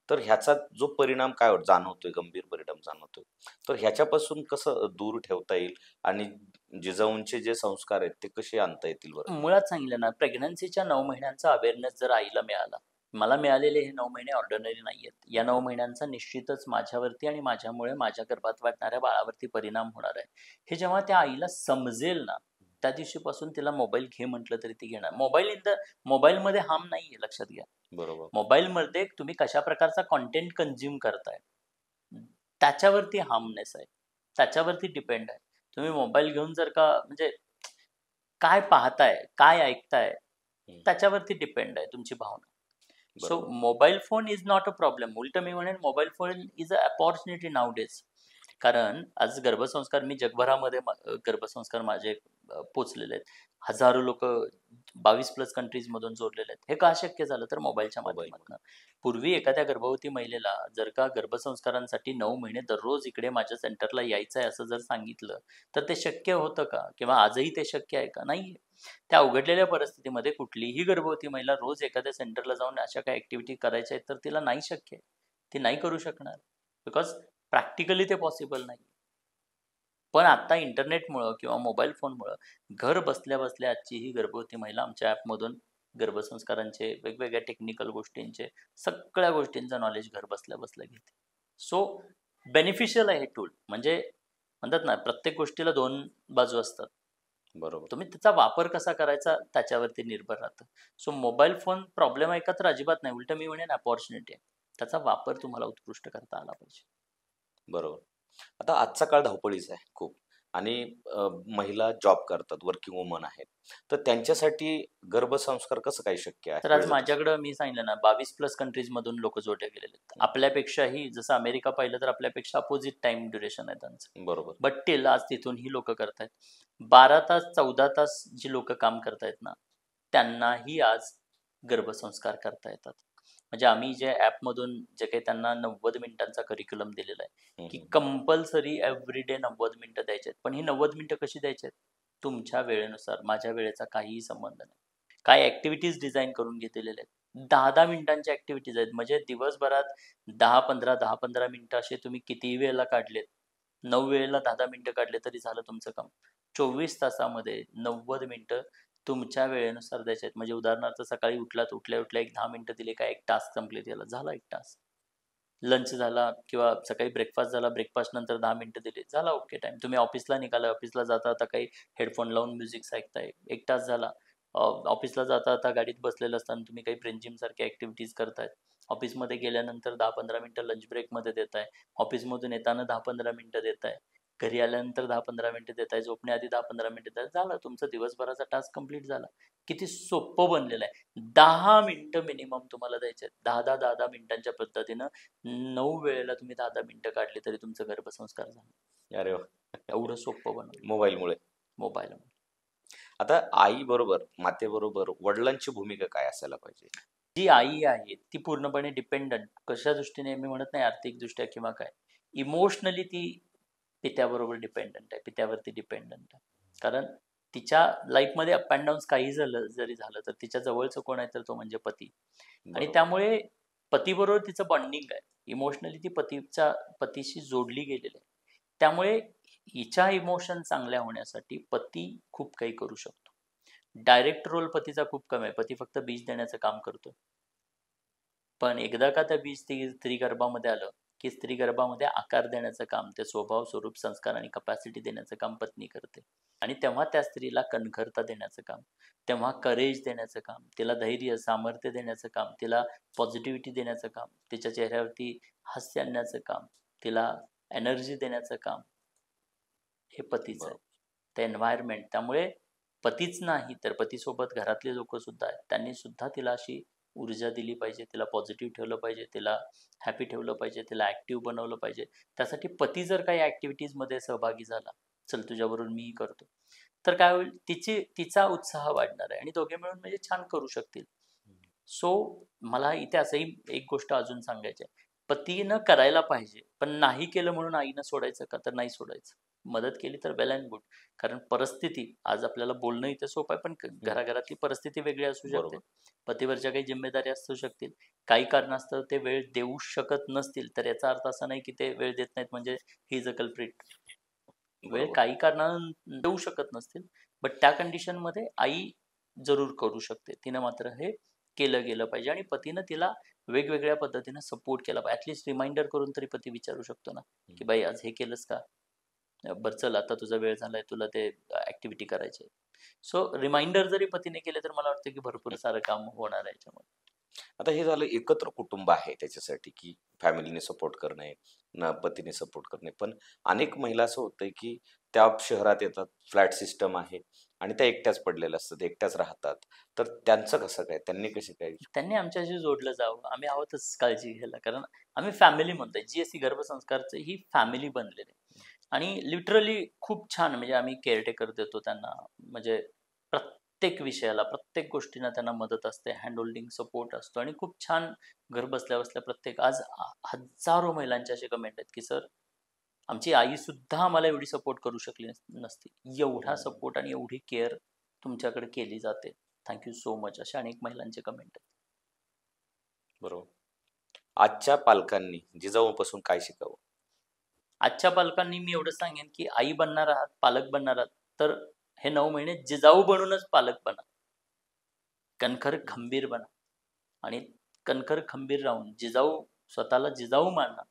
Speaker 2: तर ह्याचा जो परिणाम काय जाणवतोय, गंभीर परिणाम जाणवतोय. तर ह्याच्यापासून कसं दूर ठेवता येईल आणि जिजाऊंचे जे संस्कार आहेत ते कसे आणता येतील बरं?
Speaker 1: मुळात सांगितलं ना, प्रेग्नन्सीच्या 9 महिन्यांचा अवेअरनेस जर आईला मिळाला, मला मिळालेले हे 9 महिने ऑर्डिनरी नाही आहेत. या 9 महिन्यांचा निश्चितच माझ्यावरती आणि माझ्यामुळे माझ्या गर्भात वाढणाऱ्या बाळावरती परिणाम होणार आहे. हे जेव्हा त्या आईला समजेल ना, त्या दिवशीपासून तिला मोबाईल घे म्हटलं तरी ती घेणार. मोबाईलमध्ये हार्म नाहीये, लक्षात घ्या.
Speaker 2: बरोबर.
Speaker 1: मोबाईलमध्ये तुम्ही कशा प्रकारचा कंटेंट कंझ्युम करताय त्याच्यावरती हार्मनेस आहे, त्याच्यावरती डिपेंड आहे. तुम्ही मोबाईल घेऊन जर का म्हणजे काय पाहताय, काय ऐकताय, त्याच्यावरती डिपेंड आहे तुमची भावना. सो
Speaker 2: बरोबर.
Speaker 1: Mobile phone is not a problem. उलट मी म्हणेन mobile phone is a opportunity now days. कारण आज गर्भसंस्कार मी जगभरामध्ये गर्भसंस्कार माझे पोचलेले आहेत. हजारो लोक 22+ कंट्रीजमधून जोडलेले आहेत. हे का शक्य झालं? तर मोबाईलच्या
Speaker 2: मोबाईल.
Speaker 1: माध्यमातून. पूर्वी एखाद्या गर्भवती महिलेला जर का गर्भसंस्कारांसाठी 9 महिने दररोज इकडे माझ्या सेंटरला यायचं आहे असं जर सांगितलं तर ते शक्य होतं का? किंवा आजही ते शक्य आहे का? नाहीये. त्या अवघडलेल्या परिस्थितीमध्ये कुठलीही गर्भवती महिला रोज एखाद्या सेंटरला जाऊन अशा काही ऍक्टिव्हिटी करायच्या आहेत तर तिला नाही शक्य आहे. ती नाही करू शकणार. बिकॉज प्रॅक्टिकली ते पॉसिबल नाही. पण आता इंटरनेटमुळं किंवा मोबाईल फोनमुळं घर बसल्या बसल्या आजची ही गर्भवती महिला आमच्या ॲपमधून गर्भसंस्कारांचे वेगवेगळ्या टेक्निकल गोष्टींचे सगळ्या गोष्टींचं नॉलेज घर बसल्या बसल्या घेते. सो बेनिफिशियल आहे हे टूल. म्हणजे म्हणतात ना, प्रत्येक गोष्टीला 2 बाजू असतात.
Speaker 2: बरोबर.
Speaker 1: तुम्ही त्याचा वापर कसा करायचा त्याच्यावरती निर्भर राहतं. सो मोबाईल फोन प्रॉब्लेम आहे का? तर अजिबात नाही. उलट मी म्हणेन अपॉर्च्युनिटी आहे. त्याचा वापर तुम्हाला उत्कृष्ट करता आला पाहिजे.
Speaker 2: बरोबर. आता आजचा काळ धावपळीचा आहे खूप आणि महिला जॉब करतात, वर्किंग वुमन आहेत. तर त्यांच्यासाठी गर्भसंस्कार कसं काय शक्य आहे?
Speaker 1: तर आज
Speaker 2: वेळ जात असेल.
Speaker 1: माझ्याकडं मी सांगितलं ना, 22+ कंट्रीजमधून लोक जोडले गेलेले आहेत. आपल्यापेक्षाही जसं अमेरिका पाहिलं तर आपल्यापेक्षा अपोजिट टाइम ड्युरेशन आहे त्यांचं.
Speaker 2: बरोबर.
Speaker 1: बट टिल आज तिथून ही लोक करतायत. 12 तास 14 तास जी लोक काम करतायत ना, त्यांनाही आज गर्भसंस्कार करता येतात. म्हणजे आम्ही जे ॲपमधून जे काही त्यांना 90 मिनिटांचा करिक्युलम दिलेला आहे की कंपल्सरी एव्हरीडे 90 मिनिटं द्यायचे आहेत. पण ही 90 मिनिटं कशी द्यायची आहेत? तुमच्या वेळेनुसार. माझ्या वेळेचा काहीही संबंध नाही. काय ऍक्टिव्हिटीज डिझाईन करून घेतलेल्या आहेत. 10-10 मिनिटांच्या ऍक्टिव्हिटीज आहेत. म्हणजे दिवसभरात 10-15 मिनिटं असे तुम्ही कितीही वेळेला काढलेत, 9 वेळेला 10-10 मिनिटं काढले तरी झालं तुमचं काम. 24 तासामध्ये 90 मिनिटं तुमच्या वेळेनुसार द्यायचे आहेत. म्हणजे उदाहरणार्थ सकाळी उठल्या उठल्या एक 10 मिनिटं दिले का एक टास्क कंप्लीट झाला एक टास्क. लंच झाला किंवा सकाळी ब्रेकफास्ट झाला, ब्रेकफास्ट नंतर 10 मिनिटं दिली, झाला ओके टाइम. तुम्ही ऑफिसला निघाला, ऑफिसला जाता आता काही हेडफोन लावून म्युझिक ऐकताय, 1 तास झाला. ऑफिसला जाता आता गाडीत बसलेलं असताना तुम्ही काही ब्रेन जिम सारख्या ऍक्टिव्हिटीज करताय. ऑफिसमध्ये गेल्यानंतर 10-15 मिनिटं लंच ब्रेकमध्ये देताय. ऑफिसमधून येताना 10-15 मिनिटं देताय. घरी आल्यानंतर 10-15 मिनिटं देताय. झोपण्याआधी 10-15 मिनिटं देताय. झालं तुमचा दिवसभराचा टास्क कंप्लीट झाला. किती सोपं बनलेलं आहे. 10 मिनिटं मिनिमम तुम्हाला द्यायचे आहेत. 10-10 मिनिटांच्या पद्धतीनं 9 वेळेला तुम्ही 10-10 मिनिटं काढली तरी तुमचं गर्भसंस्कार झाला.
Speaker 2: अरे वा.
Speaker 1: एवढं सोपं बनवलं
Speaker 2: मोबाईलमुळे.
Speaker 1: मोबाईलमुळे.
Speaker 2: आता आई बरोबर, मातेबरोबर वडिलांची भूमिका काय असायला पाहिजे?
Speaker 1: जी आई आहे ती पूर्णपणे डिपेंडंट. कशा दृष्टीने मी म्हणत नाही आर्थिकदृष्ट्या किंवा काय, इमोशनली ती पित्याबरोबर डिपेंडंट आहे, पित्यावरती डिपेंडंट आहे. कारण तिच्या लाईफमध्ये अप अँड डाऊन्स काही जरी झालं तर तिच्या जवळचं कोण आहे तर तो म्हणजे पती. आणि
Speaker 2: बरोबर.
Speaker 1: त्यामुळे पतीबरोबर तिचं बॉन्डिंग आहे. इमोशनली ती पतीशी जोडली गेलेली आहे. त्यामुळे हिच्या इमोशन चांगल्या होण्यासाठी पती खूप काही करू शकतो. डायरेक्ट रोल पतीचा खूप कमी आहे. पती फक्त बीज देण्याचं काम करतो. पण एकदा का त्या बीज स्त्री गर्भामध्ये आलं की स्त्री गर्भामध्ये आकार देण्याचं काम, ते स्वभाव, स्वरूप, संस्कार आणि कपॅसिटी देण्याचं काम पत्नी करते. आणि तेव्हा त्या स्त्रीला कणखरता देण्याचं काम, तेव्हा करेज देण्याचं काम, तिला धैर्य, सामर्थ्य देण्याचं काम, तिला पॉझिटिव्हिटी देण्याचं काम, तिच्या चेहऱ्यावरती हास्य आणण्याचं काम, तिला एनर्जी देण्याचं काम हे पतीचं आहे. ते एन्व्हायरमेंट. त्यामुळे पतीच नाही तर पतीसोबत घरातले लोक सुद्धा आहेत, त्यांनी सुद्धा तिला अशी ऊर्जा दिली पाहिजे, तिला पॉझिटिव्ह ठेवलं पाहिजे, तिला हॅपी ठेवलं पाहिजे, तिला ॲक्टिव्ह बनवलं पाहिजे. त्यासाठी पती जर काही ॲक्टिव्हिटीजमध्ये सहभागी झाला, चल तुझ्याबरोबर मीही करतो, तर काय होईल, तिचा उत्साह वाढणार आहे आणि दोघे मिळून म्हणजे छान करू शकतील. सो मला इथे असंही एक गोष्ट अजून सांगायची आहे. पतीनं करायला पाहिजे, पण नाही केलं म्हणून आईनं सोडायचं का? तर नाही सोडायचं. मदत केली तर वेल अँड गुड. कारण परिस्थिती आज आपल्याला बोलणं इथे सोपं आहे, पण घराघरातली परिस्थिती वेगळी असू शकते.
Speaker 2: बरोबर.
Speaker 1: पतीवरच्या काही जिम्मेदारी असू शकतील. काही कारणास्तव ते वेळ देऊ शकत नसतील, तर याचा अर्थ असा नाही की ते वेळ देत नाहीत म्हणजे ही इज अ कल्प्रिट. वेळ
Speaker 2: बरोबर.
Speaker 1: काही कारणानं देऊ शकत नसतील, बट त्या कंडिशनमध्ये आई जरूर करू शकते. तिनं मात्र हे केलं गेलं पाहिजे आणि पतीनं तिला वेगवेगळ्या पद्धतीनं सपोर्ट केला पाहिजे. ॲटलिस्ट रिमाइंडर करून तरी पती विचारू शकतो ना, की बाई आज हे केलंस का? बरं चल आता तुझा वेळ झालाय, तुला ते ॲक्टिव्हिटी करायची आहे. सो रिमाइंडर जरी पतीने केले तर मला वाटतं की भरपूर सारं काम होणार आहे याच्यामध्ये.
Speaker 2: आता हे झालं एकत्र कुटुंब आहे त्याच्यासाठी, की फॅमिलीने सपोर्ट करणे, ना पतीने सपोर्ट करणे. पण अनेक महिला असं होतंय, की त्या शहरात येतात, फ्लॅट सिस्टम आहे आणि त्या एकट्याच पडलेल्या असतात, एकट्याच राहतात. तर त्यांचं कसं काय? त्यांनी कशी काय?
Speaker 1: त्यांनी आमच्याशी जोडलं जावं. आम्ही आहोतच काळजी घ्यायला. कारण आम्ही फॅमिली म्हणतोय. GSC गर्भसंस्कारचं ही फॅमिली बनलेली आहे. आणि लिटरली खूप छान म्हणजे आम्ही केअरटेकर देतो त्यांना. म्हणजे प्रत्येक विषयाला, प्रत्येक गोष्टींना त्यांना मदत असते. हँड होल्डिंग सपोर्ट असतो आणि खूप छान घर बसल्या-बसल्या प्रत्येक आज हजारो महिलांचे असे कमेंट आहेत, की "सर, आमची आईसुद्धा आम्हाला एवढी सपोर्ट करू शकली नसती. एवढा सपोर्ट आणि एवढी केअर तुमच्याकडे केली जाते. Thank so much." अशा अनेक महिलांचे कमेंट आहेत.
Speaker 2: बरोबर. आजच्या पालकांनी जिजाऊपासून काय शिकावं?
Speaker 1: आजच्या पालकांनी मी एवढं सांगेन, की आई बनणार आहात, पालक बनणार आहात, तर हे 9 महिने जिजाऊ बनूनच पालक बना. कणखर खंबीर बना आणि कणखर खंबीर राहून जिजाऊ स्वतःला जिजाऊ माना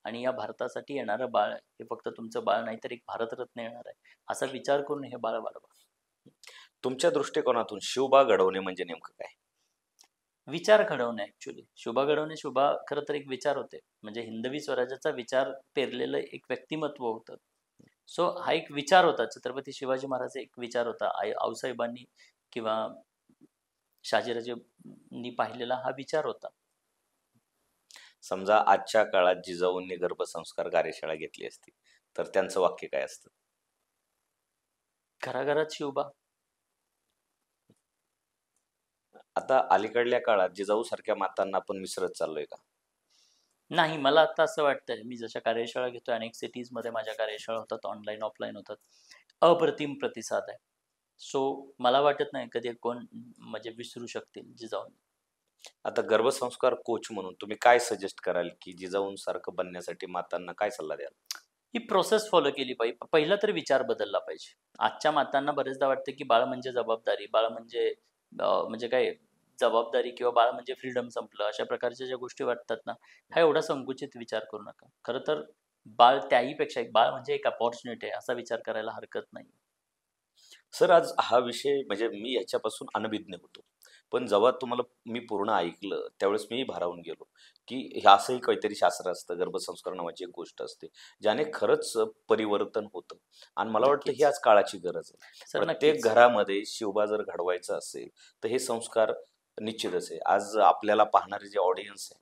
Speaker 1: आणि या भारतासाठी येणारं बाळ हे फक्त तुमचं बाळ नाही तर एक भारतरत्न येणार आहे. असा विचार करून हे बाळ वाढवा.
Speaker 2: तुमच्या दृष्टिकोनातून शिवबा घडवणे म्हणजे नेमकं काय?
Speaker 1: विचार घडवणे ॲक्चुअली. शुभा घडवणे शुभा खरं तर एक विचार होते. म्हणजे हिंदवी स्वराज्याचा विचार पेरलेलं एक व्यक्तिमत्व होतं. सो हा एक विचार होता. छत्रपती शिवाजी महाराज एक विचार होता. आऊसाहेबांनी किंवा शहाजीराजेंनी पाहिलेला हा विचार होता.
Speaker 2: समजा आजच्या काळात जिजाऊंनी गर्भसंस्कार कार्यशाळा घेतली असती, तर त्यांचं वाक्य काय असतं?
Speaker 1: घराघरात शिवबा.
Speaker 2: आता अलीकडल्या काळात जिजाऊ सारख्या मातांना आपण विसरत चाललोय का?
Speaker 1: नाही, मला आता असं वाटतंय, मी जशा कार्यशाळा घेतोय अनेक सिटीजमध्ये माझ्या कार्यशाळा होतात, ऑनलाईन, ऑफलाईन होतात. अप्रतिम प्रतिसाद आहे. सो मला वाटत नाही कधी कोण म्हणजे विसरू शकतील जिजाऊंना.
Speaker 2: आता गर्भसंस्कार कोच म्हणून तुम्ही काय सजेस्ट कराल, की जिजाऊंसारखं बनण्यासाठी मातांना काय सल्ला द्याल?
Speaker 1: ही प्रोसेस फॉलो केली पाहिजे. पहिला तर विचार बदलला पाहिजे. आजच्या मातांना बरेचदा वाटतं, की बाळ म्हणजे जबाबदारी, बाळ म्हणजे म्हणजे काय जबाबदारी किंवा बाळ म्हणजे फ्रीडम संपलं. अशा प्रकारच्या ज्या गोष्टी वाटतात ना, हा एवढा संकुचित विचार करू नका. खरं तर बाळ त्याहीपेक्षा एक बाळ म्हणजे एक अपॉर्च्युनिटी आहे, असा विचार करायला हरकत नाही.
Speaker 2: सर, आज हा विषय म्हणजे मी ह्याच्यापासून अनभिज्ञ होतो. पण जेव्हा तुम्हाला मी पूर्ण ऐकलं, त्यावेळेस मीही भारावून गेलो, की हे असंही काहीतरी शास्त्र असतं, गर्भसंस्कार नावाची एक गोष्ट असते, ज्याने खरंच परिवर्तन होतं. आणि मला वाटतं ही
Speaker 1: नक्कीच.
Speaker 2: आज काळाची गरज आहे.
Speaker 1: सर
Speaker 2: प्रत्येक
Speaker 1: नक्कीच.
Speaker 2: घरामध्ये शिवबा जर घडवायचा असेल, तर हे संस्कार निश्चितच आहे. आज आपल्याला पाहणारे जे ऑडियन्स आहे,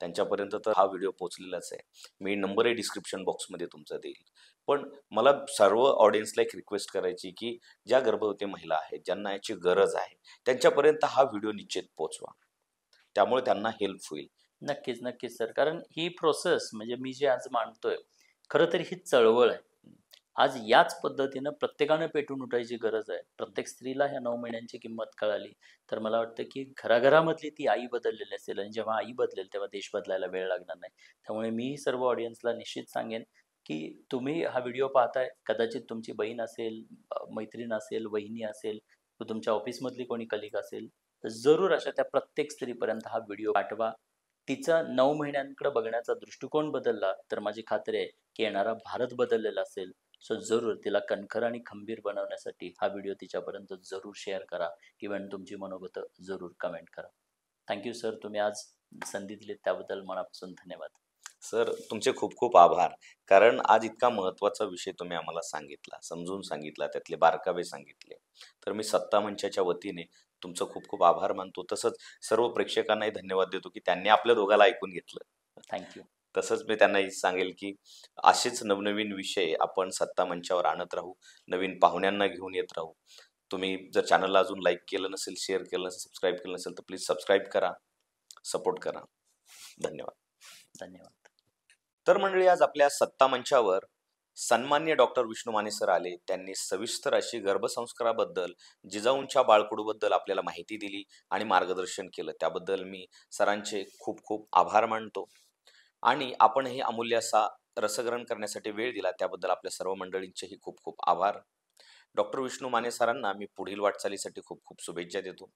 Speaker 2: त्यांच्यापर्यंत तर हा व्हिडिओ पोहोचलेलाच आहे. मी नंबरही डिस्क्रिप्शन बॉक्समध्ये तुमचा देईल. पण मला सर्व ऑडियन्सला एक रिक्वेस्ट करायची, की ज्या गर्भवती महिला आहेत, ज्यांना याची गरज आहे, त्यांच्यापर्यंत हा व्हिडिओ निश्चित पोहोचवा. त्यामुळे त्यांना हेल्प होईल.
Speaker 1: नक्कीच, नक्कीच सर. कारण ही प्रोसेस म्हणजे मी जे आज मांडतोय, खरं तर ही चळवळ आहे. आज याच पद्धतीनं प्रत्येकानं पेटून उठायची गरज आहे. प्रत्येक स्त्रीला ह्या 9 महिन्यांची किंमत कळाली, तर मला वाटतं की घराघरामधली ती आई बदललेली असेल आणि जेव्हा आई बदलेल, तेव्हा देश बदलायला वेळ लागणार नाही. त्यामुळे मी सर्व ऑडियन्सला निश्चित सांगेन, की तुम्ही हा व्हिडिओ पाहताय, कदाचित तुमची बहीण असेल, मैत्रीण असेल, वहिनी असेल, तुमच्या ऑफिसमधली कोणी कलीग असेल, तर जरूर अशा त्या प्रत्येक स्त्रीपर्यंत हा व्हिडिओ पाठवा. तिचा 9 महिन्यांकडे बघण्याचा दृष्टिकोन बदलला, तर माझी खात्री आहे, की येणारा भारत बदललेला असेल. सो जरूर तिला कणखर आणि खंबीर बनवण्यासाठी हा व्हिडिओ तिच्यापर्यंत जरूर शेअर करा. इव्हन तुमची मनोगत जरूर कमेंट करा. Thank sir. तुम्ही आज संधी दिलीत त्याबद्दल मनापासून धन्यवाद.
Speaker 2: सर, तुमचे खूप खूप आभार. कारण आज इतका महत्त्वाचा विषय तुम्ही आम्हाला सांगितला, समजून सांगितला, त्यातले बारकावे सांगितले. तर मी सत्ता मंचाच्या वतीने तुमचं खूप खूप आभार मानतो. तसंच सर्व प्रेक्षकांनाही धन्यवाद देतो, की त्यांनी आपल्या दोघाला ऐकून घेतलं.
Speaker 1: थँक
Speaker 2: तसंच मी त्यांनाही सांगेल, की असेच नवनवीन विषय आपण सत्ता मंचावर आणत राहू, नवीन पाहुण्यांना घेऊन येत राहू. तुम्ही जर चॅनलला अजून लाईक केलं नसेल, शेअर केलं नसेल, सबस्क्राईब केलं नसेल, तर प्लीज सबस्क्राईब करा, सपोर्ट करा. धन्यवाद.
Speaker 1: धन्यवाद.
Speaker 2: तर मंडळी, आज आपल्या सत्ता मंचावर सन्मान्य डॉक्टर विष्णू माने सर आले. त्यांनी सविस्तर अशी गर्भसंस्काराबद्दल, जिजाऊंच्या बाळकडूबद्दल आपल्याला माहिती दिली आणि मार्गदर्शन केलं. त्याबद्दल मी सरांचे खूप खूप आभार मानतो. आणि आपण हे अमूल्य असा रसग्रहण करण्यासाठी वेळ दिला, त्याबद्दल आपल्या सर्व मंडळींचेही खूप खूप आभार. डॉक्टर विष्णू माने सरांना मी पुढील वाटचालीसाठी खूप खूप शुभेच्छा देतो.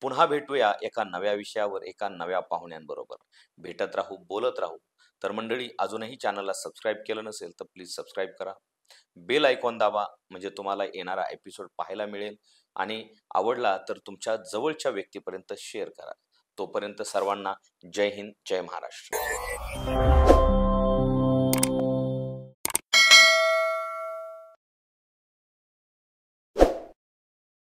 Speaker 2: पुन्हा भेटूया एका नव्या विषयावर, एका नव्या पाहुण्यांबरोबर. भेटत राहू, बोलत राहू. तर मंडळी, अजूनही चॅनलला सबस्क्राईब केलं नसेल तर प्लीज सबस्क्राईब करा. बेल आयकॉन दाबा, म्हणजे तुम्हाला येणारा एपिसोड पाहायला मिळेल. आणि आवडला तर तुमच्या जवळच्या व्यक्तीपर्यंत शेअर करा. तोपर्यंत सर्वांना जय हिंद, जय महाराष्ट्र.